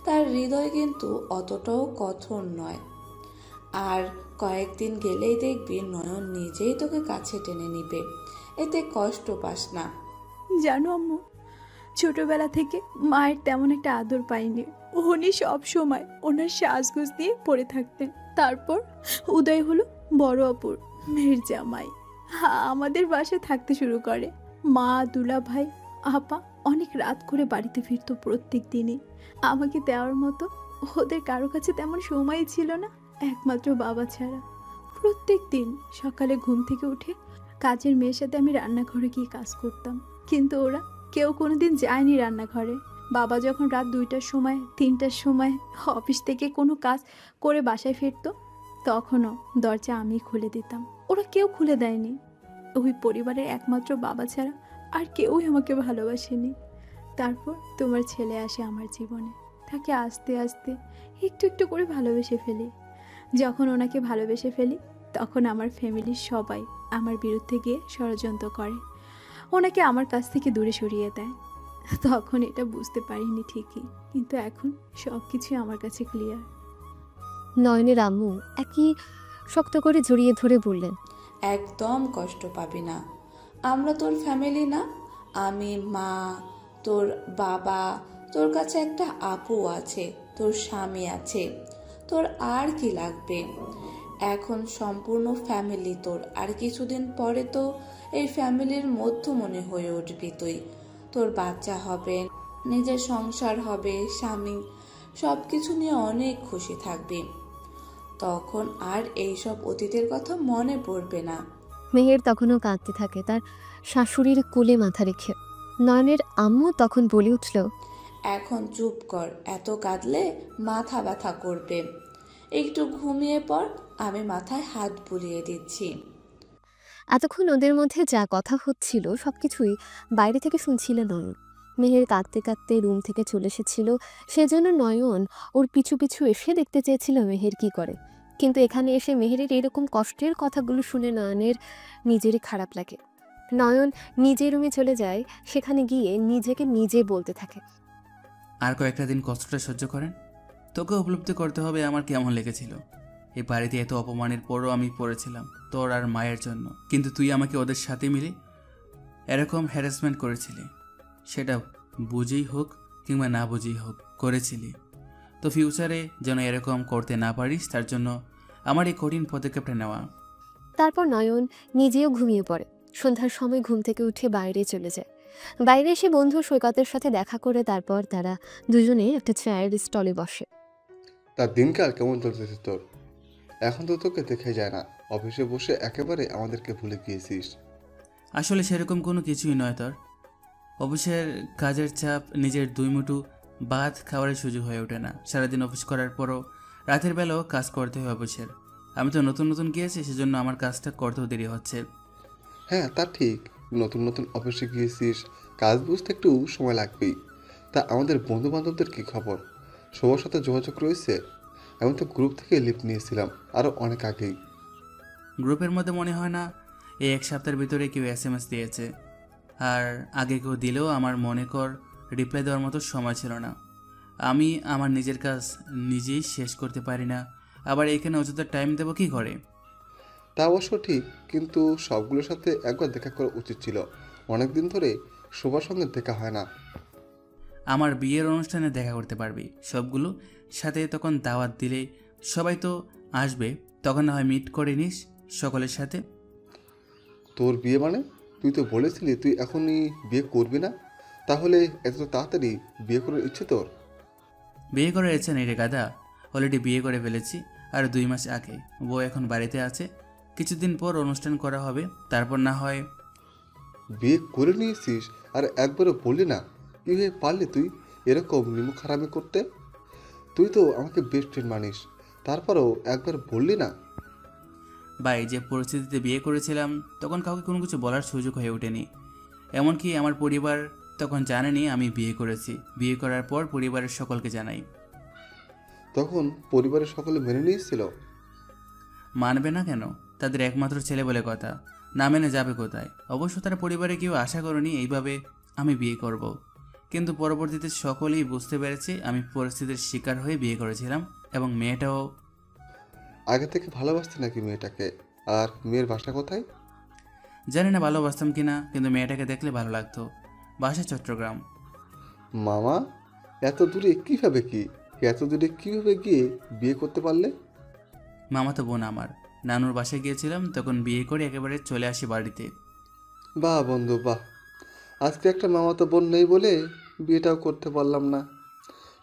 তার হৃদয় কিন্তু অতটাও কঠোর নয়। আর কয়েকদিন গেলেই দেখবি নয়ন নিজেই তোকে কাছে টেনে নিবে, এতে কষ্ট পাস না। জানো আম্মু, ছোটবেলা থেকে মায়ের তেমন একটা আদর পাইনি। উনি সব সময় ওনার সাজগোজ দিয়ে পড়ে থাকতেন। তারপর উদয় হলো বড় অপুর মেয়ের জামাই, আমাদের বাসায় থাকতে শুরু করে। মা, দুলা ভাই, আপা অনেক রাত করে বাড়িতে ফিরতো প্রত্যেক দিনই। আমাকে দেওয়ার মতো ওদের কারো কাছে তেমন সময় ছিল না, একমাত্র বাবা ছাড়া। প্রত্যেক দিন সকালে ঘুম থেকে উঠে কাজের মেয়ের সাথে আমি রান্নাঘরে গিয়ে কাজ করতাম, কিন্তু ওরা কেউ কোনোদিন যায়নি রান্নাঘরে। বাবা যখন রাত 2টার সময় 3টার সময় অফিস থেকে কোনো কাজ করে বাসায় ফিরতো, তখনও দরজা আমি খুলে দিতাম, ওরা কেউ খুলে দেয়নি। ওই পরিবারের একমাত্র বাবা ছাড়া আর কেউই আমাকে ভালোবাসেনি। তারপর তোমার ছেলে আসে আমার জীবনে, তাকে আস্তে আস্তে একটু একটু করে ভালোবেসে ফেলি। যখন ওনাকে ভালোবেসে ফেলি তখন আমার ফ্যামিলির সবাই আমার বিরুদ্ধে গিয়ে ষড়যন্ত্র করে, ওনাকে আমার কাছ থেকে দূরে সরিয়ে দেয়। তখন এটা বুঝতে পারিনি ঠিকই, কিন্তু এখন সব কিছুই আমার কাছে ক্লিয়ার। নয়নের আম্মু একই শক্ত করে জড়িয়ে ধরে বললেন, একদম কষ্ট পাবি না, আমরা তোর ফ্যামিলি না? আমি, মা, তোর বাবা, তোর কাছে একটা আপু আছে, তোর স্বামী আছে, তোর আর কি লাগবে? এখন সম্পূর্ণ ফ্যামিলি তোর। আর কিছুদিন পরে তো এই ফ্যামিলির মধ্যমণি হয়ে উঠবি তুই। তোর বাচ্চা হবে, নিজের সংসার হবে, স্বামী, সব কিছু নিয়ে অনেক খুশি থাকবি। তখন আর এইসব অতীতের কথা মনে পড়বে না। মেহের তখনও কাঁদতে থাকে তার শাশুড়ির কোলে মাথা রেখে। নয়নের আম্মু তখন বলে উঠল, এখন চুপ কর, এত কাঁদলে মাথা ব্যথা করবে। একটু ঘুমিয়ে পড়, আমি মাথায় হাত বুলিয়ে দিচ্ছি। এতক্ষণ ওদের মধ্যে যা কথা হচ্ছিল সবকিছুই বাইরে থেকে শুনছিল নয়ন। মেহের কাঁদতে কাঁদতে রুম থেকে চলে এসেছিল, সেজন্য নয়ন ওর পিছু পিছু এসে দেখতে চেয়েছিল মেহের কি করে। কিন্তু এখানে এসে মেহেরের এরকম কষ্টের কথাগুলো শুনে নয়নের নিজেরই খারাপ লাগে। নয়ন নিজের রুমে চলে যায়, সেখানে গিয়ে নিজেকে নিজে বলতে থাকে, আর কয়েকটা দিন কষ্টটা সহ্য করেন, তোকে উপলব্ধি করতে হবে আমার কেমন লেগেছিল। এই বাড়িতে এত অপমানের পরও আমি পড়েছিলাম তোর আর মায়ের জন্য, কিন্তু তুই আমাকে ওদের সাথে মিলে এরকম হ্যারাসমেন্ট করেছিলি। সেটা বুঝেই হোক কিংবা না বুঝেই হোক করেছিলি, তো ফিউচারে যেন এরকম করতে না পারিস তার জন্য আমার এই কঠিন পদক্ষেপটা নেওয়া। তারপর নয়ন নিজেও ঘুমিয়ে পড়ে। সন্ধ্যার সময় ঘুম থেকে উঠে বাইরে চলে যায়। বাইরে এসে বন্ধু সৈকতের সাথে দেখা করে তারপর তারা দুজনে একটা চায়ের স্টলে বসে। তার দিনকাল কেমন চলতেছে তোর? এখন তো তোকে দেখে যায় না, অফিসে বসে একেবারে আমাদেরকে ভুলে গিয়েছিস। আসলে সেরকম কোনো কিছুই নয় তোর, অফিসের কাজের চাপ, নিজের 2 মুঠো ভাত খাওয়ার সুযোগ হয়ে ওঠে না। সারাদিন অফিস করার পরও রাতের বেলাও কাজ করতে হয় অফিসের। আমি তো নতুন নতুন গিয়েছি, সেজন্য আমার কাজটা করতেও দেরি হচ্ছে। হ্যাঁ তা ঠিক, নতুন নতুন অফিসে গিয়েছিস, কাজ বুঝতে একটু সময় লাগবেই। তা আমাদের বন্ধু বান্ধবদের কী খবর? সবার সাথে যোগাযোগ রয়েছে? আমি তো গ্রুপ থেকে লিভ নিয়েছিলাম আরও অনেক আগেই। গ্রুপের মধ্যে মনে হয় না এই 1 সপ্তাহের ভিতরে কেউ SMS দিয়েছে, আর আগে কেউ দিলেও আমার মনে কর রিপ্লাই দেওয়ার মতো সময় ছিল না। আমি আমার নিজের কাজ নিজেই শেষ করতে পারি না, আবার এখানে অযথা টাইম দেবো কী করে? তা অবশ্য ঠিক, কিন্তু সবগুলোর সাথে একবার দেখা করা উচিত ছিল। অনেকদিন ধরে সবার সঙ্গে দেখা হয় না। আমার বিয়ের অনুষ্ঠানে দেখা করতে পারবি সবগুলো সাথে, তখন দাওয়াত দিলে সবাই তো আসবে, তখন না হয় মিট করে নিস সকলের সাথে। তোর বিয়ে মানে? তুই তো বলেছিলি তুই এখনই বিয়ে করবি না, তাহলে এত তাড়াতাড়ি বিয়ে করার ইচ্ছে তোর? বিয়ে করার ইচ্ছে নেই রে গাদা, অলরেডি বিয়ে করে ফেলেছি আর 2 মাস আগে। বউ এখন বাড়িতে আছে, কিছুদিন পর অনুষ্ঠান করা হবে, তারপর না হয়। বিয়ে করে নিয়েছিস আর একবারও বললি না? কীভাবে পারলি তুই এরকম নিমুখ হারামি করতে? তুই তো আমাকে বেস্ট ফ্রেন্ড মানিস, তারপরেও একবার বললি না? ভাই, যে পরিস্থিতিতে বিয়ে করেছিলাম তখন কাউকে কোনো কিছু বলার সুযোগ হয়ে ওঠেনি। এমনকি আমার পরিবার তখন জানেনি আমি বিয়ে করেছি। বিয়ে করার পর পরিবারের সকলকে জানাই। তখন পরিবারের সকলে মেনে নিয়েছিল? মানবে না কেন? তাদের একমাত্র ছেলে বলে কথা, না মেনে যাবে কোথায়? অবশ্য তার পরিবারে কেউ আশা করেনি এইভাবে আমি বিয়ে করব। কিন্তু পরবর্তীতে সকলেই বুঝতে পেরেছে আমি পরিস্থিতির শিকার হয়ে বিয়ে করেছিলাম এবং মেয়েটাও। আগে থেকে ভালোবাসতে নাকি মেয়েটাকে? আর মেয়ের বাসা কোথায়? জানি না ভালোবাসতাম কিনা, কিন্তু মেয়েটাকে দেখলে ভালো লাগতো। বাসা চট্টগ্রাম। মামা, এত দূরে কিভাবে গিয়ে বিয়ে করতে পারলে? মামা তো বোন আমার। নানুর বাসায় গিয়েছিলাম, তখন বিয়ে করে একেবারে চলে আসি বাড়িতে। বাহ বন্ধু বাহ, আজকে একটা মামাতো বোন নেই বলে বিয়েটাও করতে পারলাম না।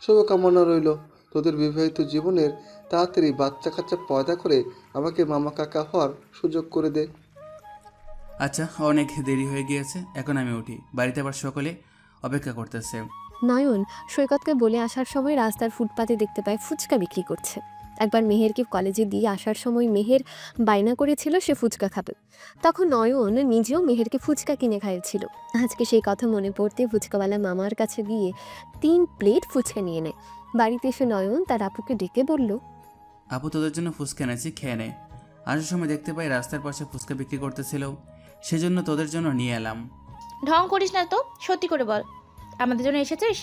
শুভকামনা রইল তোদের বিবাহিত জীবনের। তাড়াতাড়ি বাচ্চা কাচ্চা পয়দা করে আমাকে মামা কাকা হওয়ার সুযোগ করে দে। আচ্ছা, অনেক দেরি হয়ে গিয়েছে, এখন আমি উঠি। বাড়িতে আবার সকলে অপেক্ষা করতেছে। নয়ন সৈকতকে বলে আসার সময় রাস্তার ফুটপাতে দেখতে পায় ফুচকা বিক্রি করছে। একবার মেহেরকে কলেজে দিয়ে আসার সময় মেহের বায়না করেছিল সে ফুচকা খাবে। তখন নয়ন নিজেও মেহেরকে ফুচকা কিনে খাইয়েছিল। আজকে সেই কথা মনে পড়তে ফুচকাওয়ালা মামার কাছে গিয়ে 3 প্লেট ফুচকা নিয়ে নেয়। বাড়িতে এসে নয়ন তার আপুকে ডেকে বলল, আপু, তোদের জন্য ফুচকা এনেছি, খেয়ে নে। আসার সময় দেখতে পাই রাস্তার পাশে ফুচকা বিক্রি করতেছিল, সেজন্য তোদের জন্য নিয়ে এলাম। ঢং করিস না তো, সত্যি করে বল, আমাদের জন্য এসেছিস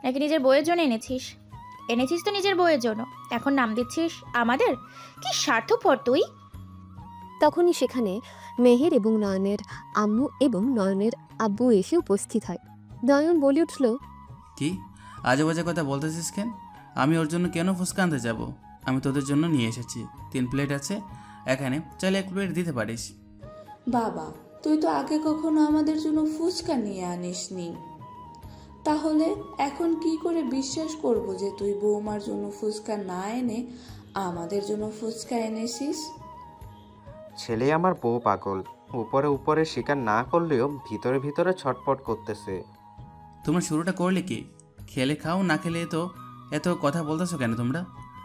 নাকি নিজের বউয়ের জন্য এনেছিস? এনেছিস তো নিজের বউয়ের জন্য, এখন নাম দিচ্ছিস আমাদের। কি স্বার্থপর তুই! তখনই সেখানে মেহের এবং নয়নের আম্মু এবং নয়নের আব্বু এসে উপস্থিত হয়। নয়ন বলে উঠল, কি আজে বাজে কথা বলতেছিস কেন? আমি ওর জন্য কেন ফুচকা আনতে যাব? আমি তোদের জন্য নিয়ে এসেছি। 3 প্লেট আছে এখানে, চাইলে 1 প্লেট দিতে পারিস। বাবা, তুই তো আগে কখনো আমাদের জন্য ফুচকা নিয়ে আনিসনি, তাহলে এখন কি করে বিশ্বাস করব যে তুই বৌমার জন্য ফুচকা না এনে আমাদের জন্য ফুচকা এনেছিস? ছেলে আমার বউ পাগল, উপরে উপরে স্বীকার না করলেও ভিতরে ভিতরে ছটফট করতেছে। তোমরা শুরুটা করলে কি? খেলে খাও, না খেলে তো এত কথা বলতেছো কেন তোমরা?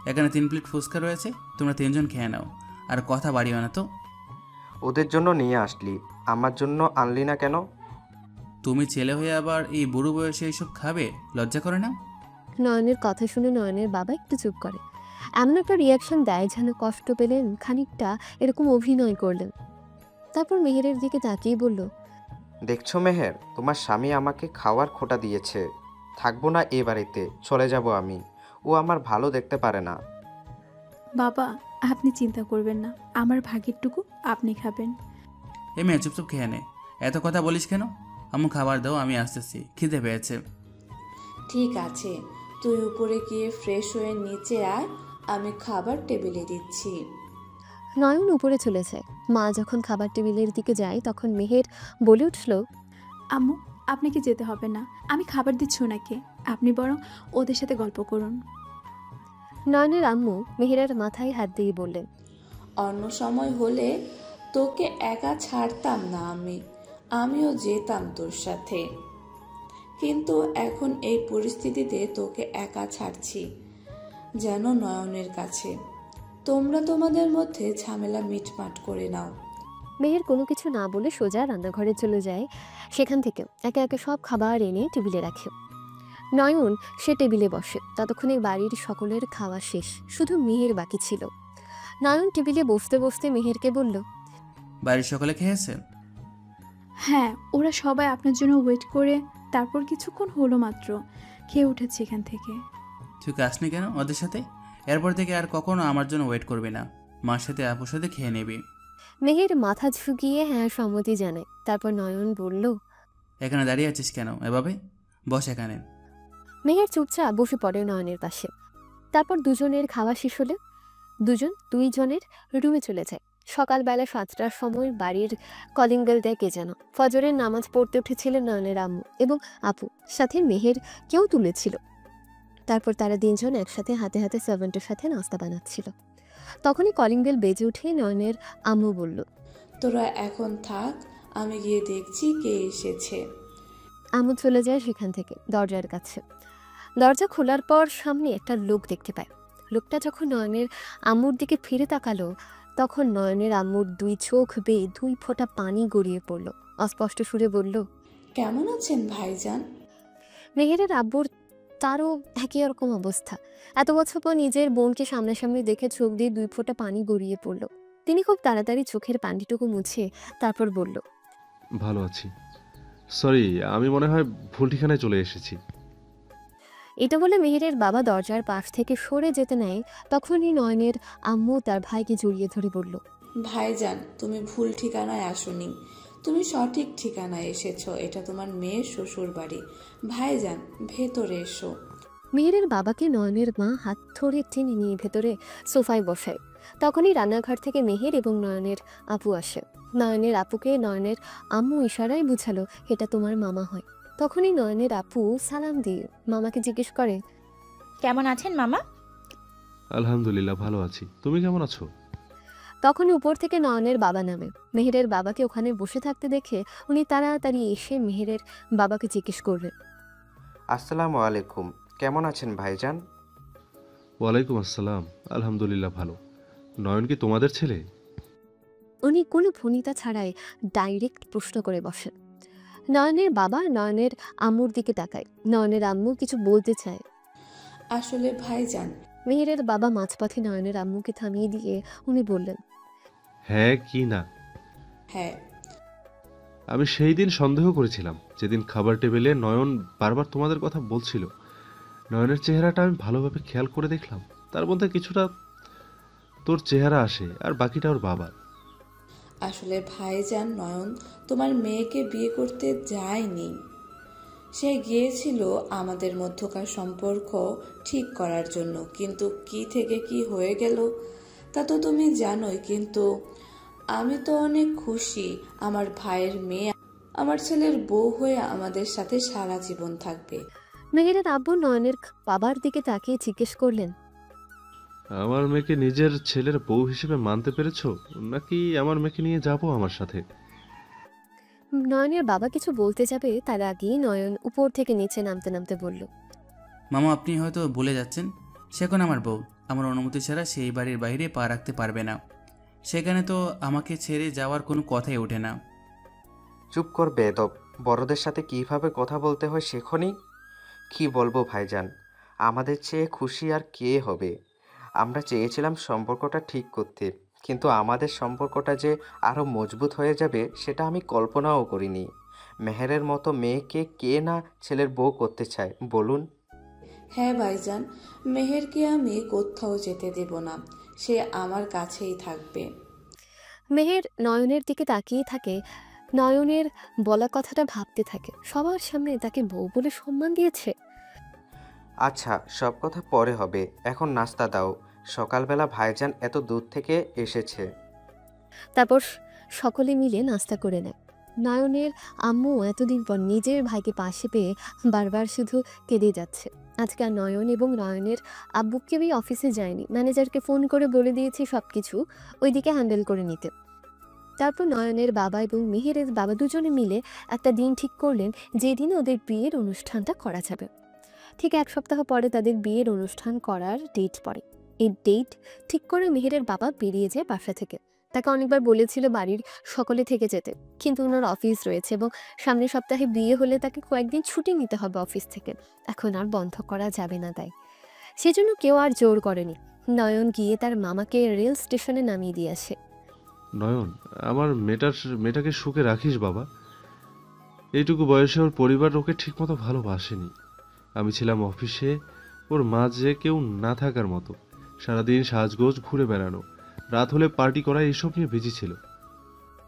এখানে 3 প্লেট ফুচকা রয়েছে, তোমরা 3 জন খেয়ে নাও, আর কথা বাড়িও না তো। ওদের জন্য নিয়ে আসলি, আমার জন্য আনলি না কেন? তুমি ছেলে হয়ে আবার এই বুড়ো বয়সে এইসব খাবে? লজ্জা করে না? নয়নের কথা শুনে নয়নের বাবা একটু চুপ করে। এমন একটা রিয়াকশন দেয় যেন কষ্ট পেলেন, খানিকটা এরকম অভিনয় করলেন। তারপর মেহেরের দিকে তাকিয়ে বলল, দেখছো মেহের, তোমার স্বামী আমাকে খাওয়ার খোটা দিয়েছে। থাকবো না এ বাড়িতে, চলে যাব আমি। ও আমার ভালো দেখতে পারে না। বাবা, আপনি চিন্তা করবেন না, আমার ভাগেরটুকু আপনি খাবেন। এ মেয়ে, চুপচাপ খেয়ে নে। এত কথা বলিস কেন? আম্মু খাবার দাও, আমি আসতেছি, খিদে পেয়েছে। ঠিক আছে, তুই উপরে গিয়ে ফ্রেশ হয়ে নিচে আয়, আমি খাবার টেবিলে দিচ্ছি। নয়ন উপরে চলে যায়। মা যখন খাবার টেবিলের দিকে যায় তখন মেহের বলে উঠল, আম্মু, আপনাকে যেতে হবে না, আমি খাবার দিচ্ছি ওনাকে, আপনি বরং ওদের সাথে গল্প করুন। নয়নের আম্মু মেহেরের মাথায় হাত দিয়ে বললেন, অন্য সময় হলে তোকে একা ছাড়তাম না, আমিও যেতাম তোর সাথে, কিন্তু এখন এই পরিস্থিতিতে তোকে একা ছাড়ছি যেন নয়নের কাছে। তোমরা তোমাদের মধ্যে ঝামেলা মিটমাট করে নাও। মেহের কোনো কিছু না বলে সোজা রান্নাঘরে চলে যায়। সেখান থেকে একে একে সব খাবার এনে টেবিলে রাখে। নয়ন সে টেবিলে বসে। ততক্ষণে বাড়ির সকলের খাওয়া শেষ, শুধু মেহের বাকি ছিল। নয়ন টেবিলে বসতে বসতে মেহেরকে বলল, বাড়ির সকলে খেয়েছে? হ্যাঁ, ওরা সবাই আপনার জন্য ওয়েট করে তারপর কিছুক্ষণ হলো মাত্র খেয়ে উঠেছে এখান থেকে। তুই আসনি কেন ওদের সাথে? এরপর থেকে আর কখনো আমার জন্য ওয়েট করবি না, মার সাথে আপুর সাথে খেয়ে নেবি। মেহের মাথা ঝুঁকিয়ে হ্যাঁ সম্মতি জানায়। তারপর নয়ন বলল, এখানে দাঁড়িয়ে আছিস কেন? এভাবে বস এখানে। মেহের চুপচাপ বসে পড়ে নয়নের পাশে। তারপর দুজনের খাওয়া শেষ হলে দুইজনের রুমে চলে যায়। সকালবেলা 7টার সময় বাড়ির কলিং বেল দেয় কে যেন। ফজরের নামাজ পড়তে উঠেছিলেন নয়নের আম্মু এবং আপু, সাথে মেহের কেউ তুলেছিল। তারপর তারা 3 জন একসাথে হাতে হাতে সার্ভেন্টের সাথে নাস্তা বানাচ্ছিল। তখনই কলিং বেল বেজে উঠে নয়নের আম্মু বলল, তোরা এখন থাক, আমি গিয়ে দেখছি কে এসেছে। আম্মু চলে যায় সেখান থেকে দরজার কাছে। দরজা খোলার পর সামনে একটা লোক দেখতে পায়। লোকটা যখন নয়নের আম্মুর দিকে ফিরে তাকালো তখন নয়নের আম্মুর 2 চোখ বেয়ে 2 ফোঁটা পানি গড়িয়ে পড়ল। অস্পষ্ট সুরে বলল, কেমন আছেন ভাইজান? মেহেরের আব্বুর তারও একই রকম অবস্থা। এত বছর পর নিজের বোনকে সামনাসামনি দেখে চোখ দিয়ে 2 ফোঁটা পানি গড়িয়ে পড়ল। তিনি খুব তাড়াতাড়ি চোখের পানিটুকু মুছে তারপর বলল, ভালো আছি। সরি, আমি মনে হয় ভুল ঠিকানায় চলে এসেছি। এটা বলে মেহেরের বাবা দরজার পাশ থেকে সরে যেতে নেয়। তখনই নয়নের আম্মু তার ভাইকে জড়িয়ে ধরে বলল, ভাইজান, তুমি ভুল ঠিকানায় আসোনি, তুমি সঠিক ঠিকানায় এসেছো। এটা তোমার মেয়ের শ্বশুর বাড়ি। ভাইজান, ভেতরে এসো। মেহেরের বাবাকে নয়নের মা হাত ধরে টেনে নিয়ে ভেতরে সোফায় বসায়। তখনই রান্নাঘর থেকে মেহের এবং নয়নের আপু আসে। নয়নের আপুকে নয়নের আম্মু ইশারায় বুঝালো, এটা তোমার মামা হয়। তখনই নয়নের আপু সালাম দিয়ে মামাকে জিজ্ঞেস করে, কেমন আছেন মামা? আলহামদুলিল্লাহ ভালো আছি, তুমি কেমন আছো? তখনই উপর থেকে নয়নের বাবা নামে। মেহেরের বাবাকে ওখানে বসে থাকতে দেখে উনি তাড়াতাড়ি এসে মেহেরের বাবাকে জিজ্ঞেস করলেন, আসসালামু আলাইকুম, কেমন আছেন ভাইজান? ওয়ালাইকুম আসসালাম, আলহামদুলিল্লাহ ভালো। নয়ন কি তোমাদের ছেলে? উনি কোনো ভনিতা ছাড়াই ডাইরেক্ট প্রশ্ন করে বসেন। নয়নের বাবা নয়নের আম্মুর দিকে তাকায়। নয়নের আম্মু কিছু বলতে চায়। আসলে ভাইজান, মেহেরের বাবা মাঝপথে নয়নের আম্মুকে থামিয়ে দিয়ে উনি বললেন, হ্যাঁ কি না? হ্যাঁ। আমি সেই দিন সন্দেহ করেছিলাম, যেদিন খাবার টেবিলে নয়ন বারবার তোমাদের কথা বলছিল। নয়নের চেহারাটা আমি ভালোভাবে খেয়াল করে দেখলাম, তার মধ্যে কিছুটা তোর চেহারা আসে আর বাকিটা ওর বাবার। আসলে ভাইজান, নয়ন তোমার মেয়েকে বিয়ে করতে যায়নি। সে গিয়েছিল আমাদের মধ্যকার সম্পর্ক ঠিক করার জন্য, কিন্তু কি থেকে কি হয়ে গেল তা তো তুমি জানোই। কিন্তু আমি তো অনেক খুশি, আমার ভাইয়ের মেয়ে আমার ছেলের বউ হয়ে আমাদের সাথে সারা জীবন থাকবে। মেহেরের আব্বু নয়নের বাবার দিকে তাকিয়ে জিজ্ঞেস করলেন, আমার মেয়েকে নিজের ছেলের বউ হিসেবে মানতে পেরেছো, নাকি আমার মেয়েকে নিয়ে যাবো আমার সাথে? নয়নের বাবা কিছু বলতে যাবে তার আগেই নয়ন উপর থেকে নিচে নামতে নামতে বলল, মামা আপনি হয়তো ভুলে যাচ্ছেন, সে এখন আমার বউ। আমার অনুমতি ছাড়া সেই বাড়ির বাইরে পা রাখতে পারবে না। সেখানে তো আমাকে ছেড়ে যাওয়ার কোনো কথাই ওঠে না। চুপ কর বেদব, বড়দের সাথে কিভাবে কথা বলতে হয় শেখনি? কি বলবো ভাইজান, আমাদের চেয়ে খুশি আর কে হবে? আমরা চেয়েছিলাম সম্পর্কটা ঠিক করতে, কিন্তু আমাদের সম্পর্কটা যে আরও মজবুত হয়ে যাবে সেটা আমি কল্পনাও করিনি। মেহেরের মতো মেয়েকে কে না ছেলের বউ করতে চায় বলুন? হ্যাঁ ভাইজান, মেহেরকে আমি কোথাও যেতে দেব না, সে আমার কাছেই থাকবে। মেহের নয়নের দিকে তাকিয়ে থাকে। নয়নের বলা কথাটা ভাবতে থাকে, সবার সামনে তাকে বউ বলে সম্মান দিয়েছে। আচ্ছা, সব কথা পরে হবে, এখন নাস্তা দাও। সকালবেলা ভাইজান এত দূর থেকে এসেছে। তারপর সকলে মিলে নাস্তা করে নেয়। নয়নের আম্মু এতদিন পর নিজের ভাইকে পাশে পেয়ে বারবার শুধু কেঁদে যাচ্ছে। আজকে আর নয়ন এবং নয়নের আব্বুকে অফিসে যায়নি, ম্যানেজারকে ফোন করে বলে দিয়েছি সব কিছু ওইদিকে হ্যান্ডেল করে নিতে। তারপর নয়নের বাবা এবং মেহেরের বাবা দুজনে মিলে একটা দিন ঠিক করলেন, যেদিন ওদের বিয়ের অনুষ্ঠানটা করা যাবে। ঠিক 1 সপ্তাহ পরে তাদের বিয়ের অনুষ্ঠান করার ডেট পড়ে। এই ডেট ঠিক করে মেহেরের বাবা বেরিয়ে যায় বাসা থেকে। তাকে অনেকবার বলেছিল বাড়ির সকলে থেকে যেতে, কিন্তু ওনার অফিস রয়েছে এবং সামনের সপ্তাহে বিয়ে হলে তাকে কয়েকদিন ছুটি নিতে হবে অফিস থেকে। এখন আর বন্ধ করা যাবে না, তাই সেজন্য কেউ আর জোর করেনি। নয়ন গিয়ে তার মামাকে রেল স্টেশনে নামিয়ে দিয়ে আসে। নয়ন, আমার মেয়েটাকে সুখে রাখিস বাবা। এইটুকু বয়সে ওর পরিবার ওকে ঠিকমতো ভালোবাসেনি। আমি ছিলাম অফিসে, ওর মাঝে কেউ না থাকার মতো। সারাদিন সাজগোজ ঘুরে বেড়ানো, রাত হলে পার্টি করা, এসব নিয়ে বিজি ছিল।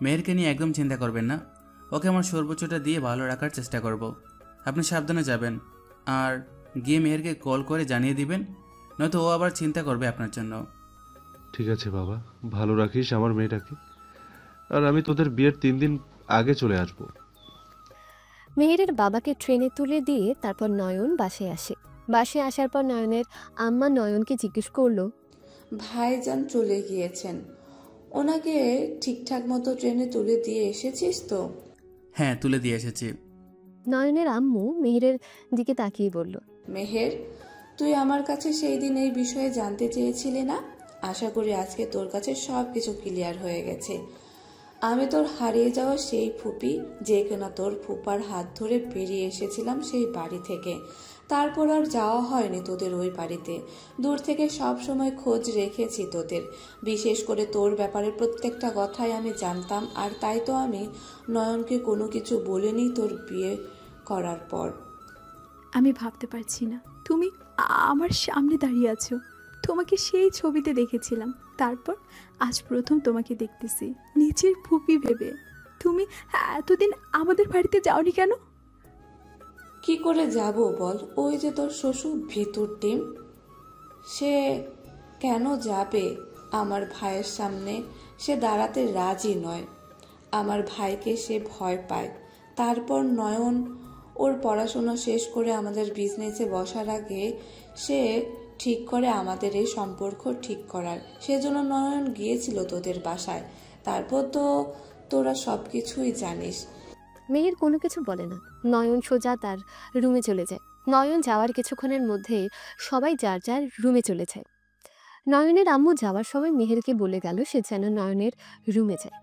মেয়েরকে নিয়ে একদম চিন্তা করবেন না, ওকে আমার সর্বোচ্চটা দিয়ে ভালো রাখার চেষ্টা করব। আপনি সাবধানে যাবেন, আর গিয়ে মেয়েরকে কল করে জানিয়ে দিবেন, নয়তো ও আবার চিন্তা করবে আপনার জন্য। ঠিক আছে বাবা, ভালো রাখিস আমার মেয়েটাকে। আর আমি তোদের বিয়ের 3 দিন আগে চলে আসব। মেহেরের বাবাকে ট্রেনে তুলে দিয়ে তারপর নয়ন বাসায় আসে। বাসায় আসার পর নয়নের আম্মা নয়নকে জিজ্ঞেস করলো, ভাইজান চলে গিয়েছেন, ওনাকে ঠিকঠাক মতো ট্রেনে তুলে দিয়ে এসেছিস তো? হ্যাঁ, তুলে দিয়ে এসেছি। নয়নের আম্মু মেহেরের দিকে তাকিয়ে বলল, মেহের, তুই আমার কাছে সেই দিন এই বিষয়ে জানতে চেয়েছিলি না? আশা করি আজকে তোর কাছে সব কিছু ক্লিয়ার হয়ে গেছে। আমি তোর হারিয়ে যাওয়া সেই ফুপি, যে কিনা তোর ফুপার হাত ধরে বেরিয়ে এসেছিলাম সেই বাড়ি থেকে। তারপর আর যাওয়া হয়নি তোদের ওই বাড়িতে। দূর থেকে সব সময় খোঁজ রেখেছি তোদের, বিশেষ করে তোর ব্যাপারে প্রত্যেকটা কথাই আমি জানতাম। আর তাই তো আমি নয়নকে কোনো কিছু বলিনি তোর বিয়ে করার পর। আমি ভাবতে পারছি না তুমি আমার সামনে দাঁড়িয়ে আছো। তোমাকে সেই ছবিতে দেখেছিলাম, তারপর আজ প্রথম তোমাকে দেখতেছি নিজের ফুপি ভেবে। তুমি এতদিন আমাদের বাড়িতে যাওনি কেন? কি করে যাব বল? ওই যে তোর শ্বশুর ভিতর টিম, সে কেন যাবে আমার ভাইয়ের সামনে? সে দাঁড়াতে রাজি নয়। আমার ভাইকে সে ভয় পায়। তারপর নয়ন ওর পড়াশোনা শেষ করে আমাদের বিজনেসে বসার আগে সে ঠিক করে আমাদের এই সম্পর্ক ঠিক করার। সেজন্য নয়ন গিয়েছিল তোদের বাসায়। তারপর তো তোরা সব কিছুই জানিস। মেহের কোনো কিছু বলে না। নয়ন সোজা তার রুমে চলে যায়। নয়ন যাওয়ার কিছুক্ষণের মধ্যে সবাই যার যার রুমে চলে যায়। নয়নের আম্মু যাওয়ার সময় মেহেরকে বলে গেল সে যেন নয়নের রুমে যায়।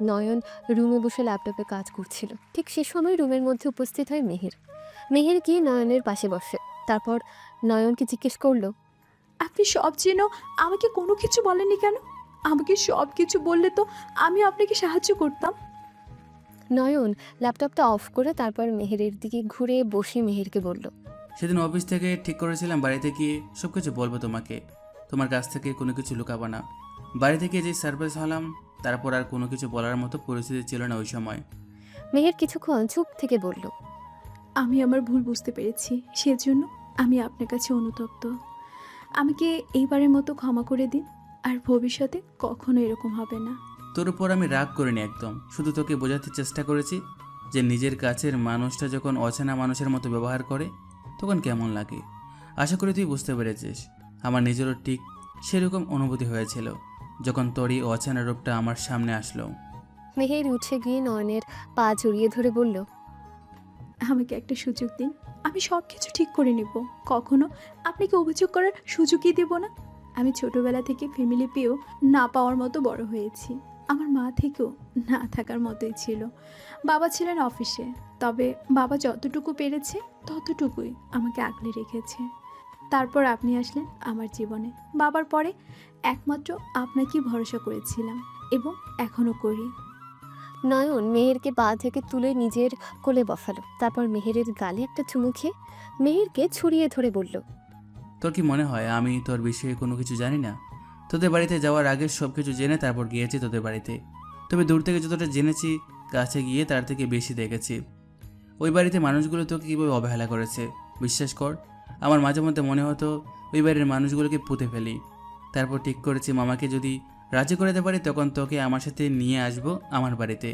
নয়ন রুমে বসে ল্যাপটপে কাজ করছিল। ঠিক সে সময় রুমের মধ্যে উপস্থিত হয় মেহের। মেহের গিয়ে নয়নের পাশে বসে। তারপর নয়নকে জিজ্ঞেস করলো, আপনি সব চেনো, আমাকে কোনো কিছু বলেননি কেন? আমাকে সব কিছু বললে তো আমি আপনাকে সাহায্য করতাম। নয়ন ল্যাপটপটা অফ করে তারপর মেহেরের দিকে ঘুরে বসে মেহেরকে বলল, সেদিন অফিস থেকে ঠিক করেছিলাম বাড়িতে গিয়ে সব কিছু বলবো তোমাকে, তোমার কাছ থেকে কোনো কিছু লুকাবো না। বাড়ি থেকে যে সারপ্রাইজ হলাম, তারপর আর কোনো কিছু বলার মতো পরিস্থিতি ছিল না ওই সময়। মেহের কিছুক্ষণ চুপ থেকে বলল, আমি আমার ভুল বুঝতে পেরেছি, সেজন্য আমি আপনার কাছে অনুতপ্ত। আমাকে এইবারের মতো ক্ষমা করে দিন, আর ভবিষ্যতে কখনো এরকম হবে না। তোর উপর আমি রাগ করিনি একদম, শুধু তোকে বোঝাতে চেষ্টা করেছি যে নিজের কাছের মানুষটা যখন অচেনা মানুষের মতো ব্যবহার করে তখন কেমন লাগে। আশা করি তুই বুঝতে পেরেছিস। আমার নিজেরও ঠিক সেরকম অনুভূতি হয়েছিল যখন তোরই অচেনা রূপটা আমার সামনে আসলো। মেহের উঠে গিয়ে নয়নের পা জড়িয়ে ধরে বলল, আমাকে একটা সুযোগ দিন, আমি সব কিছু ঠিক করে নেব। কখনো আপনাকে অভিযোগ করার সুযোগই দেব না। আমি ছোটবেলা থেকে ফ্যামিলি পেয়েও না পাওয়ার মতো বড় হয়েছি। আমার মা থেকেও না থাকার মতোই ছিল। বাবা ছিলেন অফিসে, তবে বাবা যতটুকু পেরেছে ততটুকুই আমাকে আগলে রেখেছে। তারপর আপনি আসলেন আমার জীবনে। বাবার পরে একমাত্র আপনাকেই ভরসা করেছিলাম এবং এখনও করি। নয়ন মেহেরকে পা থেকে তুলে নিজের কোলে বসালো। তারপর মেহেরের গালে একটা চুমু খেয়ে মেহেরকে ছড়িয়ে ধরে বলল, তোর কি মনে হয় আমি তোর বিষয়ে কোনো কিছু জানি না? তোদের বাড়িতে যাওয়ার আগে সব কিছু জেনে তারপর গিয়েছি তোদের বাড়িতে। তবে দূর থেকে যতটা জেনেছি, কাছে গিয়ে তার থেকে বেশি দেখেছি। ওই বাড়িতে মানুষগুলো তোকে কীভাবে অবহেলা করেছে বিশ্বাস কর। আমার মাঝে মধ্যে মনে হতো ওই বাড়ির মানুষগুলোকে পুঁতে ফেলি। তারপর ঠিক করেছি মামাকে যদি রাজি করাতে পারি তখন তোকে আমার সাথে নিয়ে আসবো আমার বাড়িতে,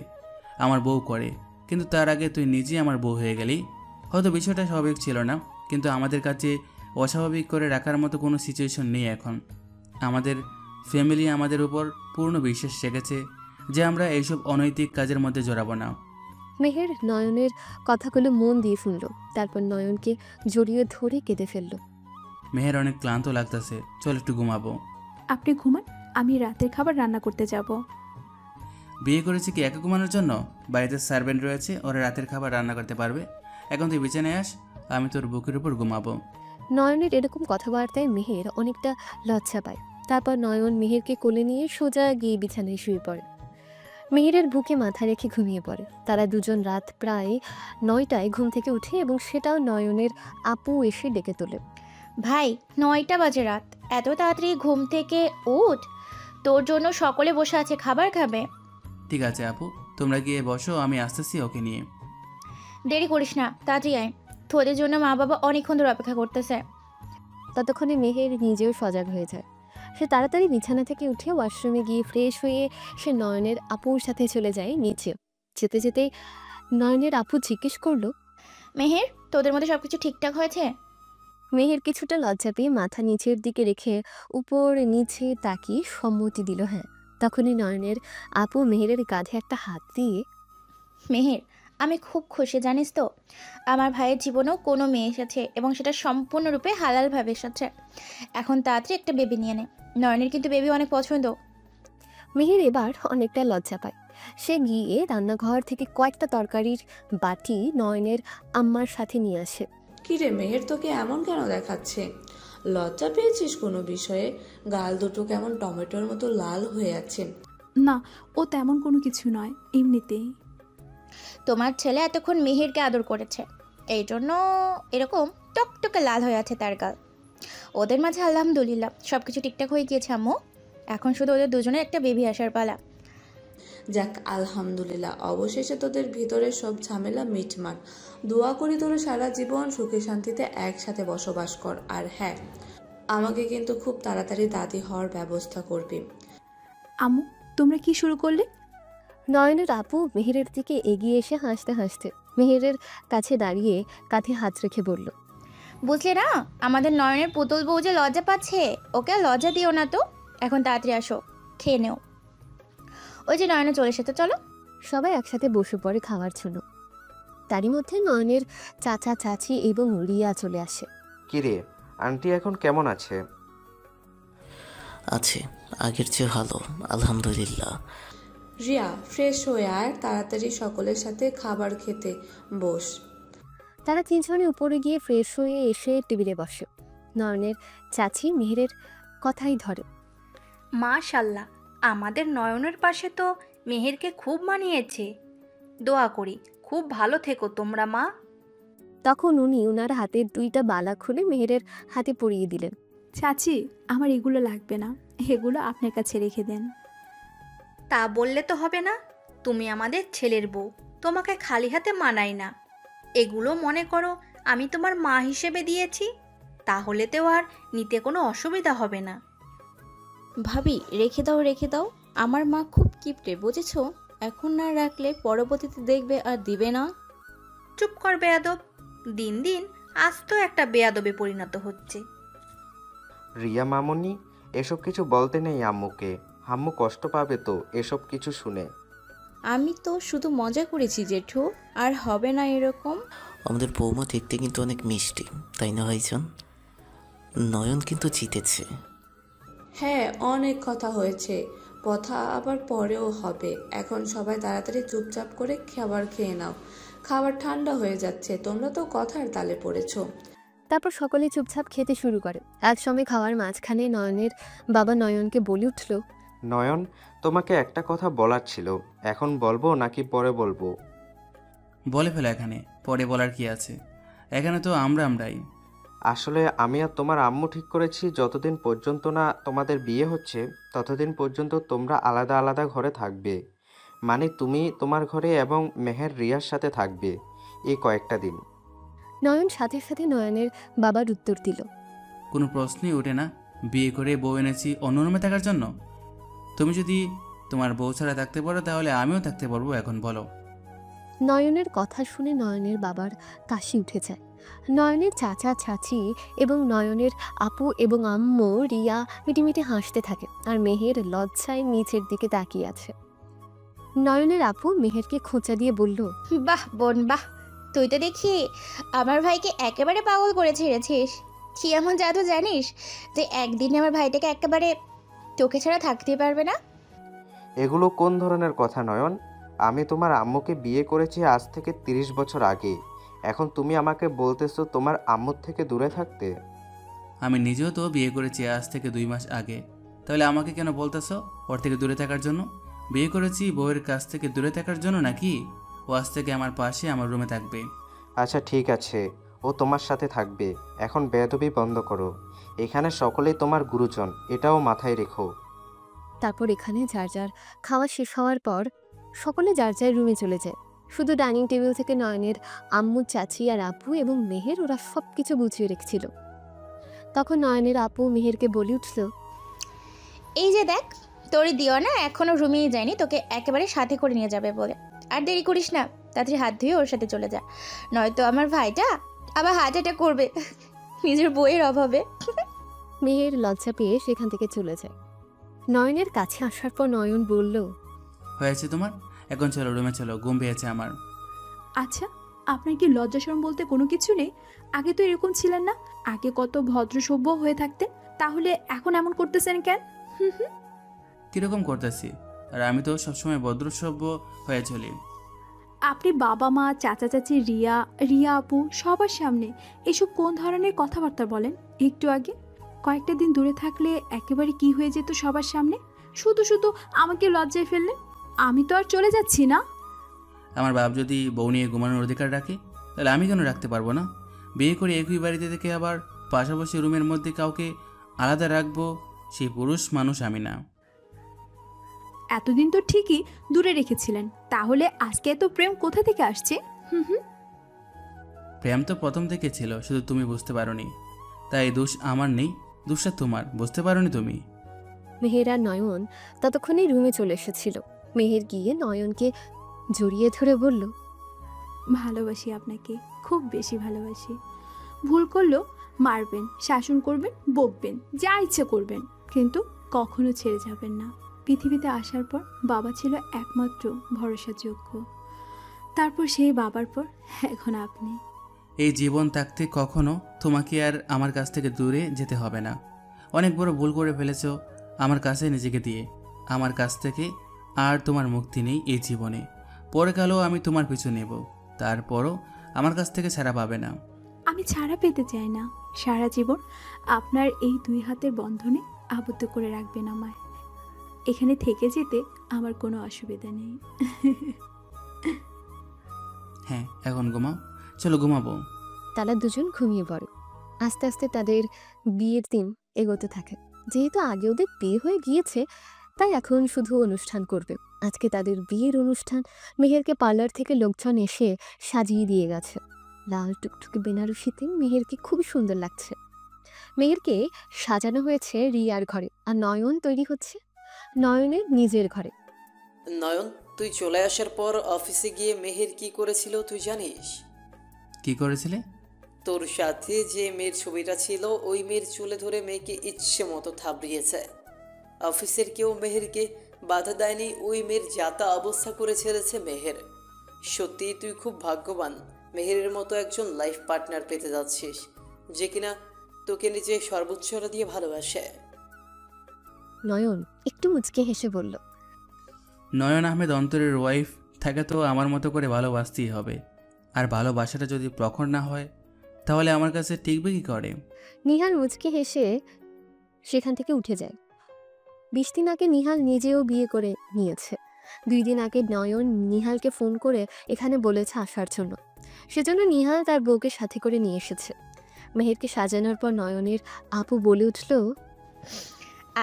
আমার বউ করে। কিন্তু তার আগে তুই নিজেই আমার বউ হয়ে গেলি। হয়তো বিষয়টা স্বাভাবিক ছিল না, কিন্তু আমাদের কাছে অস্বাভাবিক করে রাখার মতো কোনো সিচুয়েশন নেই এখন। আমাদের ফ্যামিলি আমাদের উপর পূর্ণ বিশ্বাস রেখেছে যে আমরা এইসব অনৈতিক কাজের মধ্যে জড়াবো না। মেহের নয়নের কথাগুলো মন দিয়ে শুনল। তারপর নয়নকে জড়িয়ে ধরে কেঁদে ফেলল। মেহের অনেক ক্লান্ত লাগতেছে, চল একটু ঘুমাবো। আপনি ঘুমান, আমি রাতের খাবার রান্না করতে যাব। বিয়ে করেছি কি একা ঘুমানোর জন্য? বাড়িতে সার্ভেন্ট রয়েছে, ওরা রাতের খাবার রান্না করতে পারবে। এখন তুই বিছানায় আস, আমি তোর বুকের উপর ঘুমাবো। নয়নের এরকম কথাবার্তায় মেহের অনেকটা লজ্জা পায়। তারপর নয়ন মেহেরকে কোলে নিয়ে সোজা গিয়ে বিছানায় শুয়ে পড়ে। মেহেরের বুকে মাথা রেখে ঘুমিয়ে পড়ে। তারা দুজন রাত প্রায় 9টায় ঘুম থেকে উঠে এবং সেটাও নয়নের আপু এসে ডেকে তোলে। ভাই 9টা বাজে রাত, এত তাড়াতাড়ি ঘুম থেকে উঠ, তোর জন্য সকলে বসে আছে, খাবার খাবে। ঠিক আছে আপু, তোমরা গিয়ে বসো, আমি আসতেছি ওকে নিয়ে। দেরি করিস না, তাড়াতাড়ি আয়, তোদের জন্য মা বাবা অনেকক্ষণ ধরে অপেক্ষা করতেছে। ততক্ষণে মেহের নিজেও সজাগ হয়ে যায়। সে তাড়াতাড়ি বিছানা থেকে উঠে ওয়াশরুমে গিয়ে ফ্রেশ হয়ে সে নয়নের আপুর সাথে চলে যায় নিচে। যেতে যেতে নয়নের আপু জিজ্ঞেস করলো, মেহের তোদের মধ্যে সবকিছু ঠিকঠাক হয়েছে? মেহের কিছুটা লজ্জা পেয়ে মাথা নিচের দিকে রেখে উপর নিচে তাকিয়ে সম্মতি দিল হ্যাঁ। তখনই নয়নের আপু মেহেরের কাঁধে একটা হাত দিয়ে, মেহের আমি খুব খুশি জানিস তো, আমার ভাইয়ের জীবনেও কোনো মেয়ে এসেছে এবং সেটা সম্পূর্ণরূপে হালালভাবে এসেছে। এখন তাড়াতাড়ি একটা বেবি নিয়ে নে, নয়নের কিন্তু বেবি অনেক পছন্দ। মেহের এবার অনেকটা লজ্জা পায়। সে গিয়ে রান্নাঘর থেকে কয়েকটা তরকারির বাটি নয়নের আম্মার সাথে নিয়ে আসে। কিরে মেহের, তোকে এমন কেন দেখাচ্ছে? লজ্জা পেয়েছিস কোনো বিষয়ে? গাল দুটো কেমন টমেটোর মতো লাল হয়ে আছে। না, ও তেমন কোনো কিছু নয়, এমনিতেই। তোমার ছেলে এতক্ষণ মেহেরকে আদর করেছে, এই জন্য এরকম টকটকে লাল হয়ে আছে তার গাল। ওদের মাঝে আলহামদুলিল্লাহ সব কিছু ঠিকঠাক হয়ে গিয়েছে আম্মু। এখন শুধু ওদের দুজনের একটা বেবি আসার পালা। যাক আলহামদুলিল্লাহ, অবশেষে তোদের ভিতরে সব ঝামেলা মিটমাট। দোয়া করি তোরা সারা জীবন সুখে শান্তিতে একসাথে বসবাস কর। আর হ্যাঁ, আমাকে কিন্তু খুব তাড়াতাড়ি দাদি হওয়ার ব্যবস্থা করবি। আম্মু, তোমরা কি শুরু করলে? নয়নের আপু মেহেরের দিকে এগিয়ে এসে হাসতে হাসতে মেহেরের কাছে দাঁড়িয়ে কাঁধে হাত রেখে বলল, বুঝলে না, আমাদের নয়নের পুতুল বউ যে লজ্জা পাচ্ছে, ওকে লজ্জা দিও না তো। এখন তাড়াতাড়ি আসো, খেয়ে নেও। ওই যে নয়নে চলে এসেছে, চলো। সবাই একসাথে বসে পড়ে খাওয়ার জন্য। তারই মধ্যে নয়নের চাচা চাচি এবং রিয়া চলে আসে। কিরে আন্টি এখন কেমন আছে? আছে, আগের চেয়ে ভালো আলহামদুলিল্লাহ। রিয়া, ফ্রেশ হয়ে আয়, তাড়াতাড়ি সকলের সাথে খাবার খেতে বস। তারা তিনজনে উপরে গিয়ে ফ্রেশ হয়ে এসে টেবিলে বসে। নয়নের চাচি মেহেরের কথাই ধরে, মাশাল্লাহ, আমাদের নয়নের পাশে তো মেহেরকে খুব মানিয়েছে। দোয়া করি খুব ভালো থেকো তোমরা মা। তখন উনি ওনার হাতের 2টা বালা খুলে মেহেরের হাতে পরিয়ে দিলেন। চাচি, আমার এগুলো লাগবে না, এগুলো আপনার কাছে রেখে দেন। তা বললে তো হবে না, তুমি আমাদের ছেলের বউ, তোমাকে খালি হাতে মানাই না। এগুলো মনে করো আমি তোমার মা হিসেবে দিয়েছি, তাহলে তো আর নিতে কোনো অসুবিধা হবে না। ভাবি, রেখে দাও রেখে দাও, আমার মা খুব কিপটে বুঝেছো, এখন না রাখলে পরবর্তীতে দেখবে আর দিবে না। চুপ কর বেয়াদব, দিন দিন আজ তো একটা বেয়াদবে পরিণত হচ্ছে। রিয়া মামুনি, এসব কিছু বলতে নেই আম্মুকে, আম্মু কষ্ট পাবে তো এসব কিছু শুনে। আমি তো শুধু মজা করেছি জেঠু, আর হবে না এরকম। আমাদের বৌমা দেখতে কিন্তু অনেক মিষ্টি, তাই না ভাইজান? নয়ন কিন্তু জিতেছে। হ্যাঁ, অনেক কথা হয়েছে, কথা আবার পরেও হবে। এখন সবাই তাড়াতাড়ি চুপচাপ করে খাবার খেয়ে নাও, খাবার ঠান্ডা হয়ে যাচ্ছে, তোমরা তো কথার তালে পড়েছো। তারপর সকলে চুপচাপ খেতে শুরু করে। একসময় খাওয়ার মাঝখানে নয়নের বাবা নয়নকে বলে উঠল, নয়ন, তোমাকে একটা কথা বলার ছিল, এখন বলবো নাকি পরে বলবো? বলে ফেলো এখানে, পরে বলার কি আছে, এখানে তো আমরাই। আসলে আমি আর তোমার আম্মু ঠিক করেছি যতদিন পর্যন্ত না তোমাদের বিয়ে হচ্ছে ততদিন পর্যন্ত তোমরা আলাদা আলাদা ঘরে থাকবে। মানে তুমি তোমার ঘরে এবং মেহের রিয়ার সাথে থাকবে এই কয়েকটা দিন। নয়ন সাথে সাথে নয়নের বাবার উত্তর দিল, কোনো প্রশ্নই ওঠে না, বিয়ে করে বউ এনেছি অন্য রুমে থাকার জন্য। তুমি যদি তোমার বউ ছাড়া থাকতে পারো তাহলে আমিও থাকতে পারবো, এখন বলো। নয়নের কথা শুনে নয়নের বাবার কাশি উঠে যায়। নয়নের চাচা চাচি এবং নয়নের আপু এবং আম্মু রিয়া মিটিমিটি হাসতে থাকে, আর মেহের লজ্জায় নিচের দিকে তাকিয়ে আছে। নয়নের আপু মেহেরকে খোঁচা দিয়ে বলল, বাহ বোন বাহ, তুই তো দেখি আমার ভাইকে একেবারে পাগল করে ছেড়েছিস। কি এমন জাদু জানিস যে একদিনে আমার ভাইটাকে একেবারে তোকে ছাড়া থাকতেই পারবে না? এগুলো কোন ধরনের কথা নয়ন? আমি তোমার আম্মুকে বিয়ে করেছি আজ থেকে 30 বছর আগে, এখন তুমি আমাকে বলতেছো তোমার আম্মুর থেকে দূরে থাকতে? আমি নিজেও তো বিয়ে করেছি আজ থেকে 2 মাস আগে, তাহলে আমাকে কেন বলতেছো ওর থেকে দূরে থাকার জন্য? বিয়ে করেছি বউয়ের কাছ থেকে দূরে থাকার জন্য নাকি? ও আজ থেকে আমার পাশে আমার রুমে থাকবে। আচ্ছা ঠিক আছে, ও তোমার সাথে থাকবে, এখন বেয়াদবি বন্ধ করো, এখানে সকলেই তোমার গুরুজন, এটাও মাথায় রেখো। তারপর এখানে যার যার খাওয়া শেষ হওয়ার পর সকলে যার যার রুমে চলে যায়। শুধু ডাইনিং টেবিল থেকে নয়নের আম্মু চাচি আর আপু এবং মেহের ওরা সব কিছু গুছিয়ে রেখেছিল। তখন নয়নের আপু মেহেরকে বলে উঠল, এই যে দেখ, তোর দিও না এখনো রুমেই যায়নি, তোকে একেবারে সাথে করে নিয়ে যাবে বলে। আর দেরি করিস না, তাড়াতাড়ি হাত ধুয়ে ওর সাথে চলে যা, নয়তো আমার ভাইটা আবার হার্ট অ্যাটাক করবে নিজের বইয়ের অভাবে। মেহের লজ্জা পেয়ে সেখান থেকে চলে যায়। নয়নের কাছে আসার পর নয়ন বলল, হয়েছে তোমার, এখন চলো রুমে চলো, ঘুম পেয়েছে আমার। আচ্ছা, আপনার কি লজ্জা শরম বলতে কোনো কিছু নেই? আগে তো এরকম ছিলেন না, আগে কত ভদ্র সভ্য হয়ে থাকতেন, তাহলে এখন এমন করতেছেন কেন? কিরকম করতেছি? আর আমি তো সবসময় ভদ্রসভ্য হয়ে চলি। আপনি বাবা মা চাচা চাচি রিয়া রিয়া আপু সবার সামনে এসব কোন ধরনের কথাবার্তা বলেন? একটু আগে কয়েকটা দিন দূরে থাকলে একেবারে কি হয়ে যেত সবার সামনে। শুধু শুধু আমাকে লজ্জায় ফেললেন। আমি তো আর চলে যাচ্ছি না। আমার বাপ যদি বউ নিয়ে ঘুমানোর অধিকার রাখে, তাহলে আমি কেন রাখতে পারবো না? বিয়ে করে একই বাড়িতে থেকে আবার পাশাপাশি রুমের মধ্যে কাউকে আলাদা রাখবো, সেই পুরুষ মানুষ আমি না। এতদিন তো ঠিকই দূরে রেখেছিলেন, তাহলে আজকে এত প্রেম কোথা থেকে আসছে? প্রেম তো প্রথম থেকে ছিল, শুধু তুমি বুঝতে পারোনি। তাই দোষ আমার নেই, দোষটা তোমার, বুঝতে পারোনি তুমি। মেহের আর নয়ন ততক্ষণে রুমে চলে এসেছিল। মেহের গিয়ে নয়নকে জড়িয়ে ধরে বলল, ভালোবাসি আপনাকে, খুব বেশি ভালোবাসি। ভুল করলেও মারবেন, শাসন করবেন, বকবেন, যা ইচ্ছে করবেন, কিন্তু কখনো ছেড়ে যাবেন না। পৃথিবীতে আসার পর বাবা ছিল একমাত্র ভরসাযোগ্য, তারপর সেই বাবার পর এখন আপনি। এই জীবন থাকতে কখনো তোমাকে আর আমার কাছ থেকে দূরে যেতে হবে না। অনেক বড় ভুল করে ফেলেছো আমার কাছে নিজেকে দিয়ে। আমার কাছ থেকে আর তোমার মুক্তি নেই এই জীবনে। পরে কালেও আমি তোমার পিছু নেব, তারপরও আমার কাছ থেকে ছাড়া পাবে না। আমি ছাড়া পেতে চাই না। সারা জীবন আপনার এই দুই হাতের বন্ধনে আবদ্ধ করে রাখবেন আমায়। এখানে থেকে যেতে আমার কোনো অসুবিধা নেই। হ্যাঁ, এখন ঘুমাও, চলো ঘুমাবো। তারা দুজন ঘুমিয়ে পড়ে। আস্তে আস্তে তাদের বিয়ের দিন এগোতে থাকে। যেহেতু আগে ওদের বিয়ে হয়ে গিয়েছে, তাই এখন শুধু অনুষ্ঠান করবে। আজকে তাদের বিয়ের অনুষ্ঠান। মেহেরকে পার্লার থেকে লোকজন এসে সাজিয়ে দিয়ে গেছে। লাল টুকটুকে বেনারসিতে মেহেরকে খুবই সুন্দর লাগছে। মেহেরকে সাজানো হয়েছে রিয়ার ঘরে, আর নয়ন তৈরি হচ্ছে নয়নের নিজের ঘরে। নয়ন, তুই চলে আসার পর অফিসে গিয়ে মেহের কি করেছিল তুই জানিস? কি করেছিলে? তোর সাথে যে মেয়ের ছবিটা ছিল, ওই মেয়ের চুলে ধরে মেয়েকে ইচ্ছে মতো থাবড়িয়েছে। অফিসের কেউ মেহেরকে বাধা দেয়নি, ওই মেয়ের যাতা অবস্থা করে ছেড়েছে মেহের। সত্যি তুই খুব ভাগ্যবান, মেহেরের মতো একজন লাইফ পার্টনার পেতে যাচ্ছিস, যে কিনা তোকে নিজে সর্বোচ্চটা দিয়ে ভালোবাসে। নয়ন একটু মুচকে হেসে বলল, নয়ন আহমেদ অন্তরের ওয়াইফ থাকে তো আমার মতো করে ভালোবাসতেই হবে। আর ভালোবাসাটা যদি প্রখর না হয়, তাহলে আমার কাছে টিকবে কি করে? নিহাল মুচকে হেসে সেখান থেকে উঠে যায়। 20 দিন আগে নিহাল নিজেও বিয়ে করে নিয়েছে। 2 দিন আগে নয়ন নিহালকে ফোন করে এখানে বলেছে আসার জন্য। সেজন্য নিহাল তার বউকে সাথে করে নিয়ে এসেছে। মেহেরকে সাজানোর পর নয়নের আপু বলে উঠল,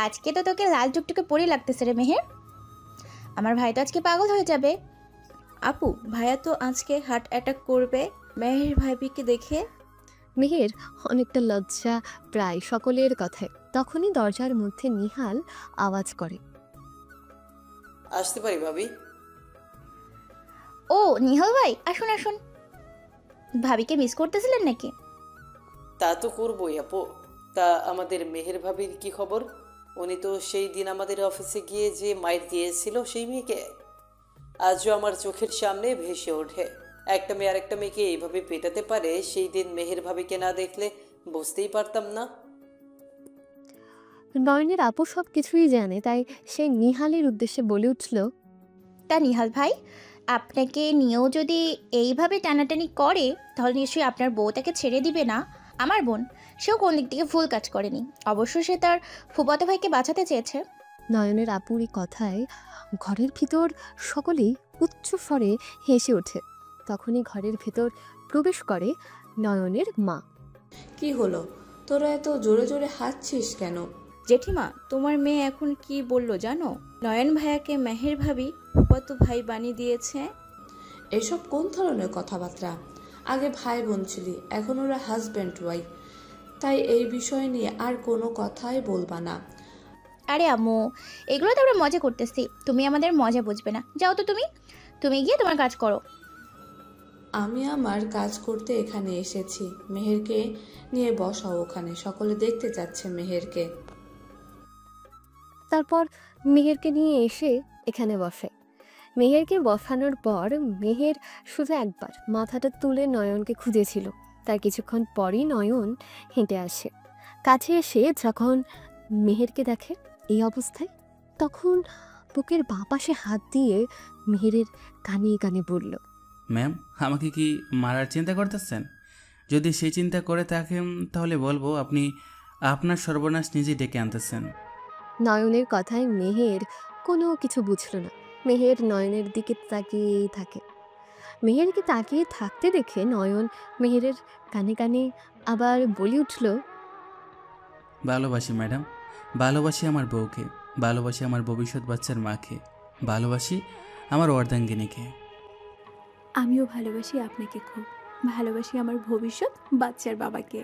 আজকে তো তোকে লাল টুকটুকে পরে লাগতেছে রে মেহের। আমার ভাই তো আজকে পাগল হয়ে যাবে। আপু, ভাইয়া তো আজকে হার্ট অ্যাটাক করবে মেহের ভাবিকে দেখে। মেহের অনেকটা লজ্জা প্রায় সকলের কথায়। তখনই দরজার মধ্যে নিহাল আওয়াজ করে, আসতে পারি ভাবি? ও নিহাল ভাই, আসুন আসুন। ভাবিকে মিস করতেছিলেন নাকি? তা তো করবোই আপু। তা আমাদের মেহের ভাবির কি খবর? উনি তো সেই দিন আমাদের অফিসে গিয়ে যে মাইর দিয়েছিল সেই মেয়েকে আজও আমার চোখের সামনে ভেসে ওঠে। একটা মেয়ে আরেকটা মেয়েকে এইভাবে পেটাতে পারে, সেই দিন মেহের ভাবিকে না দেখলে বুঝতেই পারতাম না। নয়নের আপু সব কিছুই জানে, তাই সে নিহালের উদ্দেশ্যে বলে উঠল, তা নিহাল ভাই, আপনাকে নিয়েও যদি এইভাবে টানাটানি করে, তাহলে নিশ্চয়ই আপনার বউ তাকে ছেড়ে দিবে না। আমার বোন, সেও কোন দিক থেকে ভুল কাজ করেনি। অবশ্য সে তার ফুফাতো ভাইকে বাঁচাতে চেয়েছে। নয়নের আপুর এই কথায় ঘরের ভিতর সকলেই উচ্চ স্বরে হেসে ওঠে। তখনই ঘরের ভেতর প্রবেশ করে নয়নের মা। কি হলো, তোরা এত জোরে জোরে হাসছিস কেন? জেঠিমা, তোমার মেয়ে এখন কি বললো জানো? নয়ন ভাইয়াকে মেহের ভাবি ফুফাতো ভাই বানিয়ে দিয়েছে। এসব কোন ধরনের কথাবার্তা? আগে ভাই বোন ছিলি, এখন ওরা হাজব্যান্ড ওয়াইফ। তাই এই বিষয় নিয়ে আর কোনো কথাই বলবা না। আরে আম্মু, এগুলো তো আমরা মজা করতেছি, তুমি আমাদের মজা বুঝবে না। যাও তো তুমি গিয়ে তোমার কাজ করো। আমি আমার কাজ করতে এখানে এসেছি। মেহেরকে নিয়ে বসাও ওখানে, সকলে দেখতে যাচ্ছে মেহেরকে। তারপর মেহেরকে নিয়ে এসে এখানে বসে। মেহেরকে বসানোর পর মেহের শুধু একবার মাথাটা তুলে নয়নকে খুঁজেছিল। তার কিছুক্ষণ পরই নয়ন হেঁটে আসে। কাছে এসে যখন মেহেরকে দেখে এই অবস্থায়, তখন বুকের বাঁ পাশে হাত দিয়ে মেহেরের কানে কানে বলল, ম্যাম, আমাকে কি মারার চিন্তা করতেছেন? যদি সেই চিন্তা করে থাকেন তাহলে বলবো আপনি আপনার সর্বনাশ নিজে ডেকে আনতেছেন। নয়নের কথায় মেহের কোনো কিছু বুঝল না। মেহের নয়নের দিকে তাকিয়েই থাকে। মেহেরকে তাকিয়ে থাকতে দেখে নয়ন মেহেরের কানে কানে আবার বলে উঠল, ভালোবাসি ম্যাডাম, ভালোবাসি আমার বউকে, ভালোবাসি আমার ভবিষ্যৎ বাচ্চার মাকে, ভালোবাসি আমার অর্ধাঙ্গিনীকে। আমিও ভালোবাসি আপনাকে খুব, ভালোবাসি আমার ভবিষ্যৎ বাচ্চার বাবাকে।